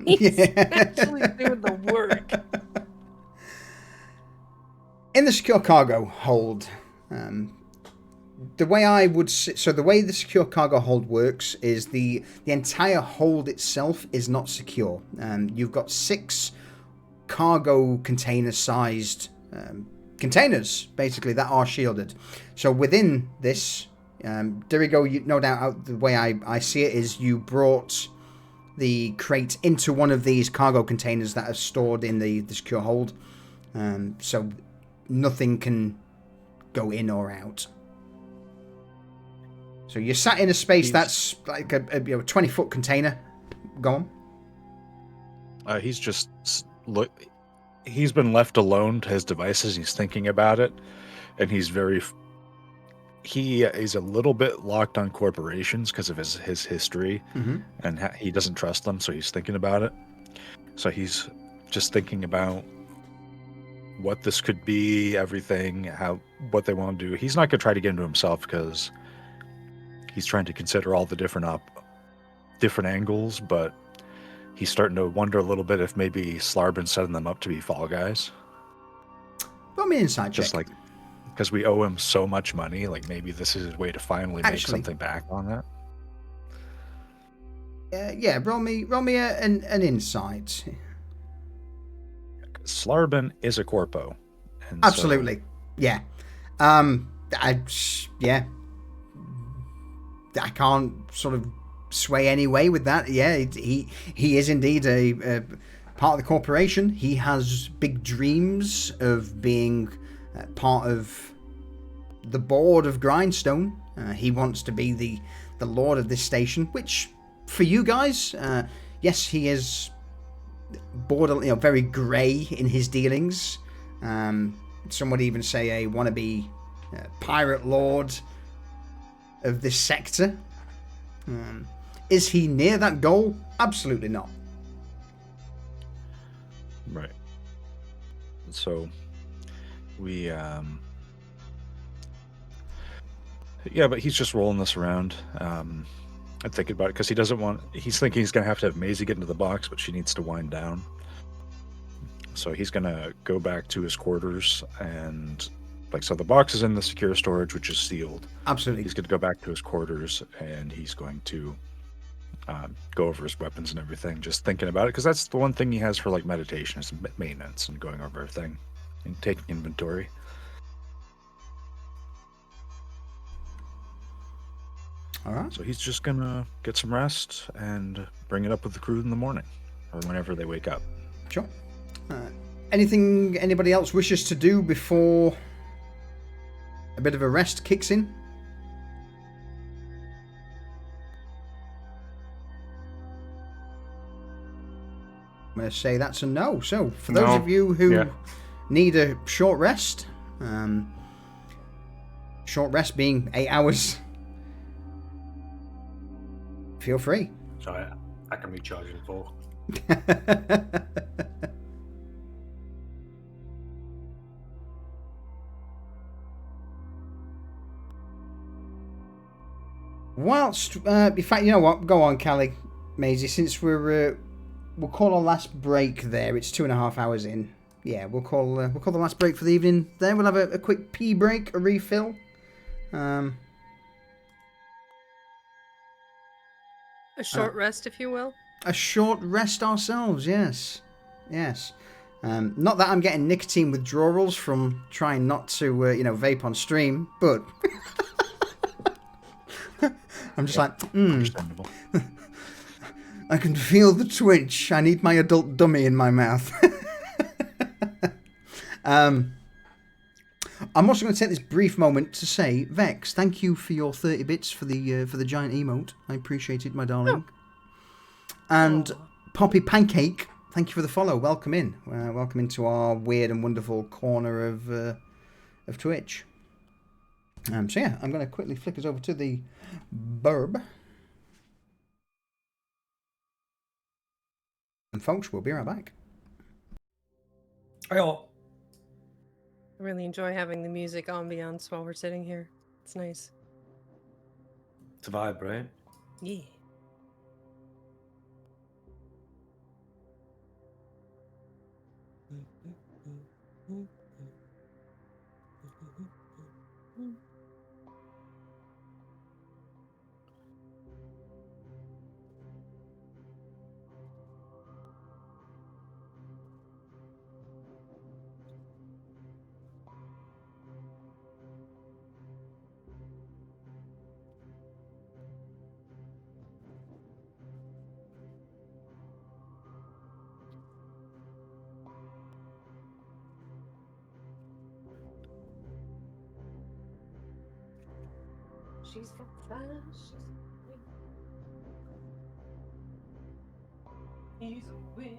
he's Yeah. actually doing the work. In the secure cargo hold, the way the way the secure cargo hold works is the entire hold itself is not secure. You've got 6 cargo container sized containers basically that are shielded. So within this, Dirigo, no doubt, the way I see it is you brought the crate into one of these cargo containers that are stored in the secure hold, so nothing can go in or out. So you're sat in a space that's like a 20-foot container. Go on. He's just he's been left alone to his devices. He's thinking about it, and he's he is a little bit locked on corporations because of his history, and he doesn't trust them. So he's thinking about it. So he's just thinking about what this could be, everything, what they want to do. He's not going to try to get into himself because he's trying to consider all the different angles, but he's starting to wonder a little bit if maybe Slarbin's setting them up to be fall guys. Roll me an insight Just check. like, because we owe him so much money, like maybe this is his way to finally make Actually- something back on that. Yeah, roll me an insight. Slarbin is a corpo. And Absolutely. Yeah. I can't sort of sway any way with that. Yeah, he is indeed a part of the corporation. He has big dreams of being part of the board of Grindstone. He wants to be the lord of this station, which for you guys, yes, he is border, very grey in his dealings. Some would even say a wannabe pirate lord of this sector. Is he near that goal? Absolutely not. Right. So we yeah, but he's just rolling this around. I'm thinking about it because he's thinking he's gonna have to have Maisie get into the box, but she needs to wind down. So he's gonna go back to his quarters and so the box is in the secure storage, which is sealed. Absolutely. He's gonna go back to his quarters and he's going to go over his weapons and everything, just thinking about it, because that's the one thing he has for meditation is maintenance and going over everything and taking inventory. All right. So he's just gonna get some rest and bring it up with the crew in the morning or whenever they wake up. Sure. Anything anybody else wishes to do before a bit of a rest kicks in? I'm going to say that's a no. So, for those of you who need a short rest, short rest being 8 hours, feel free. So I can recharge in 4. Whilst, in fact, you know what? Go on, Callie, Maisie. Since we'll call our last break there. It's 2.5 hours in. Yeah, we'll call the last break for the evening there. We'll have a quick pee break, a refill. A short rest, if you will. A short rest ourselves. Yes. Not that I'm getting nicotine withdrawals from trying not to, vape on stream, but I'm just Understandable. I can feel the twitch. I need my adult dummy in my mouth. I'm also going to take this brief moment to say, Vex, thank you for your 30 bits for the giant emote. I appreciate it, my darling. And Poppy Pancake, thank you for the follow. Welcome in. Welcome into our weird and wonderful corner of Twitch. So yeah, I'm going to quickly flick us over to the burb. And folks, we'll be right back. I really enjoy having the music ambiance while we're sitting here. It's nice. It's a vibe, right? Yeah. She's got flash. He's a winner.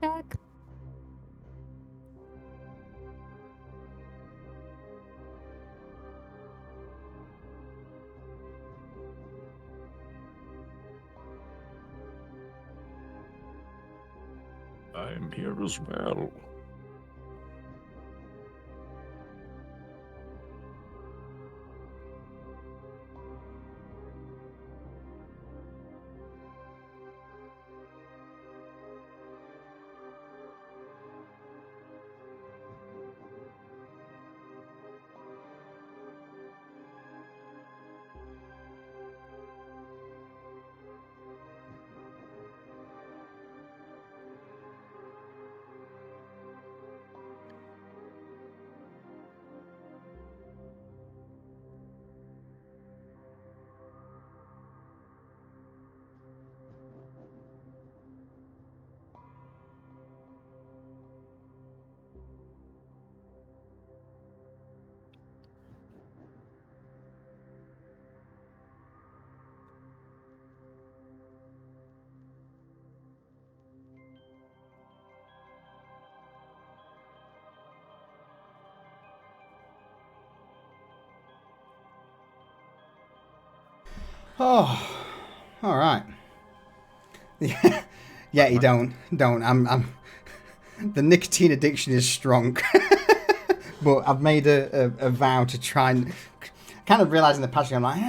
Back. I am here as well. Oh, all right. Yeah, you don't. I'm. The nicotine addiction is strong, but I've made a vow to try and kind of realizing the passion. I'm like,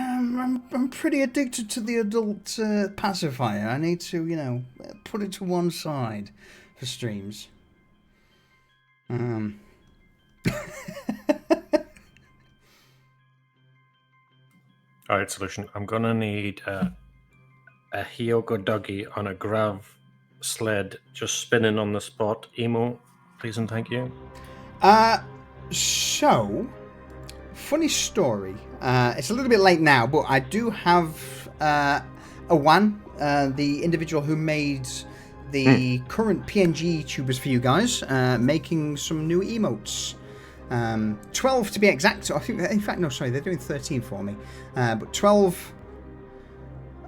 I'm pretty addicted to the adult pacifier. I need to, put it to one side for streams. All right, Solution. I'm gonna need a Hyogo doggy on a grav sled, just spinning on the spot. Emo, please and thank you. So, funny story. It's a little bit late now, but I do have Awan, the individual who made the current PNG tubers for you guys, making some new emotes. 12 to be exact. I think, in fact, no, sorry, they're doing 13 for me. But 12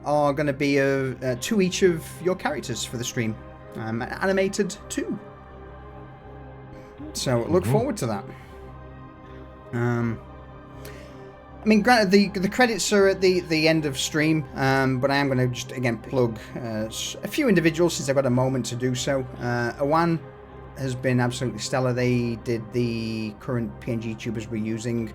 are going to be 2 each of your characters for the stream. Animated 2. So look forward to that. I mean, granted, the credits are at the end of stream, but I am going to just, again, plug a few individuals since I've got a moment to do so. Awan has been absolutely stellar. They did the current PNG tubers we're using.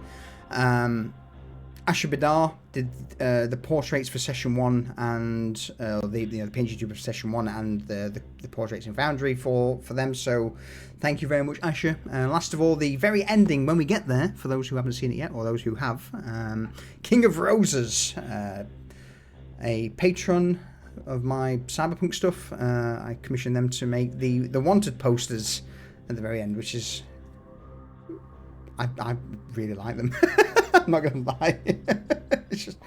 Asher Bidar did the portraits for session 1 and the PNG tuber for session 1 and the portraits in Foundry for them. So thank you very much, Asher. Last of all, the very ending when we get there, for those who haven't seen it yet or those who have, King of Roses, a patron of my cyberpunk stuff. I commissioned them to make the wanted posters at the very end, which is I really like them. I'm not gonna lie. It's just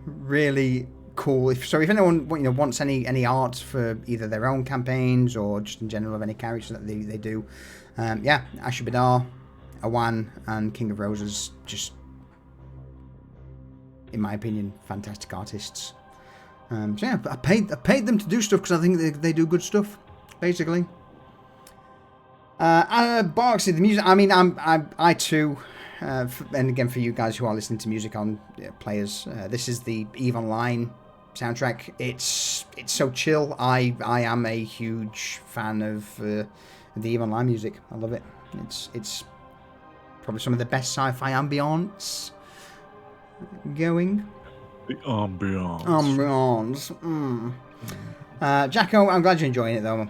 really cool. If anyone wants any art for either their own campaigns or just in general of any characters that they do, Asher Bidar, Awan, and King of Roses, just in my opinion, fantastic artists. So yeah, I paid them to do stuff because I think they do good stuff, basically. Barks, the music. I mean, I too, and again for you guys who are listening to music on players, this is the EVE Online soundtrack. It's so chill. I am a huge fan of the EVE Online music. I love it. It's probably some of the best sci-fi ambience going. The ambiance. Jacko, I'm glad you're enjoying it though.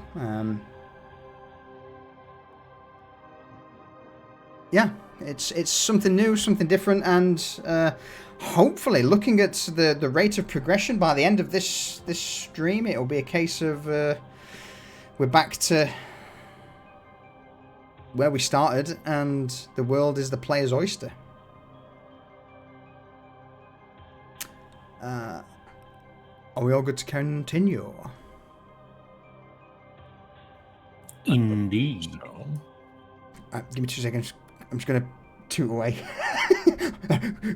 Yeah, it's something new, something different, and hopefully, looking at the rate of progression by the end of this stream, it'll be a case of we're back to where we started, and the world is the player's oyster. Are we all good to continue? Indeed. Give me 2 seconds. I'm just going to toot away.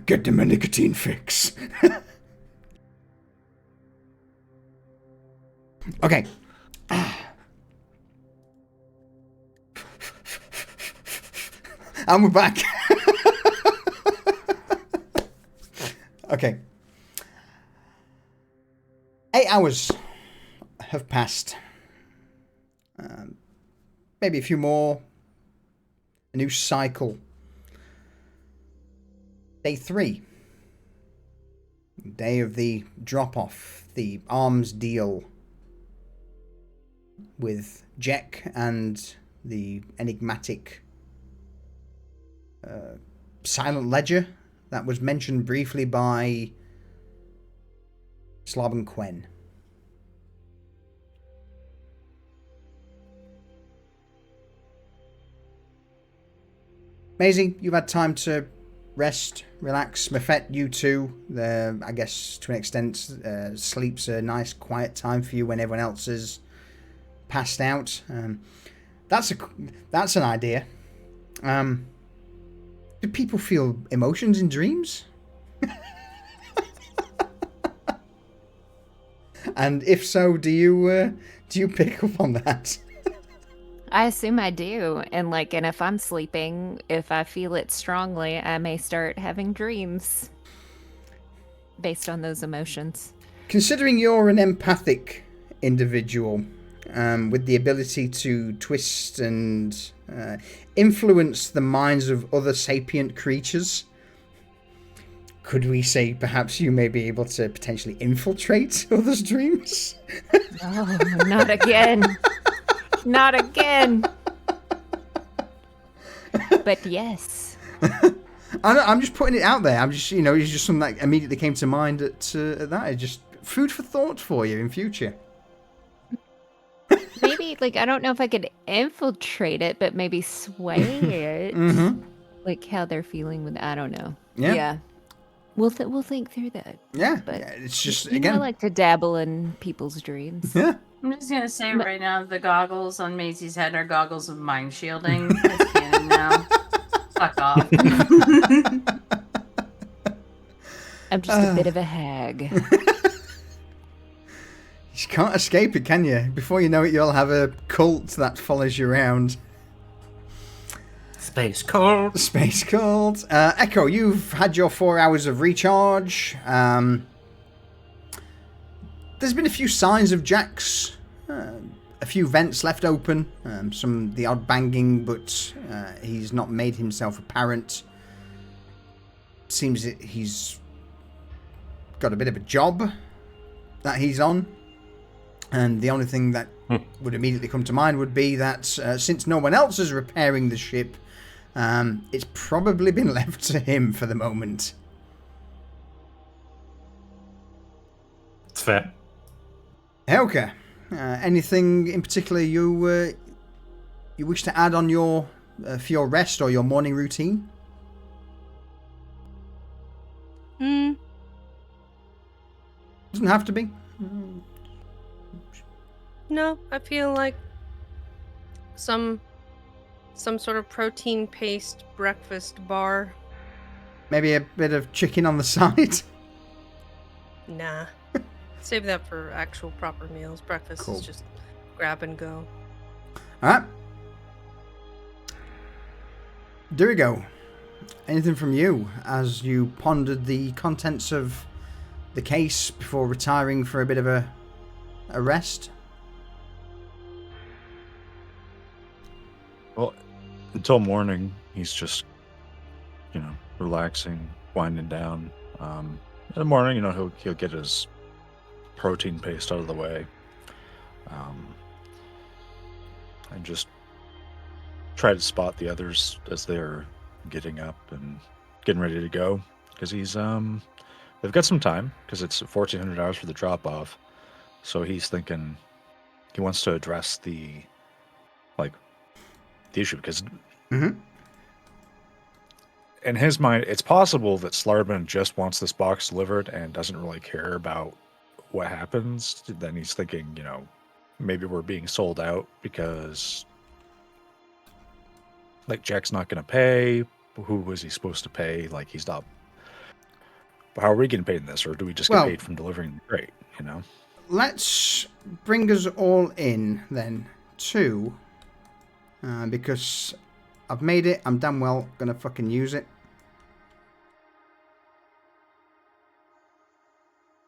Get them a nicotine fix. Okay. And we're back. Okay. 8 hours have passed. Maybe a few more. A new cycle. Day 3. Day of the drop-off. The arms deal with Jack and the enigmatic silent ledger that was mentioned briefly by Slob and Quen. Maisie, you've had time to rest, relax. Mafet, you too. I guess to an extent, sleep's a nice quiet time for you when everyone else is passed out. That's an idea. Do people feel emotions in dreams? And if so, do you pick up on that? I assume I do. And if I'm sleeping, if I feel it strongly, I may start having dreams. based on those emotions. Considering you're an empathic individual with the ability to twist and influence the minds of other sapient creatures, could we say perhaps you may be able to potentially infiltrate others' dreams? Oh, not again. Not again. But yes. I'm just putting it out there. I'm just, it's just something that immediately came to mind at that. It's just food for thought for you in future. Maybe, I don't know if I could infiltrate it, but maybe sway it. Mm-hmm. Like how they're feeling with, I don't know. Yeah. We'll think through that. Yeah. But It's just, I again. like to dabble in people's dreams. Yeah. I'm just gonna say right now, the goggles on Maisie's head are goggles of mind shielding. It's canon now. Fuck off. I'm just a bit of a hag. You can't escape it, can you? Before you know it, you'll have a cult that follows you around. Space cult. Space cult. Echo, you've had your 4 hours of recharge. There's been a few signs of Jax. A few vents left open. The odd banging, but he's not made himself apparent. Seems that he's got a bit of a job that he's on. And the only thing that would immediately come to mind would be that since no one else is repairing the ship, it's probably been left to him for the moment. It's fair. Okay. Anything in particular you wish to add on for your rest or your morning routine? Doesn't have to be. No, I feel like some sort of protein paste breakfast bar. Maybe a bit of chicken on the side. Nah. Save that for actual proper meals. Breakfast Cool. is just grab and go. Alright. Dirigo, anything from you as you pondered the contents of the case before retiring for a bit of a rest? Well, until morning, he's just, relaxing, winding down. In the morning, he'll get his protein paste out of the way, and just try to spot the others as they're getting up and getting ready to go. Because they've got some time because it's 1,400 hours for the drop off. So he's thinking he wants to address the issue because in his mind, it's possible that Slarban just wants this box delivered and doesn't really care about what happens. Then he's thinking, maybe we're being sold out because Jack's not going to pay. Who was he supposed to pay? He's not. How are we getting paid in this, or do we just get paid from delivering the crate? Let's bring us all in then too. Because I've made it, I'm damn well gonna fucking use it.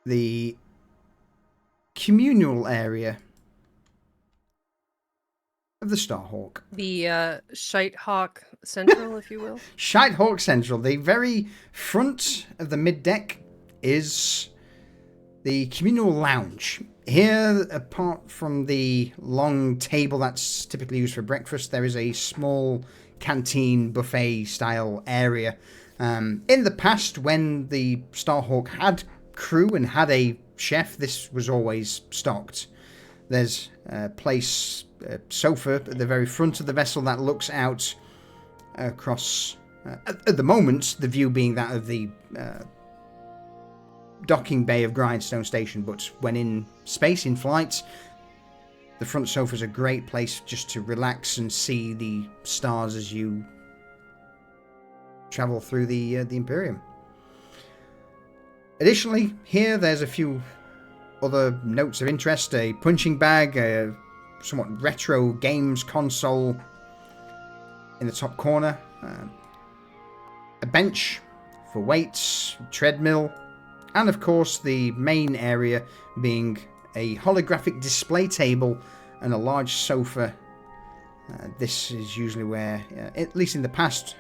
The communal area of the Starhawk. The Shite Hawk Central, if you will. Shite Hawk Central. The very front of the mid-deck is the communal lounge. Here, apart from the long table that's typically used for breakfast, there is a small canteen buffet style area. In the past, when the Starhawk had crew and had a chef, this was always stocked. There's a sofa at the very front of the vessel that looks out across, at the moment, the view being that of the docking bay of Grindstone Station, but when in space, in flight, the front sofa is a great place just to relax and see the stars as you travel through the Imperium. Additionally, here there's a few other notes of interest: a punching bag, a somewhat retro games console in the top corner, a bench for weights, treadmill, And of course, the main area being a holographic display table and a large sofa. This is usually where, at least in the past,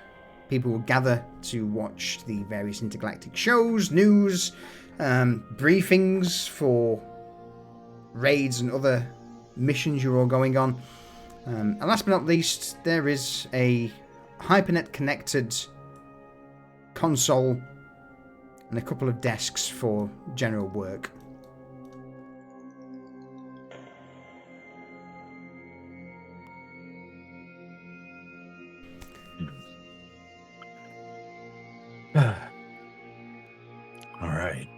people will gather to watch the various intergalactic shows, news, briefings for raids and other missions you're all going on. And last but not least, there is a Hypernet connected console and a couple of desks for general work. All right.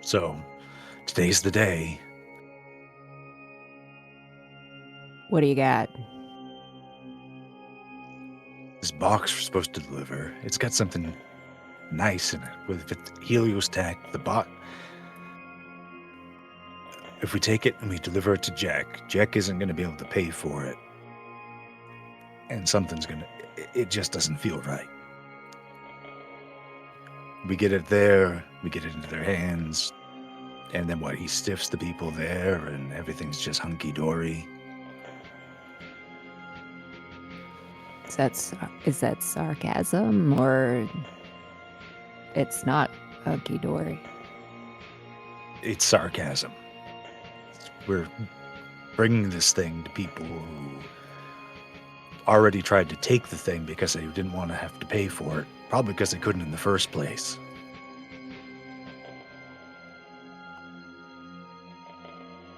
So, today's the day. What do you got? This box we're supposed to deliver, it's got something nice in it with Helios tech, the bot. If we take it and we deliver it to Jack isn't going to be able to pay for it. And it just doesn't feel right. We get it there, we get it into their hands, and then he stiffs the people there, and everything's just hunky-dory. Is that sarcasm, or it's not hunky-dory? It's sarcasm. We're bringing this thing to people who already tried to take the thing because they didn't want to have to pay for it. Probably because they couldn't in the first place.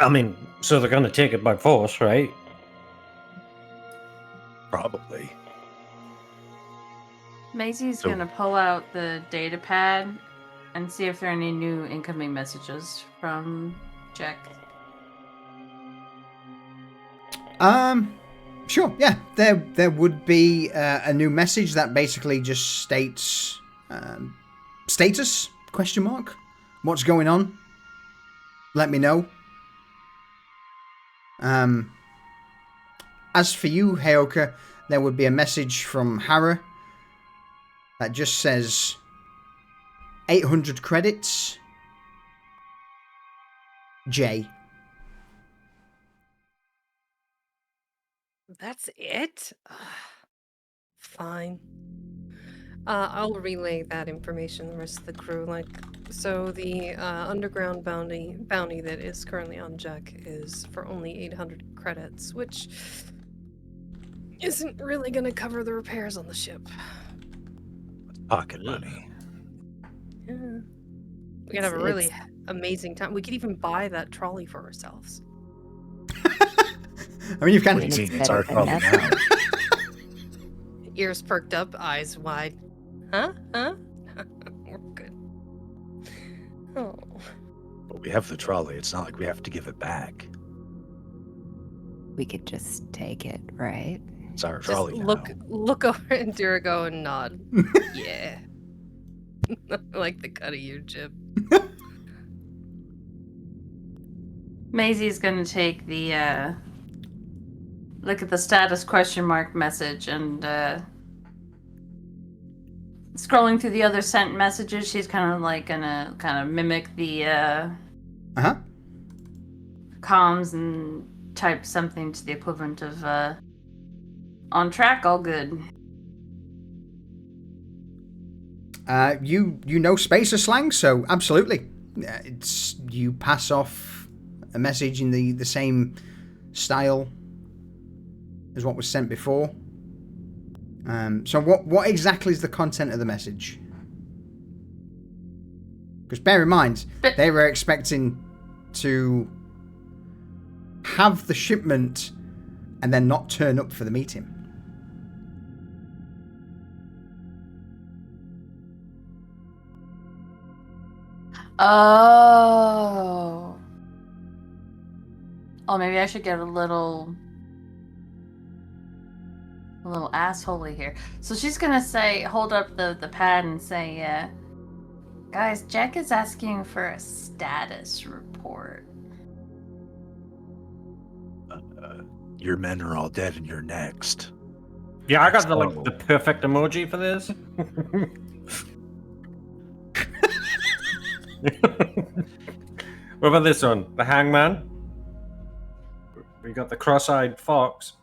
I mean, so they're going to take it by force, right? Probably. Maisie's So- gonna pull out the data pad and see if there are any new incoming messages from Jack. Sure, yeah. There would be a new message that basically just states status ? What's going on? Let me know. As for you, Heoka, there would be a message from Hara that just says 800 credits. J. That's it? Ugh. Fine. I'll relay that information to the rest of the crew. So the underground bounty that is currently on Jack is for only 800 credits, which isn't really going to cover the repairs on the ship. Pocket money. Yeah. We could have a really amazing time. We could even buy that trolley for ourselves. I mean, you've kind I mean, of... it's It's our better than problem nothing. now. Ears perked up, eyes wide. Huh? We're good. Oh. But we have the trolley. It's not like we have to give it back. We could just take it, right? It's our Just trolley look over at Dirigo and nod. Yeah. I like the cut of you, Jib. Maisie's gonna take the look at the status ? Message and scrolling through the other sent messages. She's gonna mimic the Uh-huh. comms and type something to the equivalent of on track, all good. You know spacer slang, so absolutely. You pass off a message in the same style as what was sent before. So what exactly is the content of the message? Because bear in mind, they were expecting to have the shipment and then not turn up for the meeting. Oh, maybe I should get a little assholey here. So she's gonna say, hold up the pad and say, guys, Jack is asking for a status report. Your men are all dead and you're next. Yeah, I got the perfect emoji for this. What about this one? The Hangman? We got the Cross-Eyed Fox.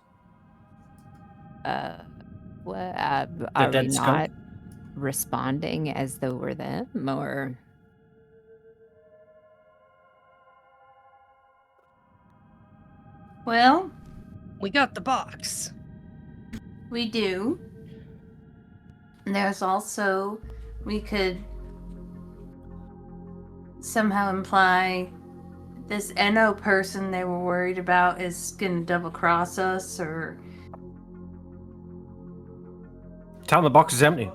What, are we dead skunk? not responding as though we're them, or? Well, We got the box. we do. And there's also, we could somehow imply this NO person they were worried about is gonna double cross us, or Tell them the box is empty.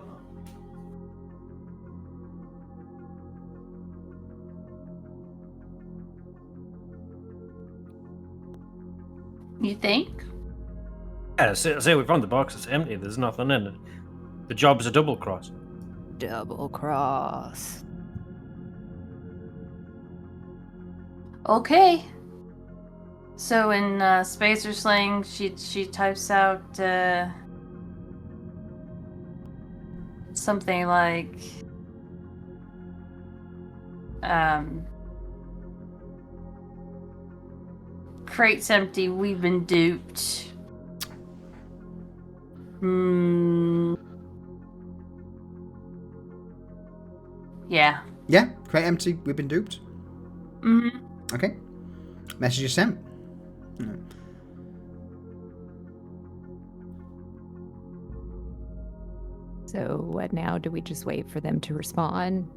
you think? Yeah, say we found the box, it's empty, there's nothing in it. The job's a double cross. Double cross. Okay. So in Spacer slang, she types out something like crate's empty, we've been duped. Yeah. Yeah, crate empty. We've been duped. Mm-hmm. Okay. Message is sent. So what now? Do we just wait for them to respond?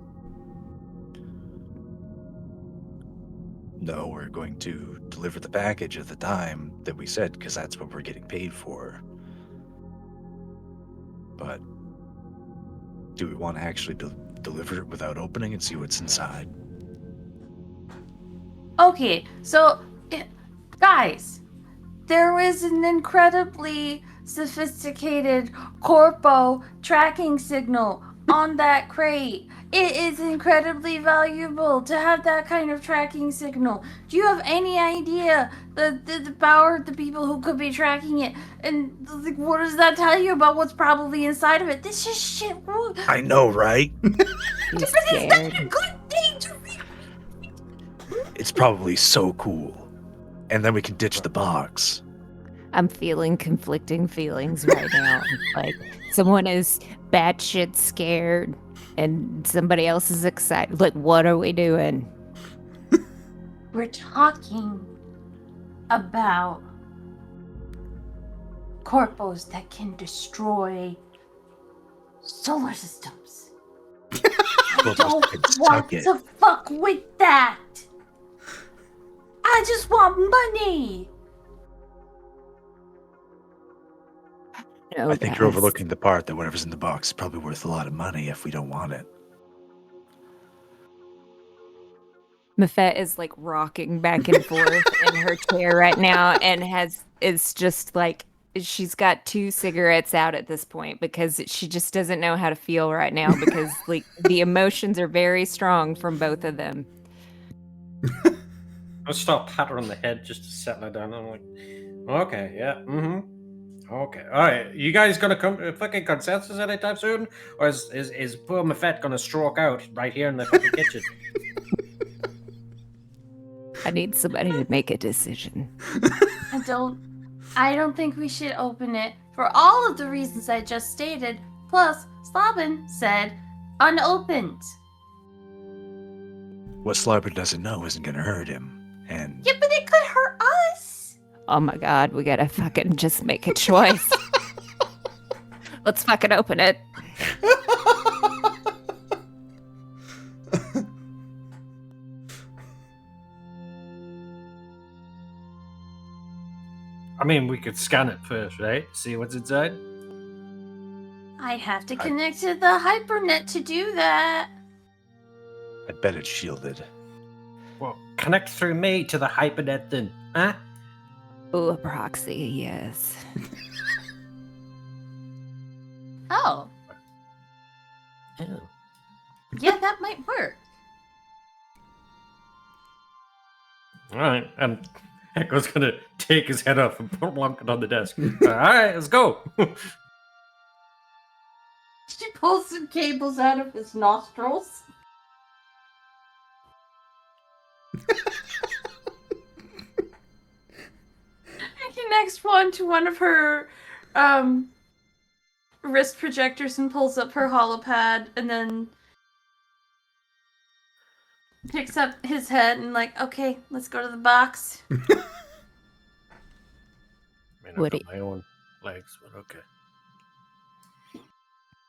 No, we're going to deliver the package at the time that we said, because that's what we're getting paid for. But do we want to actually deliver it without opening and see what's inside? Okay, so guys, there is an incredibly sophisticated corpo tracking signal on that crate. It is incredibly valuable to have that kind of tracking signal. Do you have any idea the power of the people who could be tracking it? And like, what does that tell you about what's probably inside of it? This is shit. I know, right? He's But it's not a scared. good thing to read. It's probably so cool. And then we can ditch the box. I'm feeling conflicting feelings right now. Like someone is batshit scared and somebody else is excited. Like, what are we doing? We're talking about corpos that can destroy solar systems. I We'll don't just want suck it. to fuck with that. I just want money. No, I think you're guys. overlooking the part that whatever's in the box is probably worth a lot of money if we don't want it. Mafette is like rocking back and forth in her chair right now and is just like she's got 2 cigarettes out at this point because she just doesn't know how to feel right now because like the emotions are very strong from both of them. I'll start pat her on the head just to settle her down. I'm like, okay, yeah, okay, all right. You guys gonna come to a fucking consensus anytime soon, or is poor Mafette gonna stroke out right here in the fucking kitchen? I need somebody to make a decision. I don't think we should open it for all of the reasons I just stated. Plus, Slobin said unopened. What Slobber doesn't know isn't going to hurt him. And Yeah, but it could hurt us. Oh my god, we gotta fucking just make a choice. Let's fucking open it. I mean, we could scan it first, right? See what's inside. I have to connect to the hypernet to do that. I bet it's shielded. Well, connect through me to the hypernet then, huh? Ooh, a proxy, yes. Oh, Oh. yeah, that might work. All right, and Echo's gonna take his head off and plonk it on the desk. All right, let's go. She pulls some cables out of his nostrils. He connects one to one of her wrist projectors and pulls up her holopad and then picks up his head and like, okay, let's go to the box. I mean, I've Would got it- my own legs, but okay.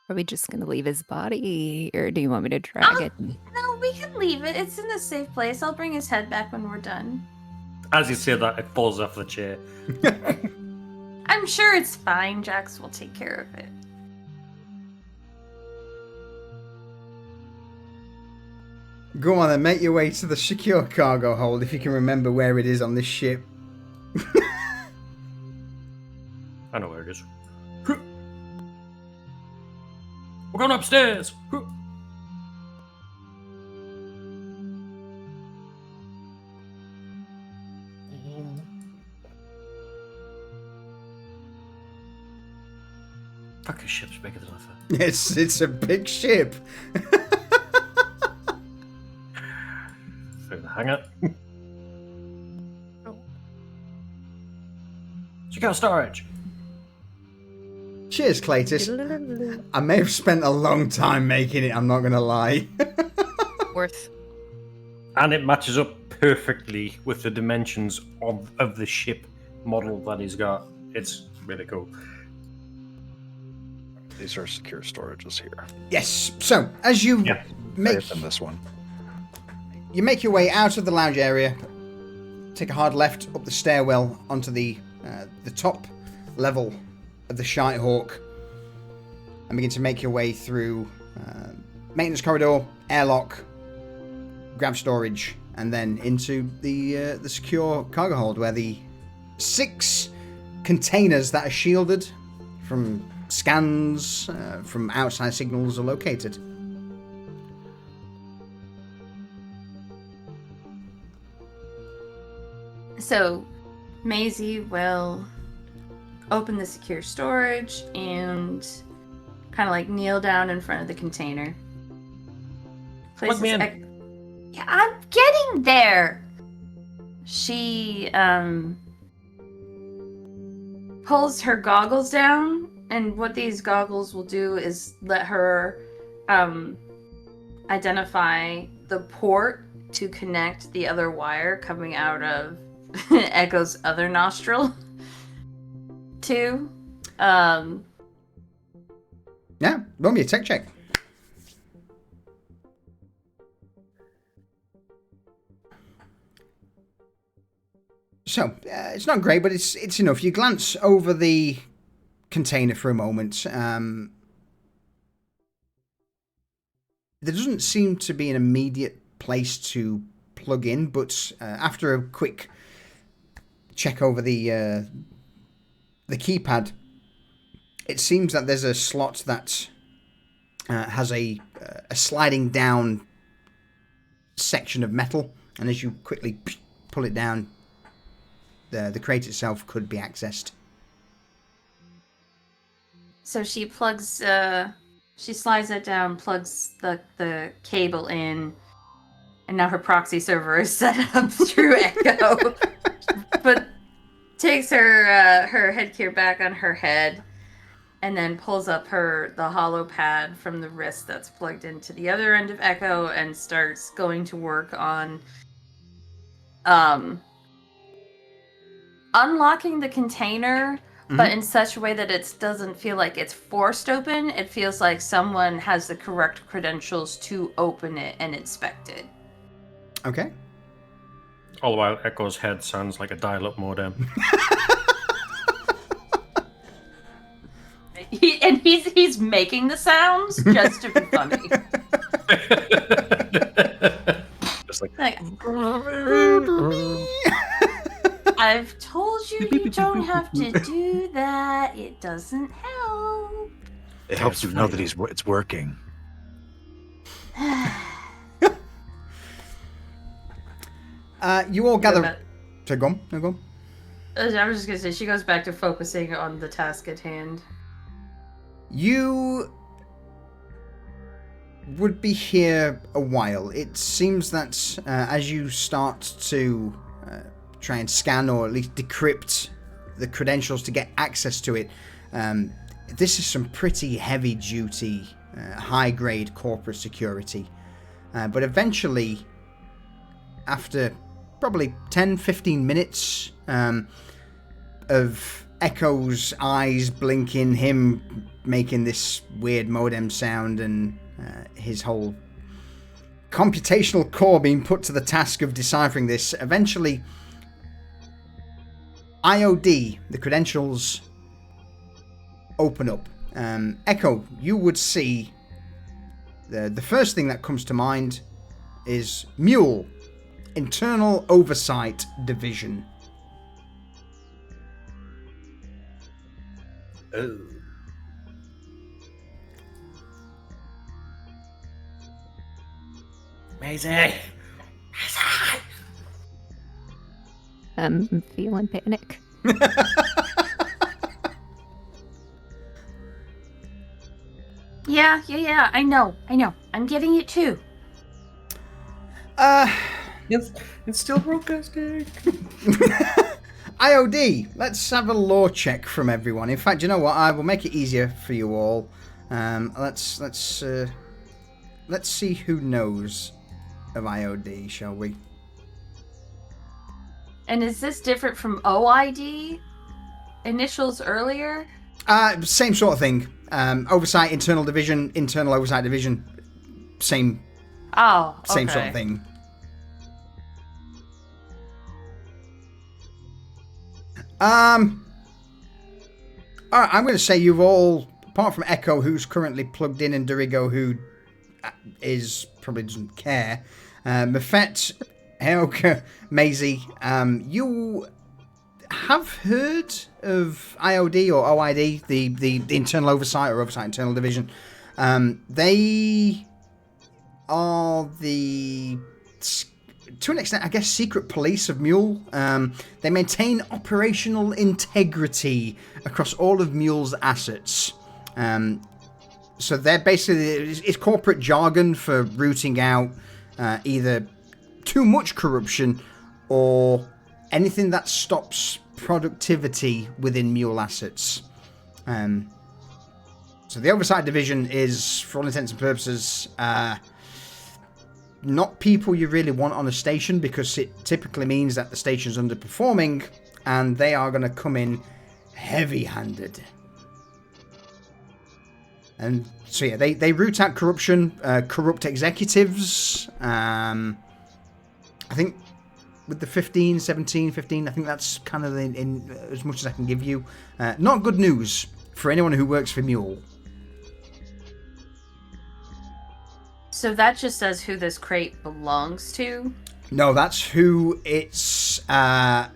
Are we just gonna leave his body, or do you want me to drag it? No, we can leave it. It's in a safe place. I'll bring his head back when we're done. As you say that, it falls off the chair. I'm sure it's fine. Jax will take care of it. Go on then, make your way to the secure cargo hold if you can remember where it is on this ship. I know where it is. We're going upstairs. Fuck, his ship's bigger than I thought. Yes, it's a big ship. Through the hangar. Secure storage. Cheers, Cletus. I may have spent a long time making it, I'm not going to lie. Worth. And it matches up perfectly with the dimensions of the ship model that he's got. It's really cool. These are secure storages here. Yes, so as you Yeah. make Safe in this one. you make your way out of the lounge area, take a hard left up the stairwell onto the top level of the Shite Hawk, and begin to make your way through maintenance corridor, airlock, grav storage, and then into the secure cargo hold where the 6 containers that are shielded from scans, from outside signals are located. So, Maisie will open the secure storage and kind of like kneel down in front of the container. Plug me in. Yeah, I'm getting there. She pulls her goggles down, and what these goggles will do is let her identify the port to connect the other wire coming out of Echo's other nostril to Yeah, roll me a tech check. So, it's not great, but it's enough. You glance over the container for a moment. There doesn't seem to be an immediate place to plug in, but after a quick check over the keypad, it seems that there's a slot that has a sliding down section of metal, and as you quickly pull it down, the crate itself could be accessed. So she plugs, she slides it down, plugs the cable in, and now her proxy server is set up through Echo. But takes her her headgear back on her head, and then pulls up the hollow pad from the wrist that's plugged into the other end of Echo, and starts going to work on unlocking the container, but in such a way that it doesn't feel like it's forced open. It feels like someone has the correct credentials to open it and inspect it. Okay. All the while, Echo's head sounds like a dial-up modem. He's making the sounds just to be funny. Just like Like, I've told you you don't have to do that. It doesn't help. it helps you know that it's working. You all gather. But- So go on. No, go on. I was just gonna say, she goes back to focusing on the task at hand. You would be here a while. It seems that as you start to try and scan or at least decrypt the credentials to get access to it, this is some pretty heavy duty, high grade corporate security. But eventually, after probably 10-15 minutes of Echo's eyes blinking, him making this weird modem sound, and his whole computational core being put to the task of deciphering this, eventually IOD, the credentials, open up. Echo, you would see the first thing that comes to mind is Mule, Internal Oversight Division. Oh. Maisie! I'm feeling panic. Yeah, I know. I'm getting it too. It's still broadcasting. IOD, let's have a lore check from everyone. In fact, you know what? I will make it easier for you all. Let's see who knows of IOD, shall we? And is this different from OID? Initials earlier? Same sort of thing. Oversight, Internal Division, Internal Oversight Division. Same sort of thing. Alright, I'm going to say you've all, apart from Echo, who's currently plugged in, and Dorigo, who probably doesn't care, Mafet, Heoka, Maisie, you have heard of IOD or OID, the Internal Oversight or Oversight Internal Division. They are to an extent, I guess, secret police of Mule. They maintain operational integrity across all of Mule's assets. So they're basically, it's corporate jargon for rooting out either too much corruption or anything that stops productivity within Mule assets. So the Oversight Division is, for all intents and purposes, not people you really want on a station, because it typically means that the station's underperforming and they are going to come in heavy-handed. And so yeah, they root out corruption, corrupt executives. I think with the 15, I think that's kind of in as much as I can give you. Not good news for anyone who works for Mule. So that just says who this crate belongs to? No, that's who it's... well,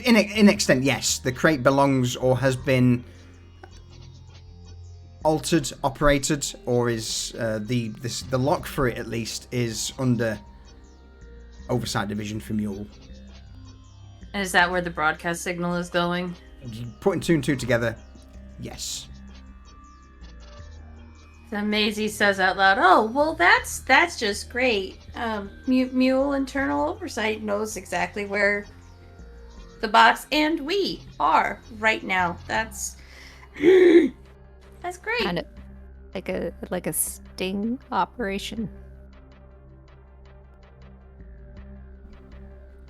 in extent, yes. The crate belongs or has been altered, operated, or is the lock for it, at least, is under Oversight Division for Mule. And is that where the broadcast signal is going? Putting two and two together, yes. Then Maisie says out loud, "Oh, well, that's just great. Mule Internal Oversight knows exactly where the box and we are right now. That's great. Kind of like a sting operation.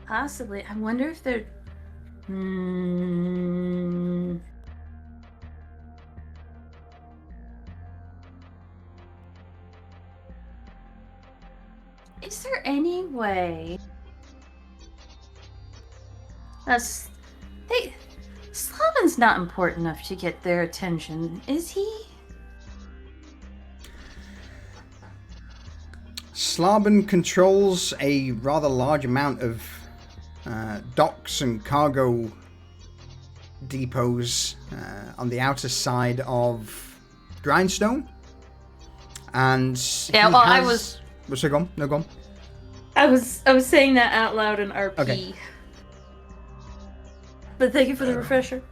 Possibly. I wonder if they're. Is there any way? Slavin's not important enough to get their attention, is he? Slaben controls a rather large amount of docks and cargo depots on the outer side of Grindstone. And I was. What's it gone? No, gone. I was saying that out loud in RP. Okay. But thank you for the refresher.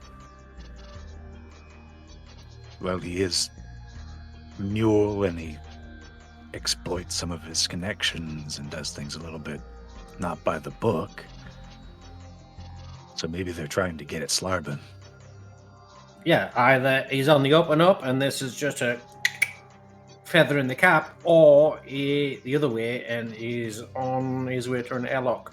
Well, he is mule and he exploits some of his connections and does things a little bit not by the book. So maybe they're trying to get at Slarben. Yeah, either he's on the up and up, and this is just a feather in the cap, or the other way, and he's on his way to an airlock.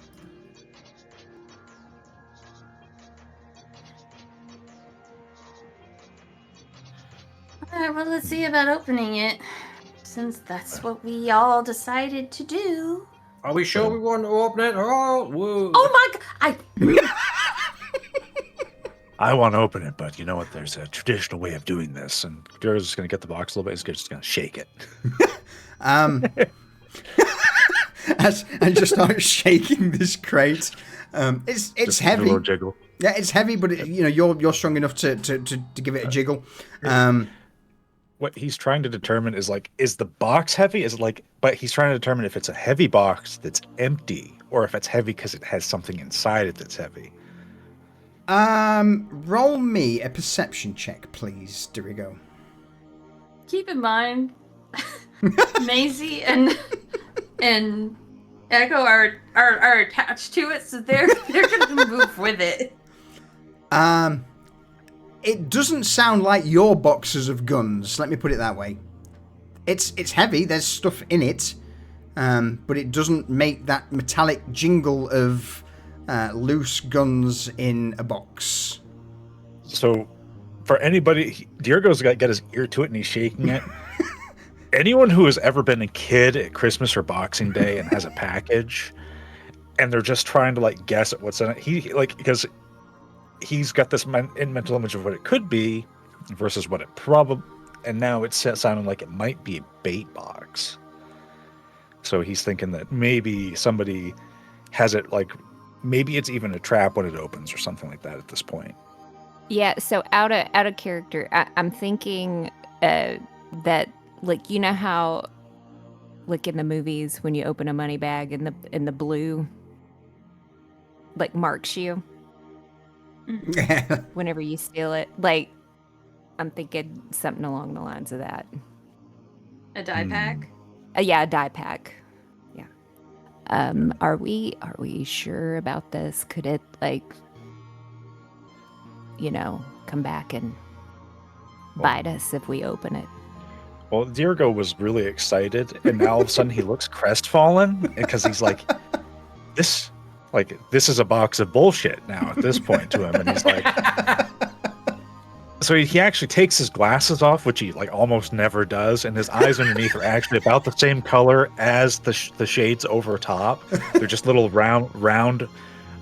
Alright, well, let's see about opening it. Since that's what we all decided to do. Are we sure we want to open it? Oh, whoa. Oh my god! I want to open it, but you know what? There's a traditional way of doing this, and Dura's just going to get the box a little bit. He's just going to shake it. As I just start shaking this crate. It's Just heavy. A little jiggle. Yeah, it's heavy, but you're strong enough to give it a jiggle. What he's trying to determine is is the box heavy? But he's trying to determine if it's a heavy box that's empty, or if it's heavy because it has something inside it that's heavy. Roll me a perception check, please, Dirigo. Keep in mind, Maisie and Echo are attached to it, so they're gonna move with it. It doesn't sound like your boxes of guns. Let me put it that way. It's heavy. There's stuff in it, but it doesn't make that metallic jingle of loose guns in a box. So, for anybody, Diego's got his ear to it and he's shaking it. Anyone who has ever been a kid at Christmas or Boxing Day and has a package, and they're just trying to guess at what's in it, because he's got this mental image of what it could be versus what it probably, and now it's sounding like it might be a bait box. So he's thinking that maybe somebody has it, maybe it's even a trap when it opens or something like that at this point. Yeah, so out of character, I'm thinking that, you know how, in the movies when you open a money bag and the blue marks you whenever you steal it. I'm thinking something along the lines of that. A die pack? Yeah, a die pack. Yeah. Are we sure about this? Could it come back and bite us if we open it? Well, Dirigo was really excited, and now all of a sudden he looks crestfallen because he's this is a box of bullshit now at this point to him, and he's so he actually takes his glasses off, which he almost never does, and his eyes underneath are actually about the same color as the shades over top. They're just little round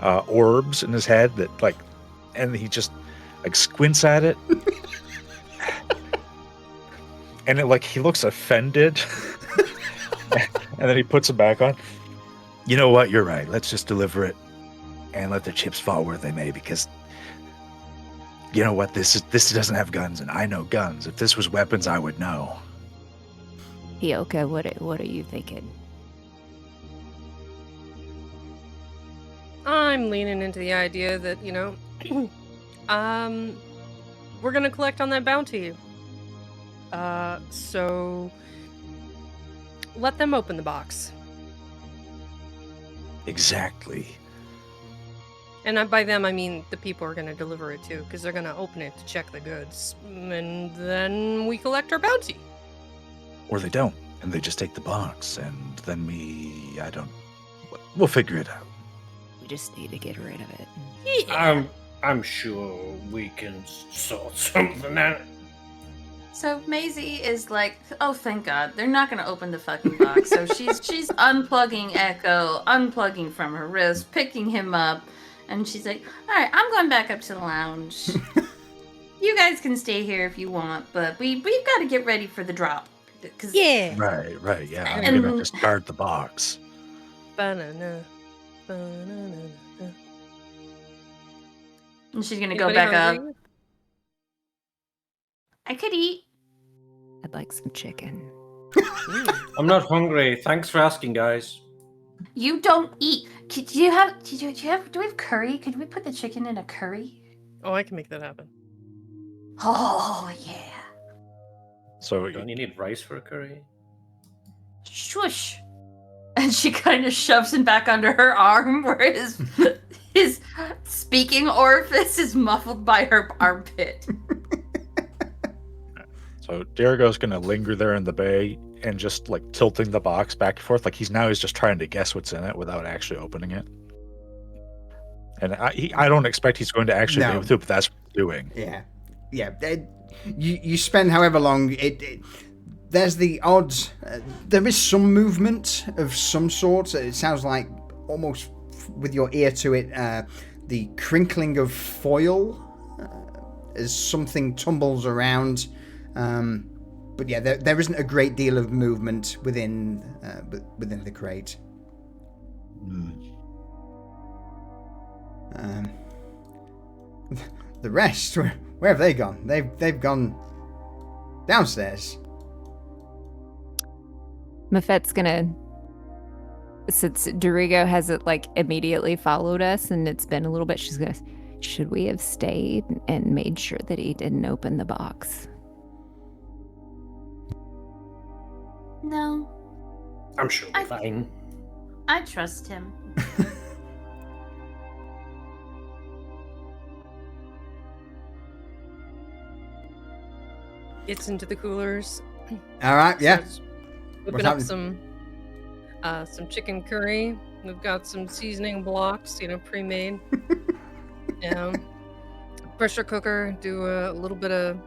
orbs in his head that and he just squints at it. And he looks offended, and then he puts it back on. You know what? You're right. Let's just deliver it and let the chips fall where they may, because you know what? This doesn't have guns, and I know guns. If this was weapons, I would know. Hioka, what are you thinking? I'm leaning into the idea that, we're gonna collect on that bounty. So let them open the box. Exactly. And by them, I mean the people are gonna deliver it too, because they're gonna open it to check the goods, and then we collect our bounty. Or they don't, and they just take the box, and then we'll figure it out. We just need to get rid of it. Yeah. I'm sure we can sort something out. So Maisie is oh, thank God, they're not gonna open the fucking box. So she's unplugging Echo, unplugging from her wrist, picking him up, and she's like, all right, I'm going back up to the lounge. You guys can stay here if you want, but we've got to get ready for the drop. Yeah. Right, yeah. I'm gonna just guard the box. Banana. And she's gonna go back up. Hungry? I could eat. I'd like some chicken. I'm not hungry. Thanks for asking, guys. You don't eat. Do we have curry? Could we put the chicken in a curry? Oh, I can make that happen. Oh yeah. So Don't you need rice for a curry? Shush. And she kind of shoves him back under her arm where his speaking orifice is muffled by her armpit. So Dirigo's gonna linger there in the bay and just like tilting the box back and forth, like he's just trying to guess what's in it without actually opening it. And I don't expect he's going to actually be able to, but that's what he's doing. Yeah. You spend however long there's the odds. There is some movement of some sort. It sounds like almost with your ear to it, the crinkling of foil as something tumbles around. But yeah, there isn't a great deal of movement within the crate. The rest, where have they gone? They've gone downstairs. Mafette's gonna, since Dorigo hasn't like immediately followed us and it's been a little bit, she's gonna, should we have stayed and made sure that he didn't open the box? No. I'm sure we're fine. I trust him. Gets into the coolers. All right, yeah. Starts whipping up some chicken curry. We've got some seasoning blocks, pre-made. Pressure cooker. Do a little bit of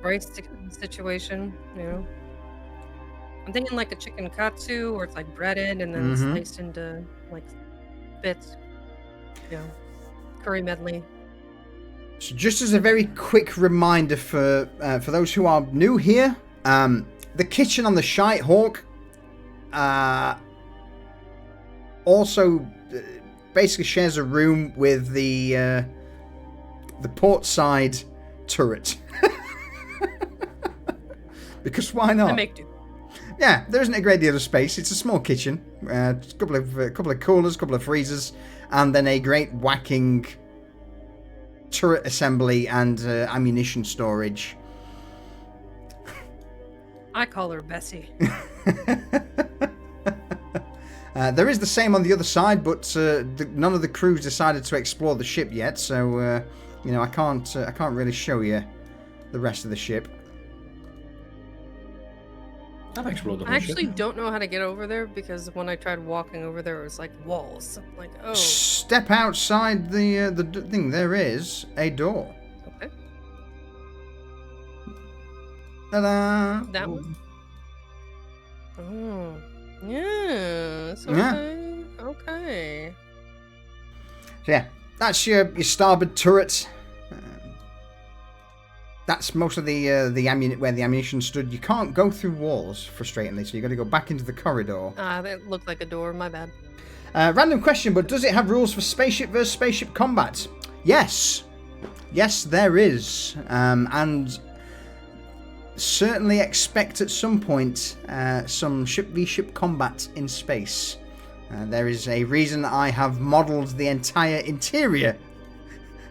rice situation. I'm thinking like a chicken katsu, where it's like breaded and then sliced into like bits. Curry medley. So just as a very quick reminder for those who are new here, the kitchen on the Shite Hawk also basically shares a room with the port side turret. Because why not? I make do. Yeah, there isn't a great deal of space. It's a small kitchen, a couple of coolers, couple of freezers, and then a great whacking turret assembly and ammunition storage. I call her Bessie. There is the same on the other side, but none of the crews decided to explore the ship yet, so I can't really show you the rest of the ship. I've explored the I whole actually ship. don't know how to get over there because when I tried walking over there, it was like walls. I'm like, oh. Step outside the thing. There is a door. Okay. Ta-da! That one? Oh. Yes. Okay. Yeah. Okay. So yeah, that's your starboard turret. That's most of where the ammunition stood. You can't go through walls, frustratingly, so you got to go back into the corridor. That looked like a door. My bad. Random question, but does it have rules for spaceship versus spaceship combat? Yes. Yes, there is. And certainly expect at some point some ship v ship combat in space. There is a reason I have modelled the entire interior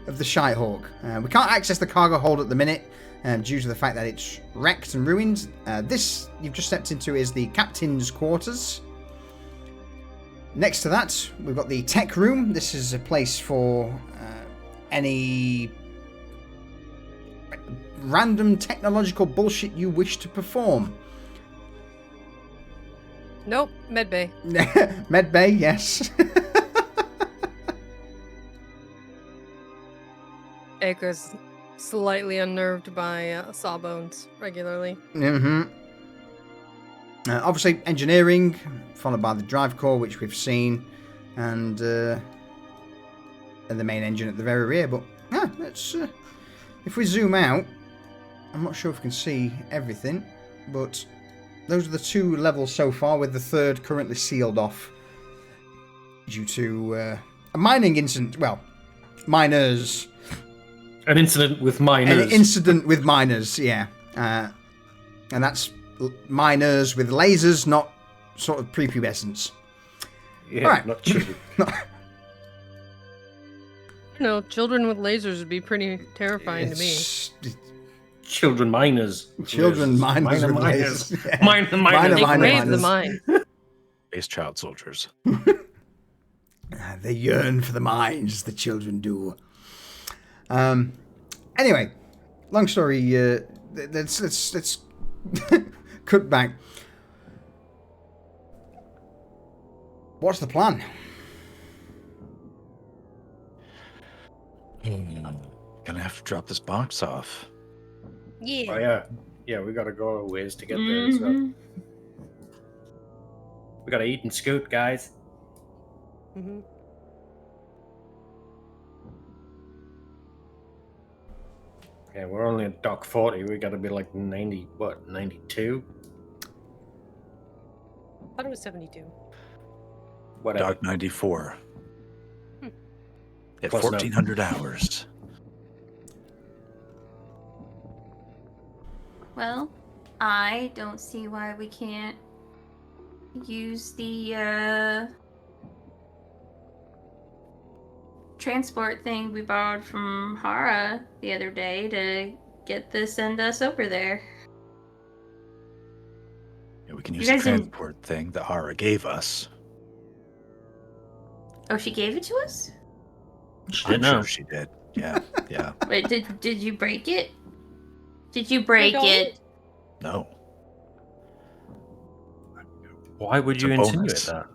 of the Shite Hawk. We can't access the cargo hold at the minute due to the fact that it's wrecked and ruined. This you've just stepped into is the captain's quarters. Next to that, we've got the tech room. This is a place for any random technological bullshit you wish to perform. Nope. Medbay. Medbay, yes. Aika's slightly unnerved by sawbones regularly. Obviously, engineering, followed by the drive core, which we've seen, and the main engine at the very rear. But let's if we zoom out, I'm not sure if we can see everything, but those are the 2 levels so far, with the 3rd currently sealed off due to a mining incident. Well, miners. An incident with miners. An incident with miners, yeah. And that's miners with lasers, not sort of prepubescents. Yeah, All right. not children. No, children with lasers would be pretty terrifying to me. children miners. Children miners with miners. lasers. Yeah. Minor Minor They crave the miners. mine. Base child soldiers. They yearn for the mines, the children do. Anyway, long story. Let's cut back. What's the plan? Gonna have to drop this box off. Yeah. Oh yeah, yeah. We gotta go a ways to get there as well. Mhm. We gotta eat and scoot, guys. Mhm. Yeah, we're only at dock 40. We gotta be like 90. What? 92? I thought it was 72. Whatever. Dock 94. At Close enough. 1400 hours. Well, I don't see why we can't use the transport thing we borrowed from Hara the other day to send us over there. Yeah, we can You use the guys didn't- transport thing that Hara gave us. Oh, she gave it to us? She I'm didn't know. sure she did. Yeah, yeah. Wait, did you break it? Did you break don't. it? No. Why would It's you a insinuate bonus. that?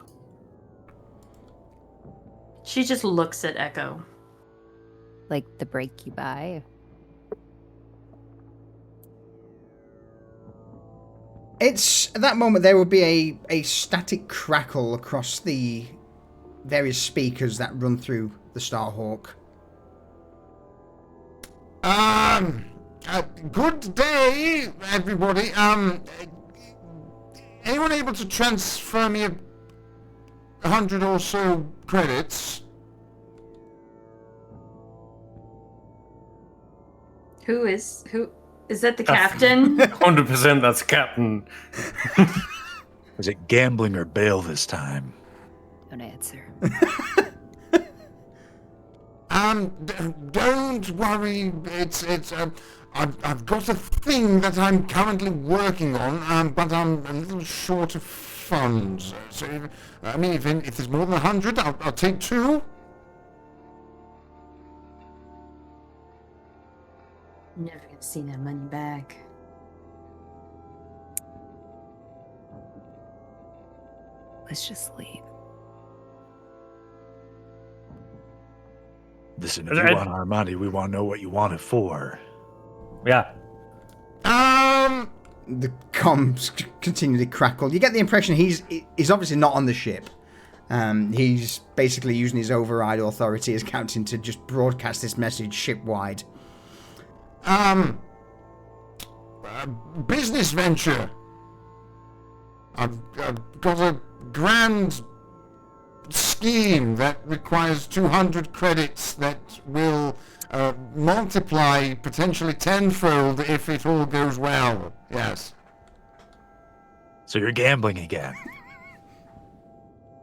She just looks at Echo. Like the break you buy. It's at that moment there will be a static crackle across the various speakers that run through the Starhawk. Good day, everybody. Anyone able to transfer me 100 or so credits? Who is that the captain? 100% that's Captain. Was it gambling or bail this time? Don't answer. Don't worry. I've got a thing that I'm currently working on, but I'm a little short of funds. So, I mean, if there's more than 100, I'll take 2. Never gonna see that money back. Let's just leave. Listen, if you want our money, we want to know what you want it for. Yeah. The comms continue to crackle. You get the impression he's obviously not on the ship. He's basically using his override authority as captain to just broadcast this message ship-wide. Business venture. I've got a grand scheme that requires 200 credits that will multiply potentially tenfold if it all goes well. Yes. So you're gambling again.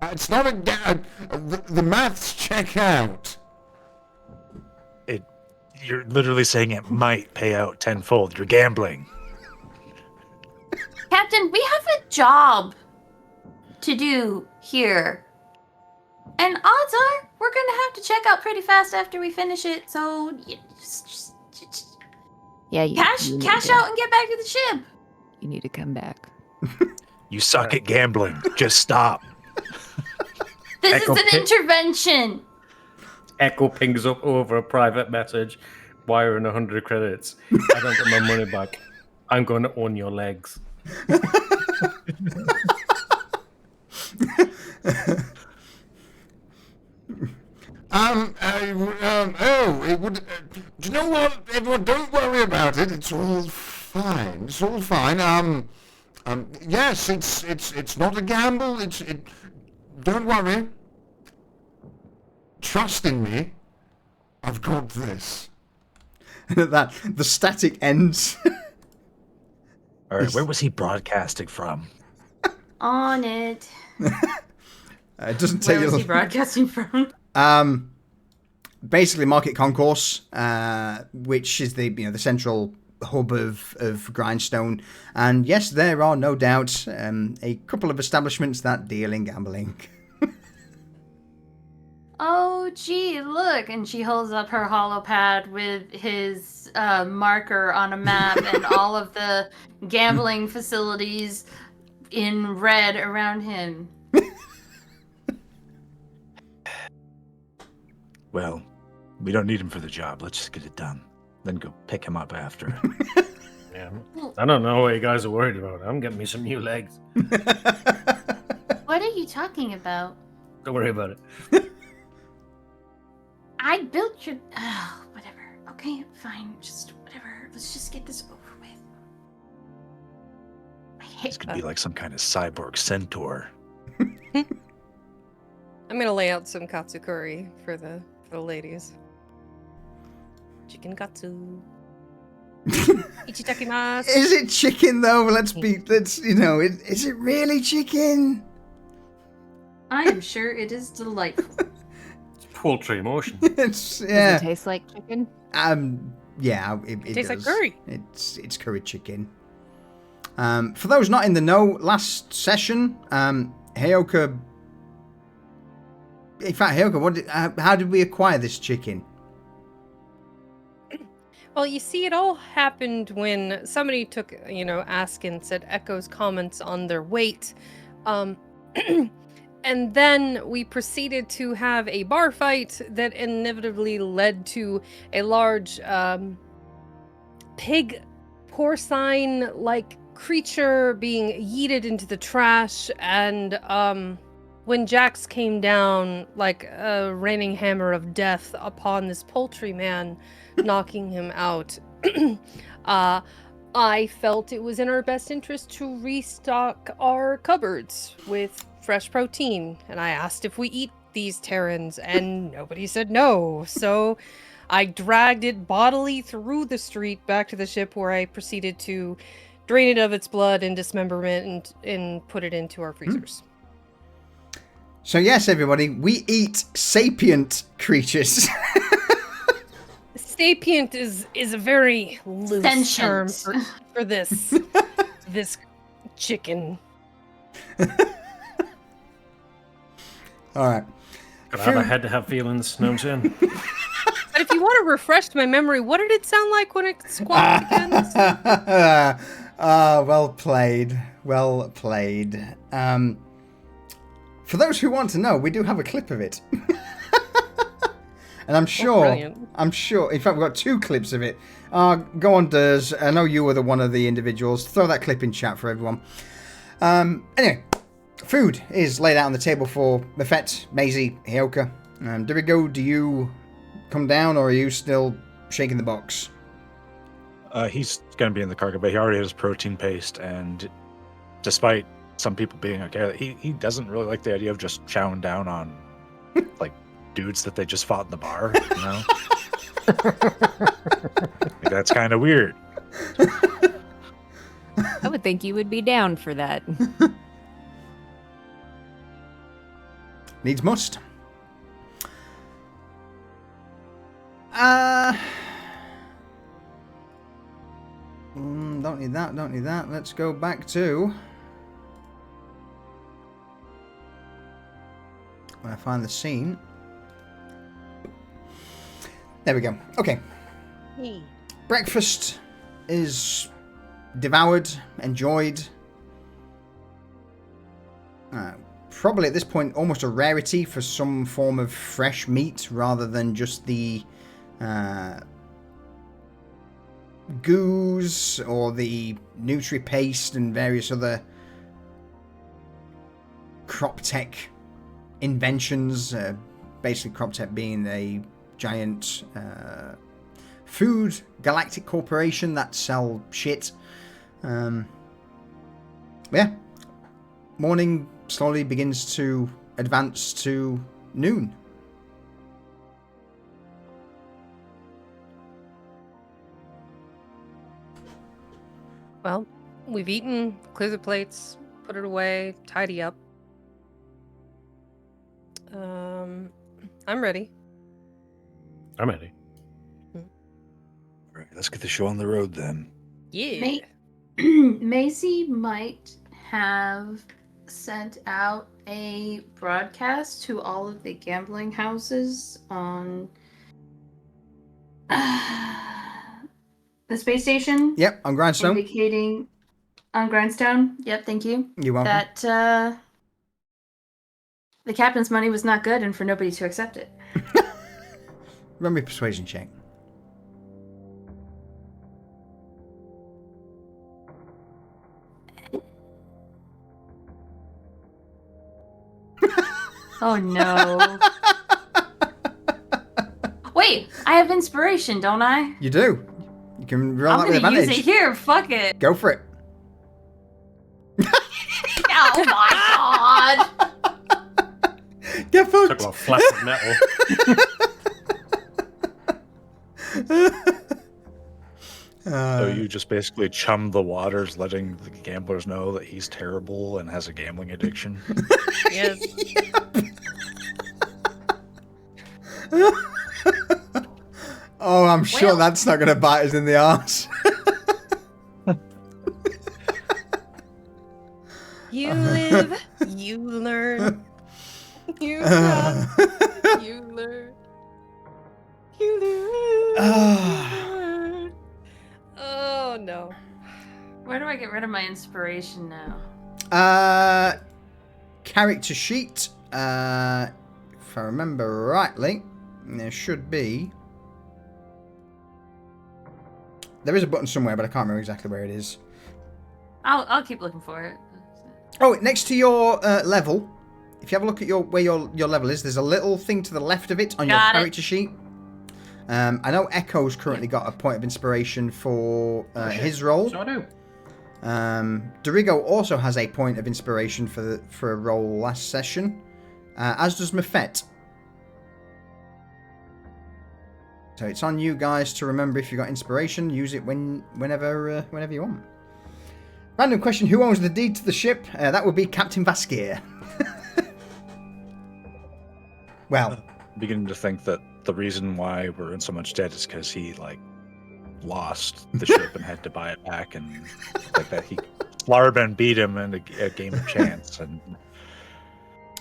It's not the maths check out. You're literally saying it might pay out tenfold. You're gambling. Captain, we have a job to do here. And odds are we're gonna have to check out pretty fast after we finish it, so just Yeah, you need cash to- out and get back to the ship. You need to come back. You suck at gambling. Just stop. This Echo is an Pit. intervention. Echo pings up over a private message, wiring 100 credits. I don't get my money back. I'm going to own your legs. It would. Do you know what? Everyone, don't worry about it. It's all fine. It's all fine. Yes, it's not a gamble. Don't worry. Trust in me. I've got this. And at that, the static ends. All right, where was he broadcasting from? On it. It doesn't tell Where was he you. broadcasting from? Basically, Market Concourse, which is the central hub of grindstone. And yes, there are no doubt a couple of establishments that deal in gambling. Oh, gee, look. And she holds up her hollow pad with his marker on a map and all of the gambling facilities in red around him. Well, we don't need him for the job. Let's just get it done. Then go pick him up after. Yeah. I don't know what you guys are worried about. I'm getting me some new legs. What are you talking about? Don't worry about it. I built your... Oh, whatever. Okay, fine. Just whatever. Let's just get this over with. I hate... He's gonna be like some kind of cyborg centaur. I'm gonna lay out some katsukuri for the ladies. Chicken katsu. Ichitakimasu. Is it chicken though? Let's is it really chicken? I am sure it is delightful. It's poultry emotion. It's Does yeah. it taste like chicken? Yeah, it Tastes like does. curry. It's curry chicken. For those not in the know, last session, Heyoka. In fact, Heyoka, how did we acquire this chicken? Well, you see, it all happened when somebody took, Askin said Echo's comments on their weight. And then we proceeded to have a bar fight that inevitably led to a large pig porcine-like creature being yeeted into the trash. And when Jax came down like a raining hammer of death upon this poultry man, knocking him out, I felt it was in our best interest to restock our cupboards with fresh protein. And I asked if we eat these Terrans, and nobody said no. So I dragged it bodily through the street back to the ship, where I proceeded to drain it of its blood and dismemberment and put it into our freezers. So yes, everybody, we eat sapient creatures. Sapient is a very loose term for this this chicken. All right. Gotta have a head to have feelings, know what I'm saying? But if you want to refresh my memory, what did it sound like when it squawked again? Well played. Well played. For those who want to know, we do have a clip of it. And I'm sure, in fact, we've got 2 clips of it. Go on, Durs. I know you were one of the individuals. Throw that clip in chat for everyone. Anyway, food is laid out on the table for Mefet, Maisie, Heyoka. Dirigo, do you come down, or are you still shaking the box? He's gonna be in the cargo bay. He already has protein paste, and despite some people being okay, he doesn't really like the idea of just chowing down on like dudes that they just fought in the bar, you know? Like, that's kind of weird. I would think you would be down for that. Needs must. Don't need that. Let's go back to when I find the scene. There we go. Okay. Hey. Breakfast is devoured, enjoyed. Probably at this point almost a rarity for some form of fresh meat rather than just the goose or the nutri paste and various other crop tech inventions. Basically crop tech being a giant food galactic corporation that sell shit. Yeah. Morning slowly begins to advance to noon. Well, we've eaten, clear the plates, put it away, tidy up. I'm ready. I'm ready. Right. Let's get the show on the road then. Yeah. Maisie might have sent out a broadcast to all of the gambling houses on the space station. Yep, on Grindstone. Indicating on Grindstone. Yep, thank you. You're welcome. That the captain's money was not good and for nobody to accept it. Run me a persuasion check. Oh no. Wait, I have inspiration, don't I? You do. You can roll that I'm with gonna use advantage. it here, fuck it. Go for it. Oh my god. Get Took fucked. a flat of metal. So you just basically chum the waters, letting the gamblers know that he's terrible and has a gambling addiction. Yes. Oh, I'm sure Well- that's not going to bite us in the arse. You live, you learn. You run, you learn. You learn. Oh no. Where do I get rid of my inspiration now? Character sheet. If I remember rightly, there should be. There is a button somewhere, but I can't remember exactly where it is. I'll keep looking for it. Oh, next to your level. If you have a look at where your level is, there's a little thing to the left of it on your Got it. character sheet. I know Echo's currently got a point of inspiration for his role. So I do. Dorigo also has a point of inspiration for a role last session, as does Mafet. So it's on you guys to remember if you got inspiration, use it whenever you want. Random question: who owns the deed to the ship? That would be Captain Vaskier. Well, I'm beginning to think that the reason why we're in so much debt is because he lost the ship and had to buy it back, and like that he Larben beat him in a game of chance, and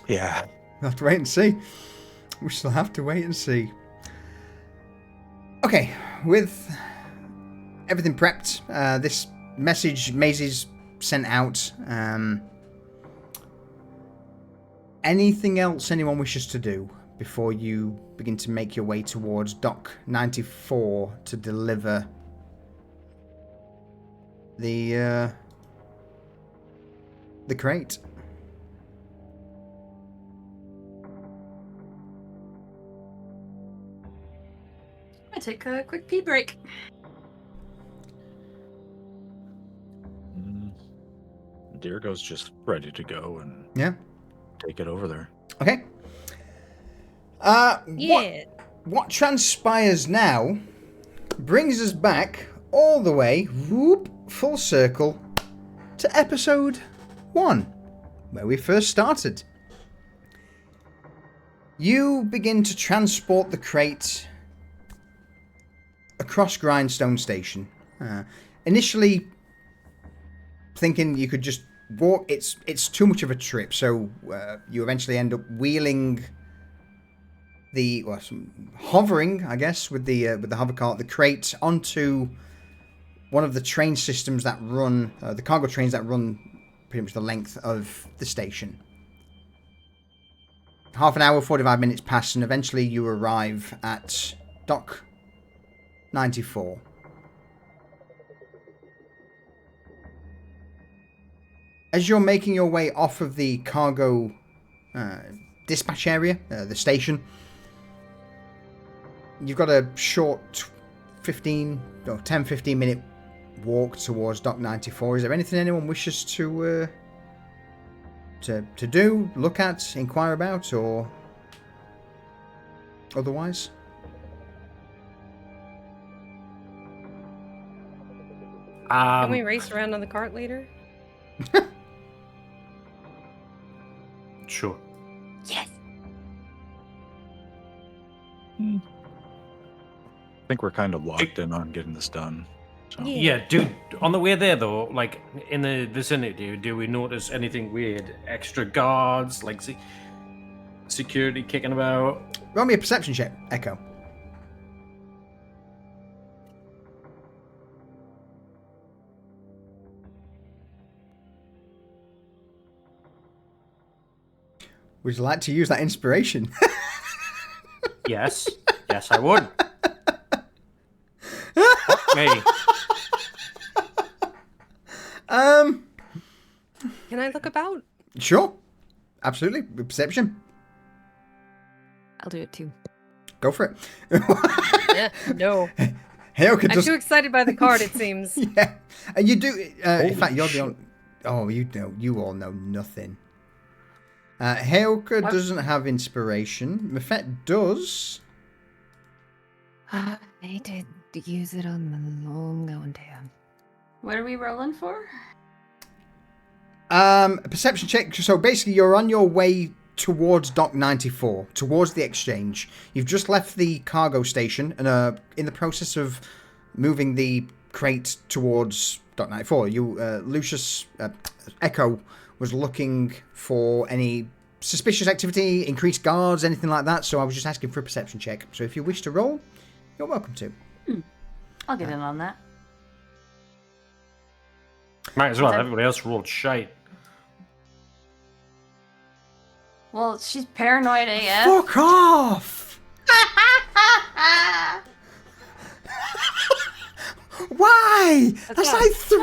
yeah, we'll have to wait and see. We shall have to wait and see. Okay, with everything prepped, this message Maisie's sent out. Anything else anyone wishes to do before you begin to make your way towards Dock 94 to deliver the crate? I'm gonna take a quick pee break. Dirigo's just ready to go and Yeah. take it over there. Okay. Yeah. What transpires now brings us back all the way, full circle, to episode 1, where we first started. You begin to transport the crate across Grindstone Station. Initially thinking you could just walk, it's too much of a trip, so you eventually end up wheeling hovering, I guess, with the hovercart, the crate onto one of the train systems that run, the cargo trains that run pretty much the length of the station. Half an hour, 45 minutes pass, and eventually you arrive at Dock 94. As you're making your way off of the cargo dispatch area, the station, you've got a short 10-15 minute walk towards Dock 94. Is there anything anyone wishes to do, look at, inquire about, or otherwise? Can we race around on the cart later? Sure. Yes. think we're kind of locked in on getting this done. So. Yeah, dude. On the way there, though, like in the vicinity, do we notice anything weird? Extra guards, like security kicking about? Roll me a perception check, Echo. Would you like to use that inspiration? Yes, I would. Fuck me. Can I look about? Sure. Absolutely. With perception. I'll do it too. Go for it. No. Heyoka I'm does... too excited by the card, it seems. Yeah. And you do... in fact, you're the only... Oh, you all know nothing. Heyoka doesn't have inspiration. Mefet does. I need to use it on the long going down. What are we rolling for? A perception check. So basically, you're on your way towards Dock 94, towards the exchange. You've just left the cargo station and are in the process of moving the crate towards Dock 94. Lucius Echo was looking for any suspicious activity, increased guards, anything like that. So I was just asking for a perception check. So if you wish to roll, you're welcome to. I'll get in on that. Might as well. Everybody else rolled shite. Well, she's paranoid AF. Fuck off! Why? That's like 3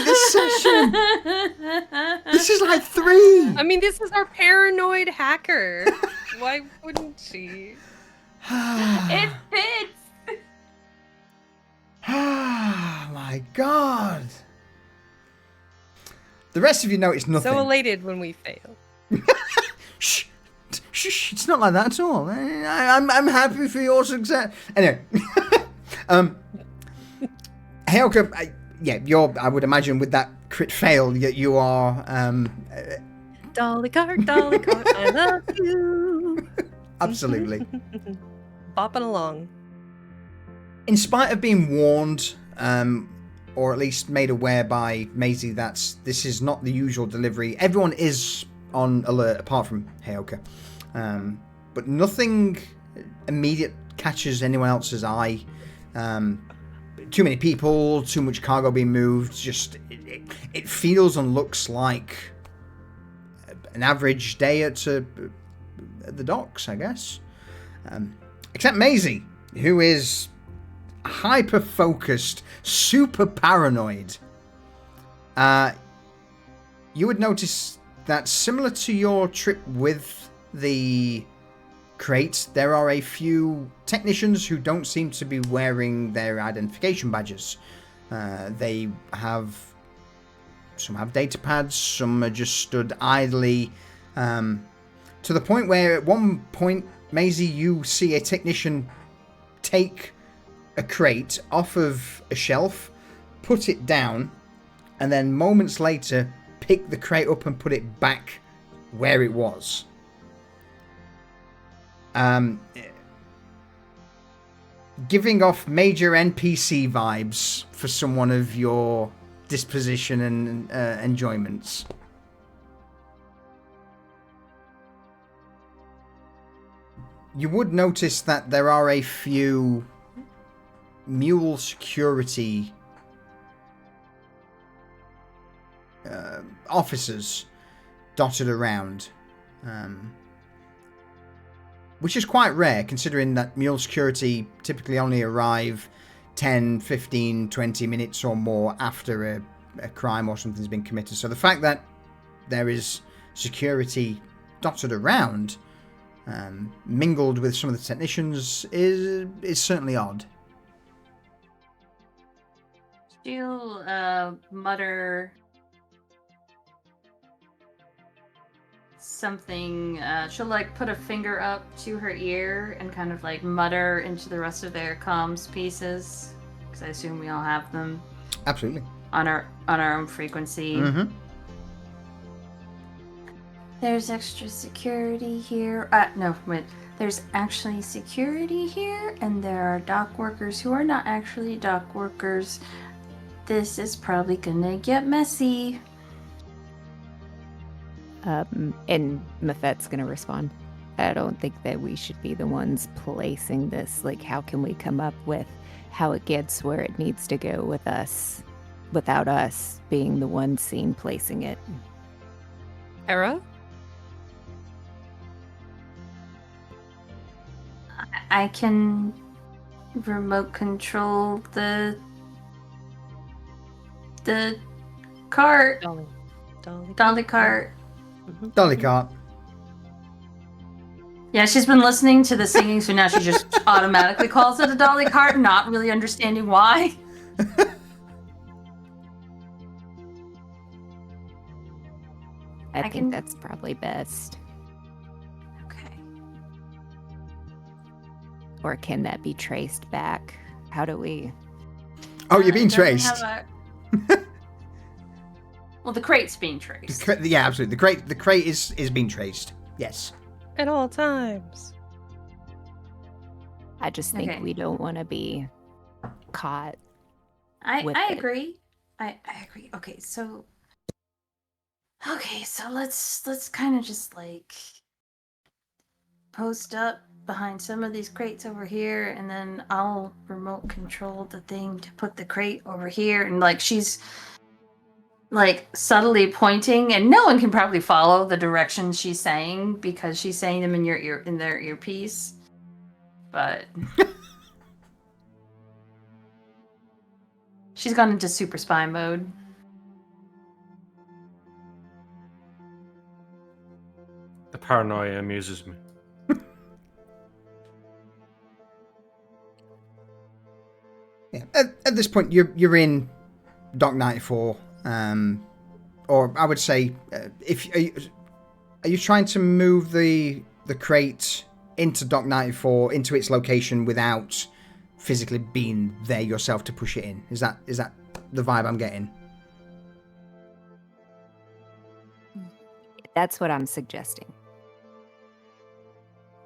this session. This is like 3. I mean, this is our paranoid hacker. Why wouldn't she? It fits. Oh my god. The rest of you notice nothing. So elated when we fail. Shh. Shh. It's not like that at all. I'm happy for your success. Anyway. Heyoka, I would imagine with that crit fail, you are... Dolly cart, I love you. Absolutely. Bopping along. In spite of being warned, or at least made aware by Maisie that this is not the usual delivery, everyone is on alert apart from Heyoka. But nothing immediate catches anyone else's eye. Too many people, too much cargo being moved. Just it feels and looks like an average day at the docks, I guess. Except Maisie, who is hyper focused, super paranoid. You would notice that similar to your trip with the crate, there are a few technicians who don't seem to be wearing their identification badges. Some have data pads, some are just stood idly, to the point where at one point, Maisie, you see a technician take a crate off of a shelf, put it down, and then moments later pick the crate up and put it back where it was. Giving off major NPC vibes for someone of your disposition and enjoyments. You would notice that there are a few mule security officers dotted around. Which is quite rare, considering that mule security typically only arrive 10, 15, 20 minutes or more after a crime or something's been committed. So the fact that there is security dotted around, mingled with some of the technicians, is certainly odd. She'll mutter something. She'll like put a finger up to her ear and kind of like mutter into the rest of their comms pieces, because I assume we all have them. Absolutely. On our own frequency. Mm-hmm. There's extra security here. No, wait. There's actually security here, and there are dock workers who are not actually dock workers. This is probably gonna get messy. And Mafet's gonna respond. I don't think that we should be the ones placing this. Like, how can we come up with how it gets where it needs to go with us, without us being the ones seen placing it? Hera? I can remote control the cart. Dolly cart. Dolly cart. Yeah, she's been listening to the singing, so now she just automatically calls it a dolly cart, not really understanding why. I can- think that's probably best. Okay. Or can that be traced back? How do we? Oh, you're being It doesn't traced. have Well, the crate's being traced. Yeah, absolutely. The crate is being traced. Yes. At all times. I just think Okay. we don't want to be caught. with I it. agree. I agree. Okay, so let's kind of just like post up behind some of these crates over here, and then I'll remote control the thing to put the crate over here. And like she's like subtly pointing, and no one can probably follow the directions she's saying because she's saying them in their earpiece. But she's gone into super spy mode. The paranoia amuses me. Yeah. At this point, you're in Dock 94, or I would say, are you trying to move the crate into Dock 94 into its location without physically being there yourself to push it in? Is that the vibe I'm getting? That's what I'm suggesting.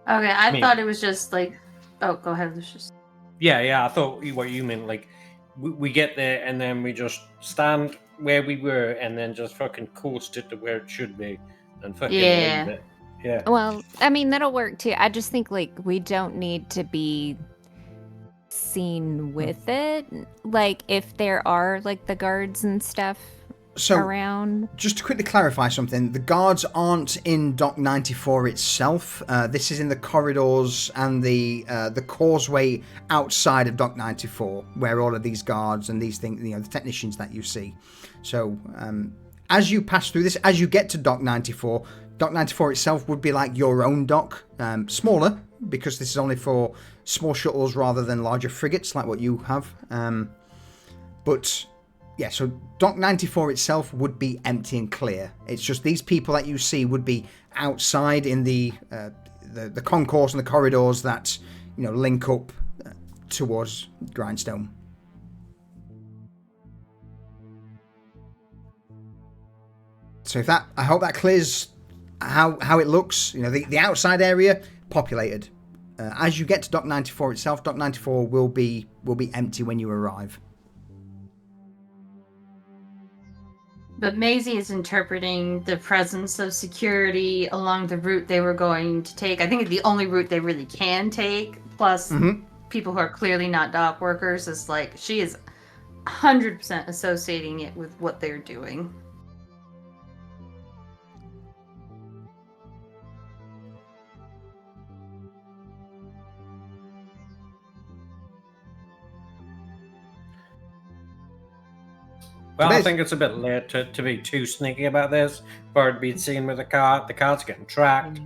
Okay, I mean- thought it was just like, oh, go ahead, Lucius. Yeah, I thought what you meant, like, we get there and then we just stand where we were and then just fucking coast it to where it should be and fucking Yeah. leave it. Yeah. Well, I mean, that'll work too. I just think, like, we don't need to be seen with it. Like, if there are, like, the guards and stuff So, around. just to quickly clarify something, the guards aren't in Dock 94 itself. This is in the corridors and the causeway outside of Dock 94, where all of these guards and these things, the technicians that you see. So, as you pass through this, as you get to Dock 94 itself would be like your own dock, smaller, because this is only for small shuttles rather than larger frigates like what you have. But yeah, so Dock 94 itself would be empty and clear. It's just these people that you see would be outside in the concourse and the corridors that link up towards Grindstone. So I hope that clears how it looks. The outside area populated. As you get to Dock 94 itself, Dock 94 will be empty when you arrive. But Maisie is interpreting the presence of security along the route they were going to take. I think it's the only route they really can take. Plus, people who are clearly not dock workers is like she is 100% associating it with what they're doing. Well, I Amazing. think it's a bit late to be too sneaky about this. Bird being seen with a cart, the cart's getting tracked.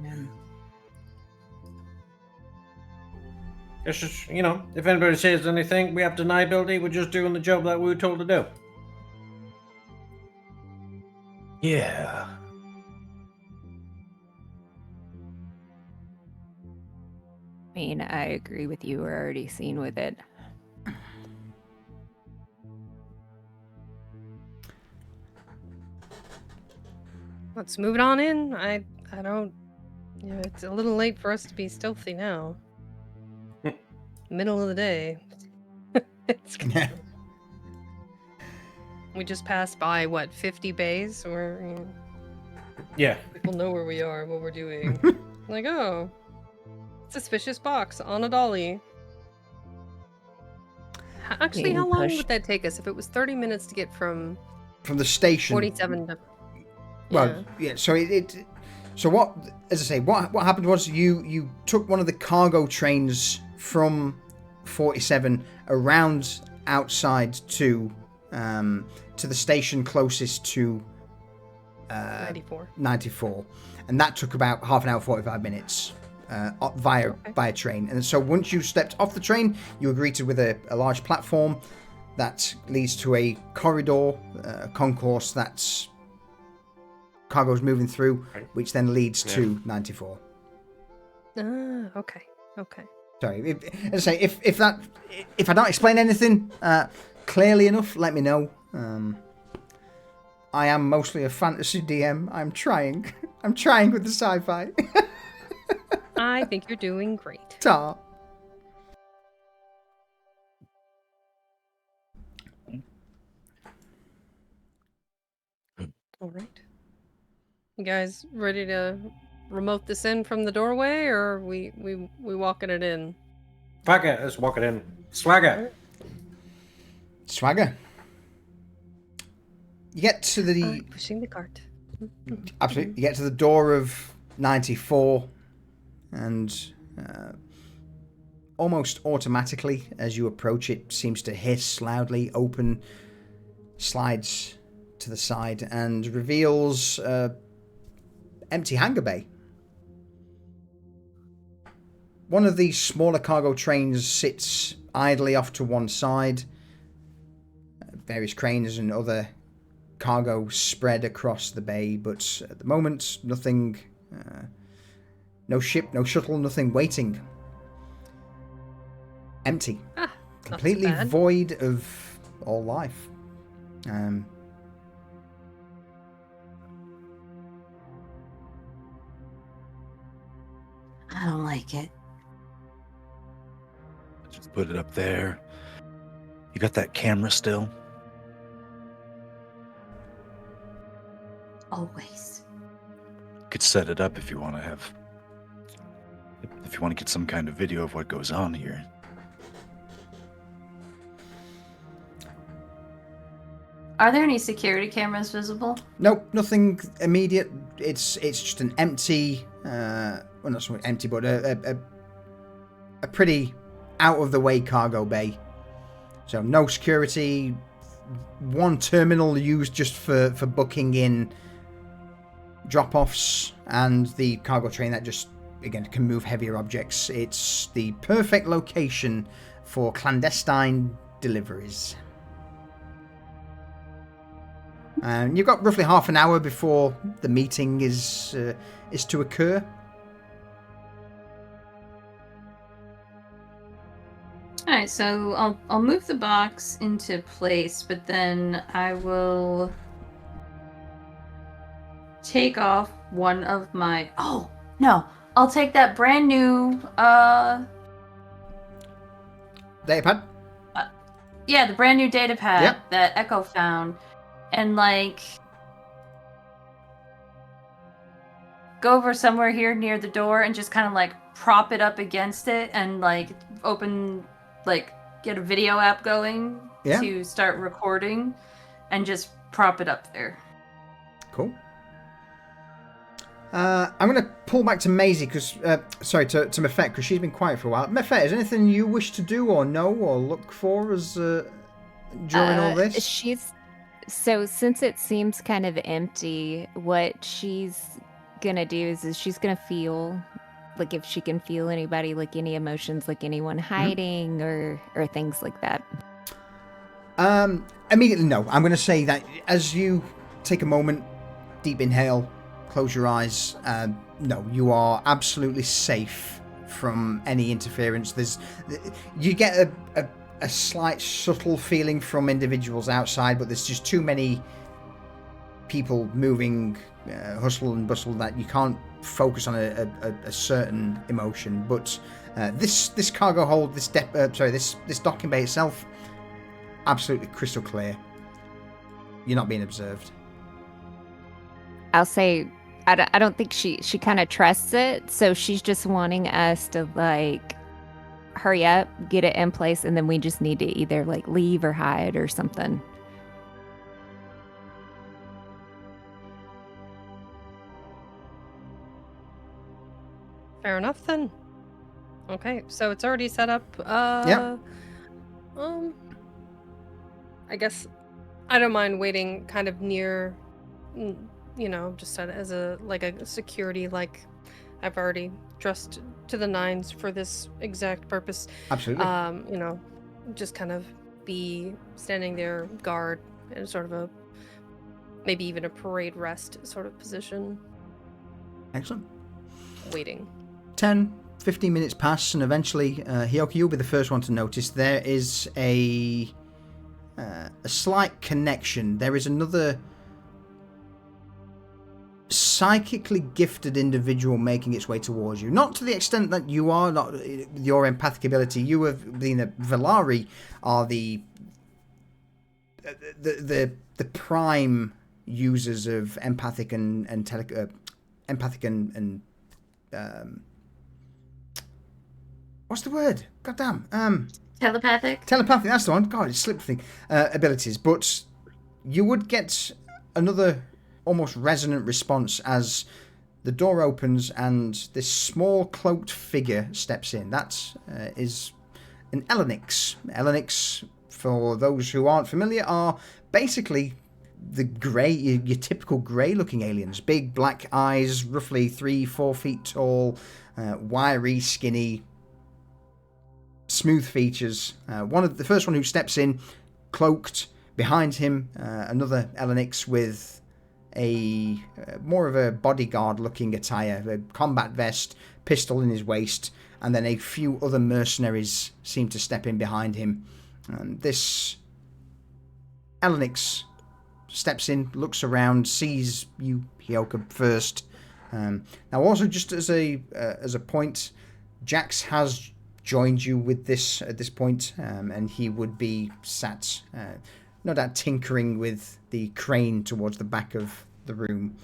It's just, if anybody says anything, we have deniability, we're just doing the job that we were told to do. Yeah. I mean, I agree with you. We're already seen with it. Let's move it on in. I I don't. It's a little late for us to be stealthy now. Middle of the day. It's Yeah. We just passed by, what, 50 bays? Where Yeah. people know where we are, what we're doing. Like, oh, suspicious box on a dolly. Actually, Being how long pushed. would that take us if it was 30 minutes to get from From the station. 47 to... Well, yeah. So so what? As I say, what happened was you took one of the cargo trains from 47 around outside to the station closest to 94, and that took about half an hour, 45 minutes via train. And so once you stepped off the train, you were greeted with a large platform that leads to a corridor, concourse that's cargo's moving through, which then leads to 94. Okay. Sorry, as I say, if I don't explain anything clearly enough, let me know. I am mostly a fantasy DM. I'm trying with the sci-fi. I think you're doing great. Ta. All right. You guys ready to remote this in from the doorway, or are we walking it in? Fuck it, let's walk it in. Swagger. Swagger. You get to the Pushing the cart. absolutely. You get to the door of 94, and almost automatically, as you approach, it seems to hiss loudly. Open, slides to the side, and reveals empty hangar bay. One of these smaller cargo trains sits idly off to one side. Various cranes and other cargo spread across the bay, but at the moment, nothing, no ship, no shuttle, nothing waiting. Empty. Completely bad. void of all life. I don't like it. Just put it up there. You got that camera still? Always. Could set it up if you want to have... If you want to get some kind of video of what goes on here. Are there any security cameras visible? Nope, nothing immediate. It's just an empty, well, not so much empty, but a pretty out of the way cargo bay. So no security. One terminal used just for booking in drop-offs, and the cargo train that just again can move heavier objects. It's the perfect location for clandestine deliveries. And you've got roughly half an hour before the meeting is to occur. All right, so I'll move the box into place, but then I will take off one of my. Oh no! I'll take that brand new. Datapad? Yeah, the brand new data pad Yep. that Echo found, and like go over somewhere here near the door and just kind of like prop it up against it and like open, like get a video app going to start recording and just prop it up there. Cool. I'm going to pull back to Maisie, because, sorry, to Mefet, because she's been quiet for a while. Mefet, is there anything you wish to do or know or look for as during all this? So since it seems kind of empty, what she's gonna do is she's gonna feel, like if she can feel anybody, like any emotions, like anyone hiding or things like that. Immediately, no. I'm going to say that as you take a moment, deep inhale, close your eyes. No, you are absolutely safe from any interference. You get a slight subtle feeling from individuals outside, but there's just too many people moving, hustle and bustle, that you can't focus on a certain emotion. But this cargo hold, this docking bay itself, absolutely crystal clear. You're not being observed. I'll say I don't think she kind of trusts it, so she's just wanting us to like hurry up, get it in place, and then we just need to either like leave or hide or something. Fair enough then. Okay, so it's already set up. Yep. I guess I don't mind waiting kind of near, just as a security, like I've already dressed to the nines for this exact purpose. Absolutely. Just kind of be standing there, guard, in sort of a maybe even a parade rest sort of position. Excellent. Waiting. 10, 15 minutes pass, and eventually, Hyoka, you'll be the first one to notice there is a slight connection. There is another psychically gifted individual making its way towards you. Not to the extent that you are, not your empathic ability. You have been Velari are the prime users of empathic and what's the word? Goddamn. Telepathic? Telepathic, that's the one. God, it slipped thing. Abilities. But you would get another almost resonant response as the door opens and this small cloaked figure steps in. That is an Elenix. Elenix, for those who aren't familiar, are basically the grey, your typical grey-looking aliens. Big black eyes, roughly 3-4 feet tall, wiry, skinny, smooth features. The first one who steps in, cloaked. Behind him, another Elenix with a more of a bodyguard-looking attire, a combat vest, pistol in his waist, and then a few other mercenaries seem to step in behind him. This Elenix steps in, looks around, sees you, Hyoka, first. Now, also just as a point, Jax has joined you with this at this point, and he would be sat, no doubt, tinkering with the crane towards the back of the room,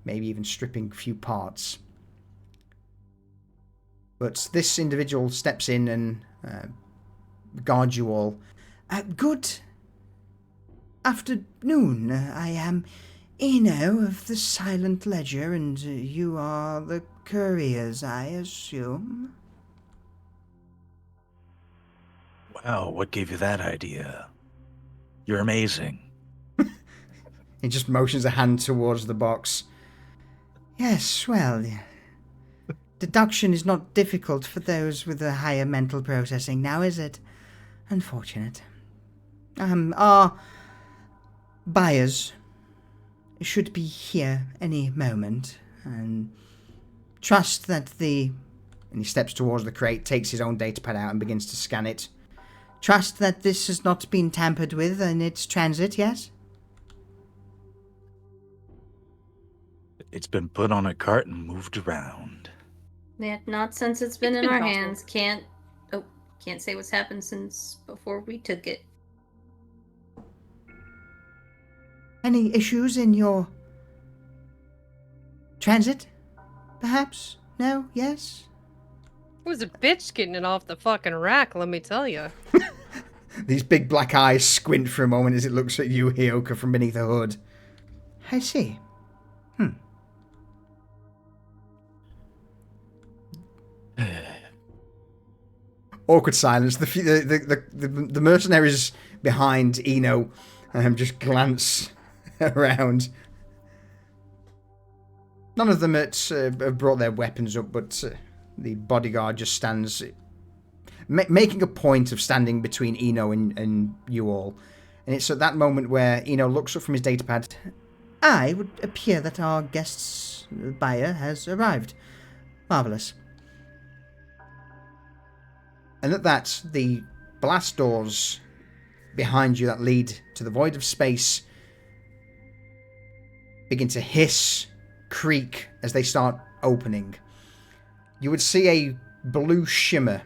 maybe even stripping a few parts. But this individual steps in and guards you all. Good afternoon. I am Eno of the Silent Ledger, and you are the couriers, I assume? Wow, what gave you that idea? You're amazing. He just motions a hand towards the box. Yes, well, deduction is not difficult for those with a higher mental processing now, is it? Unfortunate. Our buyers should be here any moment, and trust that and he steps towards the crate, takes his own datapad out and begins to scan it. Trust that this has not been tampered with in its transit, yes? It's been put on a cart and moved around. Yeah, not since it's been in our possible. hands. Can't say what's happened since before we took it. Any issues in your transit? Perhaps? No? Yes? It was a bitch getting it off the fucking rack, let me tell you. These big black eyes squint for a moment as it looks at you, Hyoka, from beneath the hood. I see. Awkward silence. The mercenaries behind Eno just glance around. None of them have brought their weapons up, but the bodyguard just stands, making a point of standing between Eno and you all. And it's at that moment where Eno looks up from his datapad. It would appear that our guest's buyer has arrived. Marvellous. And at that, the blast doors behind you that lead to the void of space begin to hiss, creak as they start opening. You would see a blue shimmer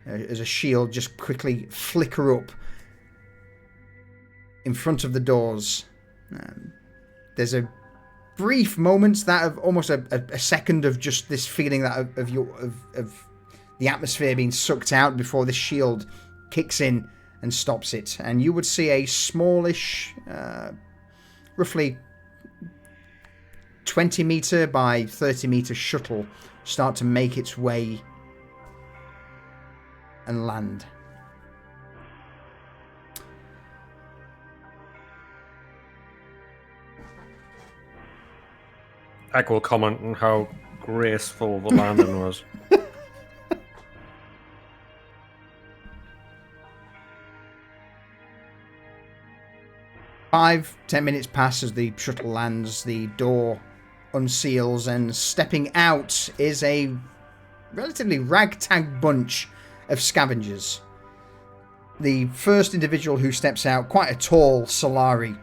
as a shield just quickly flicker up in front of the doors. There's a brief moment, that of almost a second of just this feeling that of the atmosphere being sucked out before this shield kicks in and stops it. And you would see a smallish, roughly 20 meter by 30 meter shuttle start to make its way and land. Ek will comment on how graceful the landing was. 5-10 minutes pass as the shuttle lands, the door unseals, and stepping out is a relatively ragtag bunch of scavengers. The first individual who steps out, quite a tall Solari,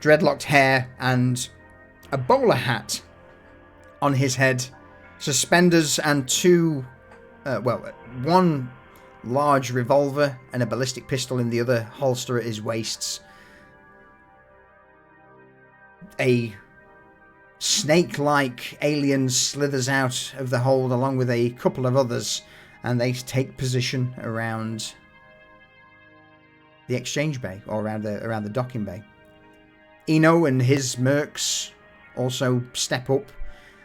dreadlocked hair and a bowler hat on his head, suspenders and one large revolver and a ballistic pistol in the other holster at his waists. A snake-like alien slithers out of the hold along with a couple of others, and they take position around the exchange bay, or around the docking bay. Eno and his mercs also step up,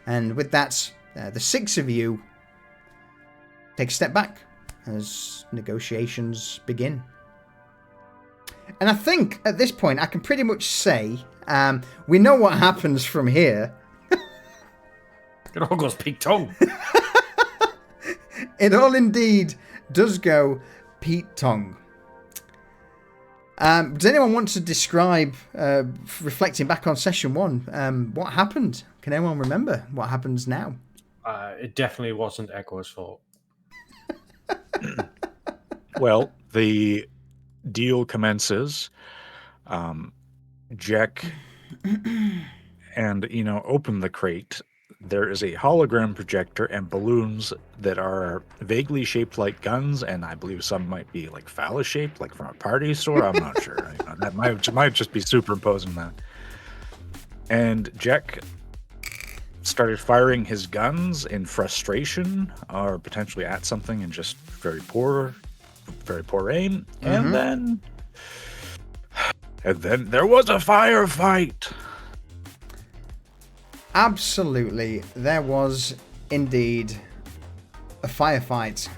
and with that, the six of you take a step back as negotiations begin. And I think at this point I can pretty much say we know what happens from here. It all goes Pete Tong. It all indeed does go Pete Tong. Does anyone want to describe, reflecting back on session 1, what happened? Can anyone remember what happens now? It definitely wasn't Echo's fault. Well, the deal commences. Jack and open the crate. There is a hologram projector and balloons that are vaguely shaped like guns, and I believe some might be like phallus shaped, like from a party store. I'm not sure. That might just be superimposing that. And Jack started firing his guns in frustration, or potentially at something, and just very poor aim. And then there was a firefight. Absolutely, there was indeed a firefight.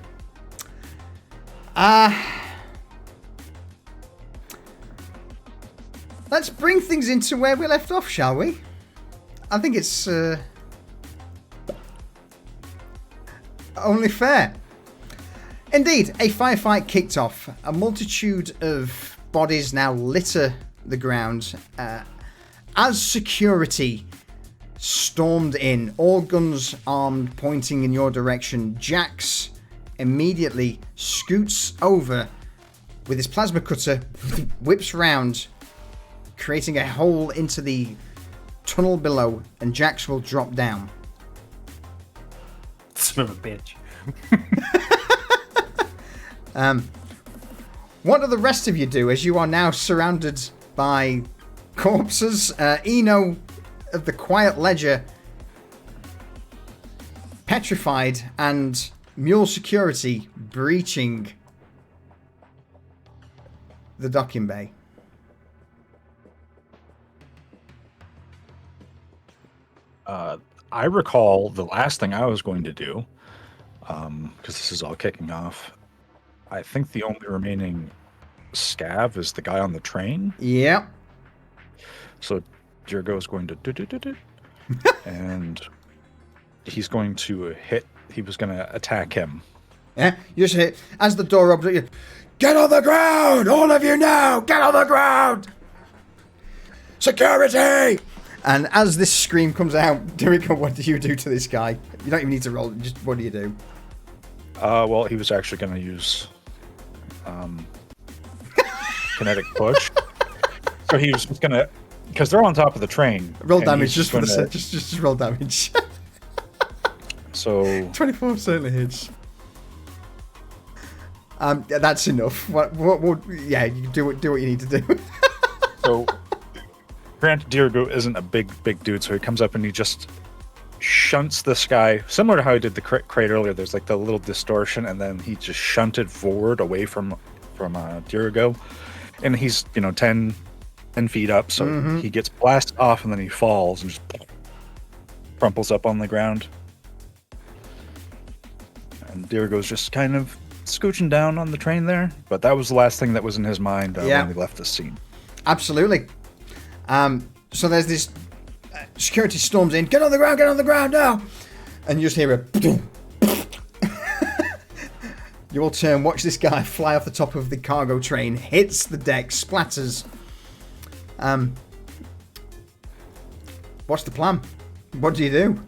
Let's bring things into where we left off, shall we? I think it's only fair. Indeed, a firefight kicked off. A multitude of bodies now litter the ground as security stormed in, all guns armed, pointing in your direction. Jax immediately scoots over with his plasma cutter, whips round, creating a hole into the tunnel below, and Jax will drop down. Son of a bitch. What do the rest of you do as you are now surrounded by corpses? Eno of the Quiet Ledger, petrified, and Mule Security breaching the docking bay. I recall the last thing I was going to do, because this is all kicking off. I think the only remaining scav is the guy on the train. Yep. So Dirgo's going to and he's going to he was going to attack him. Yeah, you just hit as the door opens. Get on the ground! All of you now! Get on the ground! Security! And as this scream comes out, Dirgo, what do you do to this guy? You don't even need to roll. Just what do you do? Well, he was actually going to use kinetic push. So he was going to because they're on top of the train. Roll and damage he's just for the gonna- just roll damage. So 24 certainly hits. That's enough. What? Yeah, you can do what you need to do. So, Grant Dirigo isn't a big dude, so he comes up and he just shunts this guy, similar to how he did the crate earlier. There's like the little distortion, and then he just shunted forward away from Dirigo, and he's 10 feet up, so he gets blasted off, and then he falls and just crumples up on the ground. And Dirigo's just kind of scooching down on the train there, but that was the last thing that was in his mind when we left the scene. Absolutely. So there's this security storms in. Get on the ground now! And you just hear a. You all turn, watch this guy fly off the top of the cargo train, hits the deck, splatters. What's the plan? What do you do?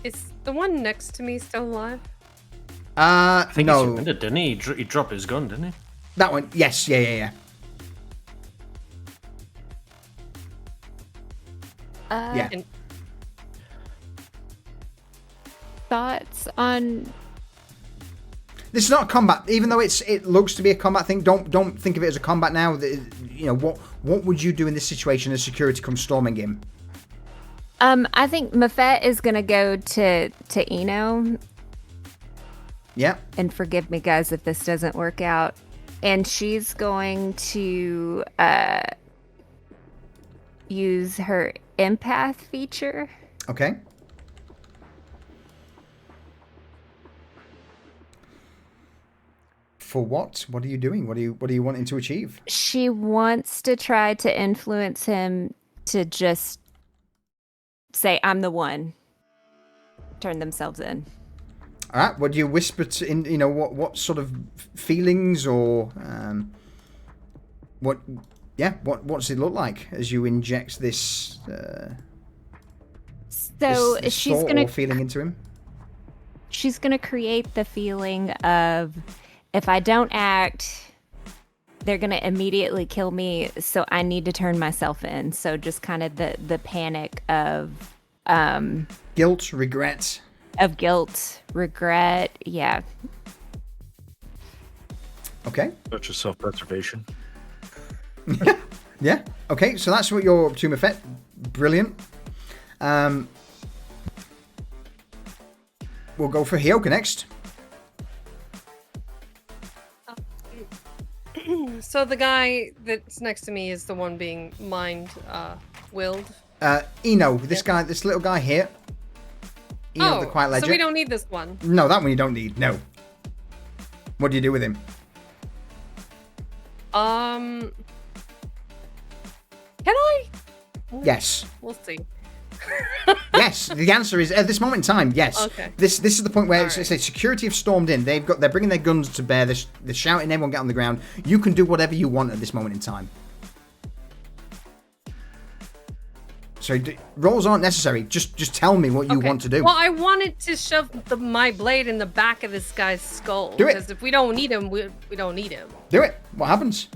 Is the one next to me still alive? I think he no. surrendered, didn't he? He dropped his gun, didn't he? That one, yes, yeah. Yeah. And Thoughts on? This is not a combat, even though it looks to be a combat thing. Don't think of it as a combat now. What would you do in this situation as security comes storming in? I think Mafet is gonna go to Eno, Yeah. and forgive me, guys, if this doesn't work out. And she's going to use her empath feature. Okay. For what? What are you doing? What are you wanting to achieve? She wants to try to influence him to just say, "I'm the one." Turn themselves in. All right. What do you whisper to? What sort of feelings or what? Yeah. What's it look like as you inject this? So this she's thought gonna or feeling into him. She's gonna create the feeling of, if I don't act, they're gonna immediately kill me. So I need to turn myself in. So just kind of the panic of Guilt, regret. guilt, regret. Yeah. Okay. Such as self-preservation. Yeah. Okay. So that's what you're up to, Mafet. Brilliant. We'll go for Hyoka next. so the guy that's next to me is the one being willed. Eno, this little guy here. Eno, the Quiet Ledger. So we don't need this one. No, that one you don't need. No. What do you do with him? Can I? Yes. We'll see. Yes. The answer is at this moment in time, yes. Okay. This is the point where All right. security have stormed in. They're bringing their guns to bear. They're shouting, everyone get on the ground. You can do whatever you want at this moment in time. So rolls aren't necessary. Just tell me what you want to do. Well, I wanted to shove my blade in the back of this guy's skull. Do it. Because if we don't need him, we don't need him. Do it. What happens?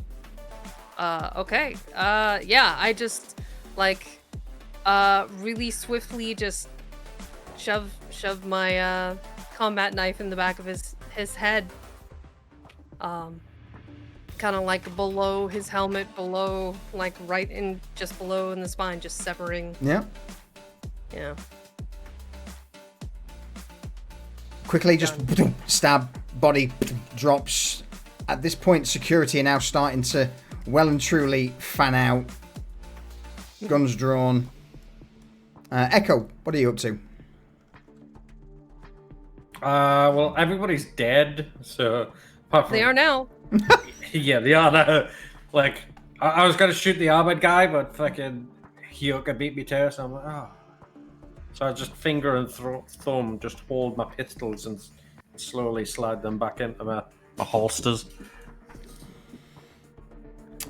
Okay. Yeah, I just really swiftly just shove my combat knife in the back of his head. Kind of like below his helmet, just below in the spine, just severing. Yeah. Yeah. Quickly, just stab, body drops. At this point, security are now starting to well and truly fan out. Guns drawn. Echo, what are you up to? Well, everybody's dead, so apart from They are now. yeah, they are now. Like, I was gonna shoot the armored guy, but fucking Hyoka beat me to it, so I'm like, oh. So I just finger and thumb just hold my pistols and slowly slide them back into my holsters.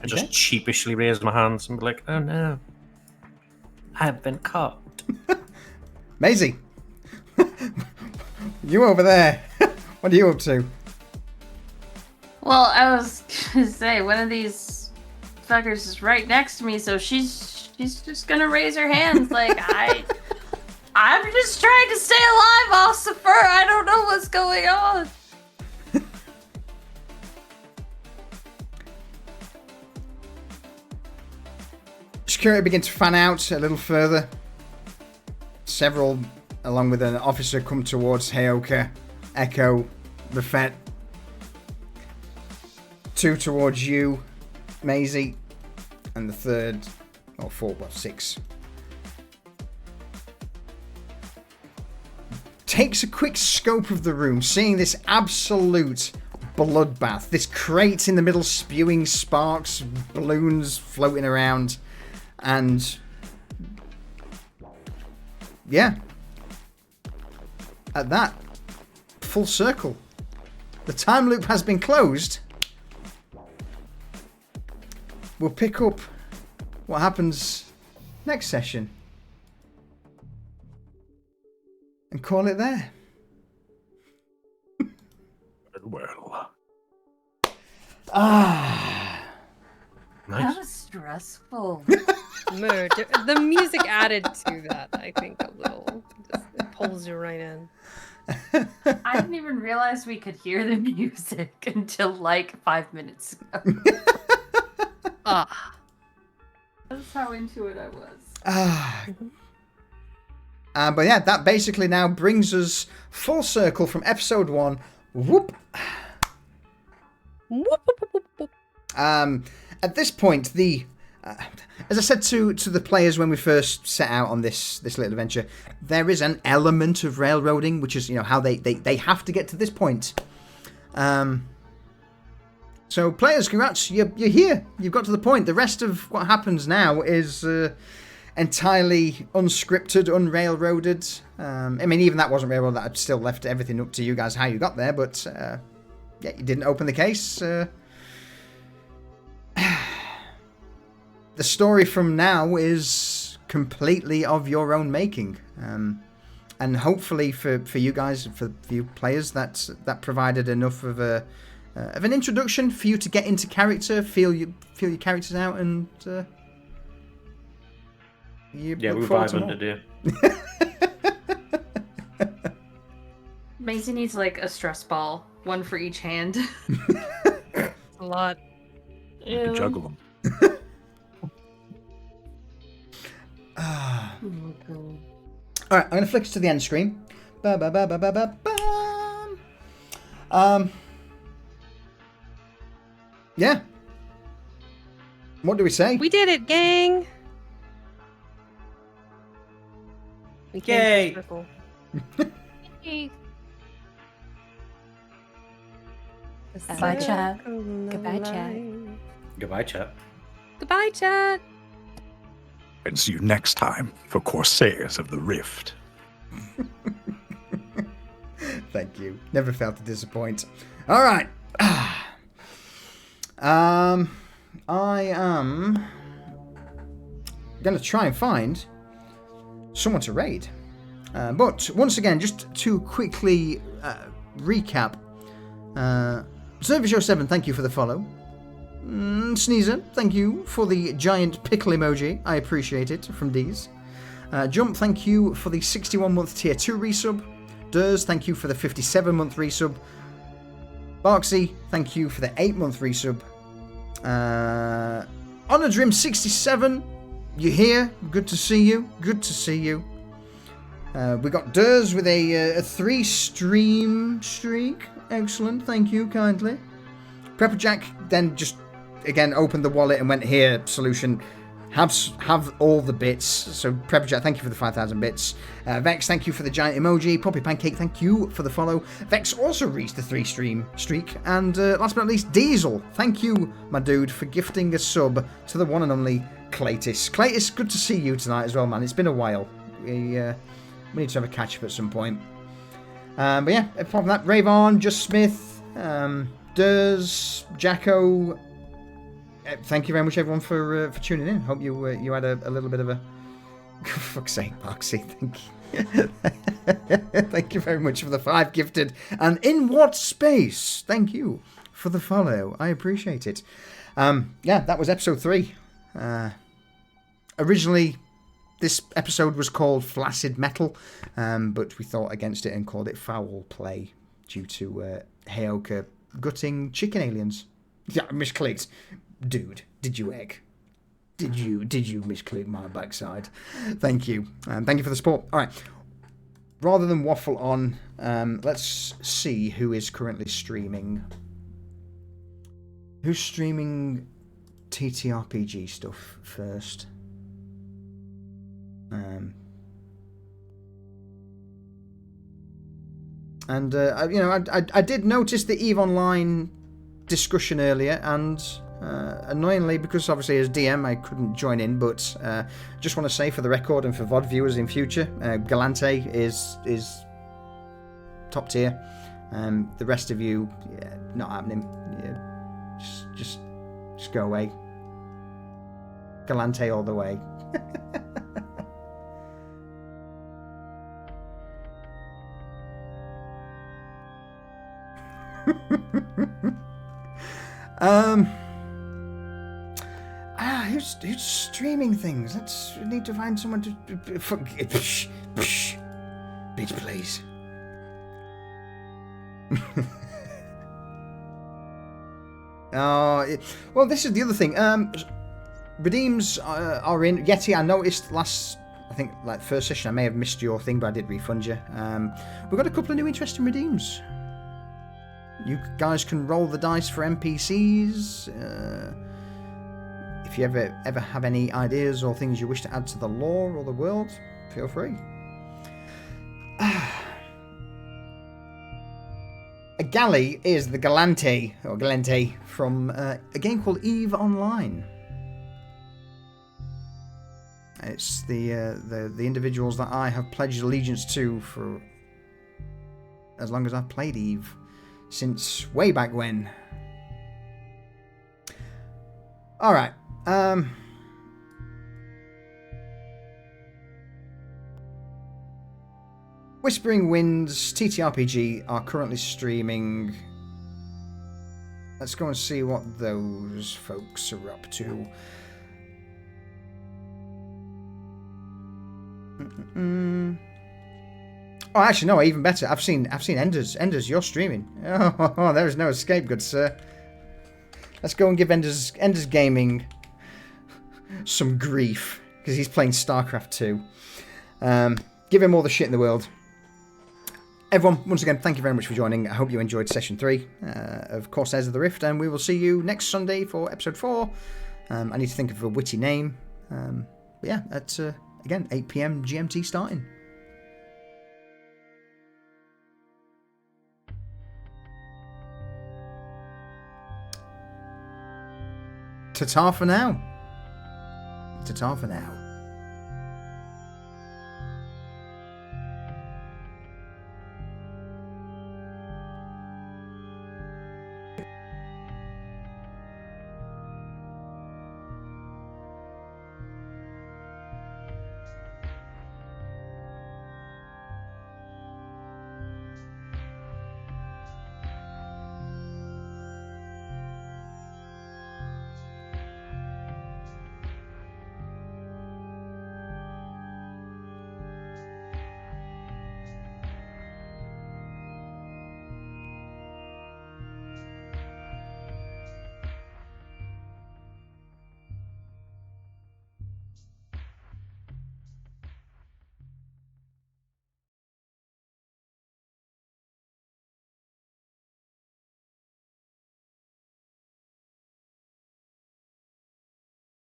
I just sheepishly raise my hands and be like, oh no, I've been caught. Maisie, you over there. What are you up to? Well, I was gonna say one of these fuckers is right next to me, so she's just gonna raise her hands like I'm just trying to stay alive, Ossifer. I don't know what's going on. Security begins to fan out a little further. Several, along with an officer, come towards Heoka, Echo, Buffet. 2 towards you, Maisie, and the third, or 4, well, 6. Takes a quick scope of the room, seeing this absolute bloodbath. This crate in the middle spewing sparks, balloons floating around, and yeah, at that, full circle. The time loop has been closed. We'll pick up what happens next session and call it there. Well. Ah. That Nice. was stressful. Murder. The music added to that, I think, a little. It pulls you right in. I didn't even realize we could hear the music until like 5 minutes ago. Ah. That's how into it I was. Ah. But yeah, that basically now brings us full circle from episode 1. Whoop. Whoop, whoop, whoop, whoop. At this point, as I said to the players when we first set out on this little adventure, there is an element of railroading, which is, how they have to get to this point. So players, congrats, you're here. You've got to the point. The rest of what happens now is entirely unscripted, unrailroaded. I mean, even that wasn't railroaded. That I'd still left everything up to you guys how you got there, but yeah, you didn't open the case. The story from now is completely of your own making, and hopefully for you guys, for you players, that provided enough of an introduction for you to get into character, feel your characters out, and you Yeah, look we're forward to 500 more. here. Maisie needs like a stress ball, one for each hand. A lot. You can juggle them. All right, I'm going to flick us to the end screen. Ba, ba, ba, ba, ba, ba, ba. Yeah. What do we say? We did it, gang! We came full Yay. circle. Hey. Bye, chat. Goodbye, chat. Goodbye, chat. Goodbye, chat. And see you next time for Corsairs of the Rift. Thank you. Never failed to disappoint. All right. I am going to try and find someone to raid. But once again, just to quickly recap. Server Show 7, thank you for the follow. Sneezer, thank you for the giant pickle emoji. I appreciate it from D's. Jump, thank you for the 61-month tier 2 resub. Durs, thank you for the 57-month resub. Barksy, thank you for the 8-month resub. Honor 67, you're here. Good to see you. Good to see you. We got Durs with a 3-stream streak. Excellent, thank you kindly. Prepperjack then just again opened the wallet and went, here, Solution, have all the bits. So Prepperjack, thank you for the 5,000 bits. Vex, thank you for the giant emoji. Poppy Pancake, thank you for the follow. Vex also reached the 3-stream streak. And last but not least, Diesel, thank you, my dude, for gifting a sub to the one and only Claytis. Claytis, good to see you tonight as well, man. It's been a while. We need to have a catch up at some point. But yeah, apart from that, Ravon, Just Smith, Durs, Jacko, thank you very much everyone for tuning in. Hope you had a little bit of a For fuck's sake, Boxy, thank you. Thank you very much for the 5 gifted. And in what space? Thank you for the follow. I appreciate it. Yeah, that was episode 3. Originally, this episode was called Flaccid Metal, but we thought against it and called it Fowl Play due to Heyoka gutting chicken aliens. Yeah, misclicked. Dude, did you egg? Did you misclick my backside? Thank you. Thank you for the support. All right. Rather than waffle on, let's see who is currently streaming. Who's streaming TTRPG stuff first? And I did notice the EVE Online discussion earlier, and annoyingly, because obviously as DM I couldn't join in, but just want to say for the record and for VOD viewers in future, Galante is top tier. The rest of you, yeah, not happening. Yeah, just go away. Galante all the way. Who's streaming things? We need to find someone to bitch, please. Well, this is the other thing. Redeems are in. Yeti, I noticed last, I think, like first session, I may have missed your thing, but I did refund you. We've got a couple of new interesting redeems. You guys can roll the dice for NPCs. If you ever have any ideas or things you wish to add to the lore or the world, feel free. A galley is the Galante from a game called EVE Online. It's the individuals that I have pledged allegiance to for as long as I've played EVE, since way back when. All right. Whispering Winds TTRPG are currently streaming. Let's go and see what those folks are up to. Oh, actually, no, even better. I've seen Enders. Enders, you're streaming. Oh, there is no escape, good sir. Let's go and give Enders Gaming some grief, because he's playing StarCraft 2. Give him all the shit in the world. Everyone, once again, thank you very much for joining. I hope you enjoyed Session 3 of Corsairs of the Rift, and we will see you next Sunday for Episode 4. I need to think of a witty name. But yeah, at, again, 8 PM GMT starting. Ta-ta for now. Ta-ta for now.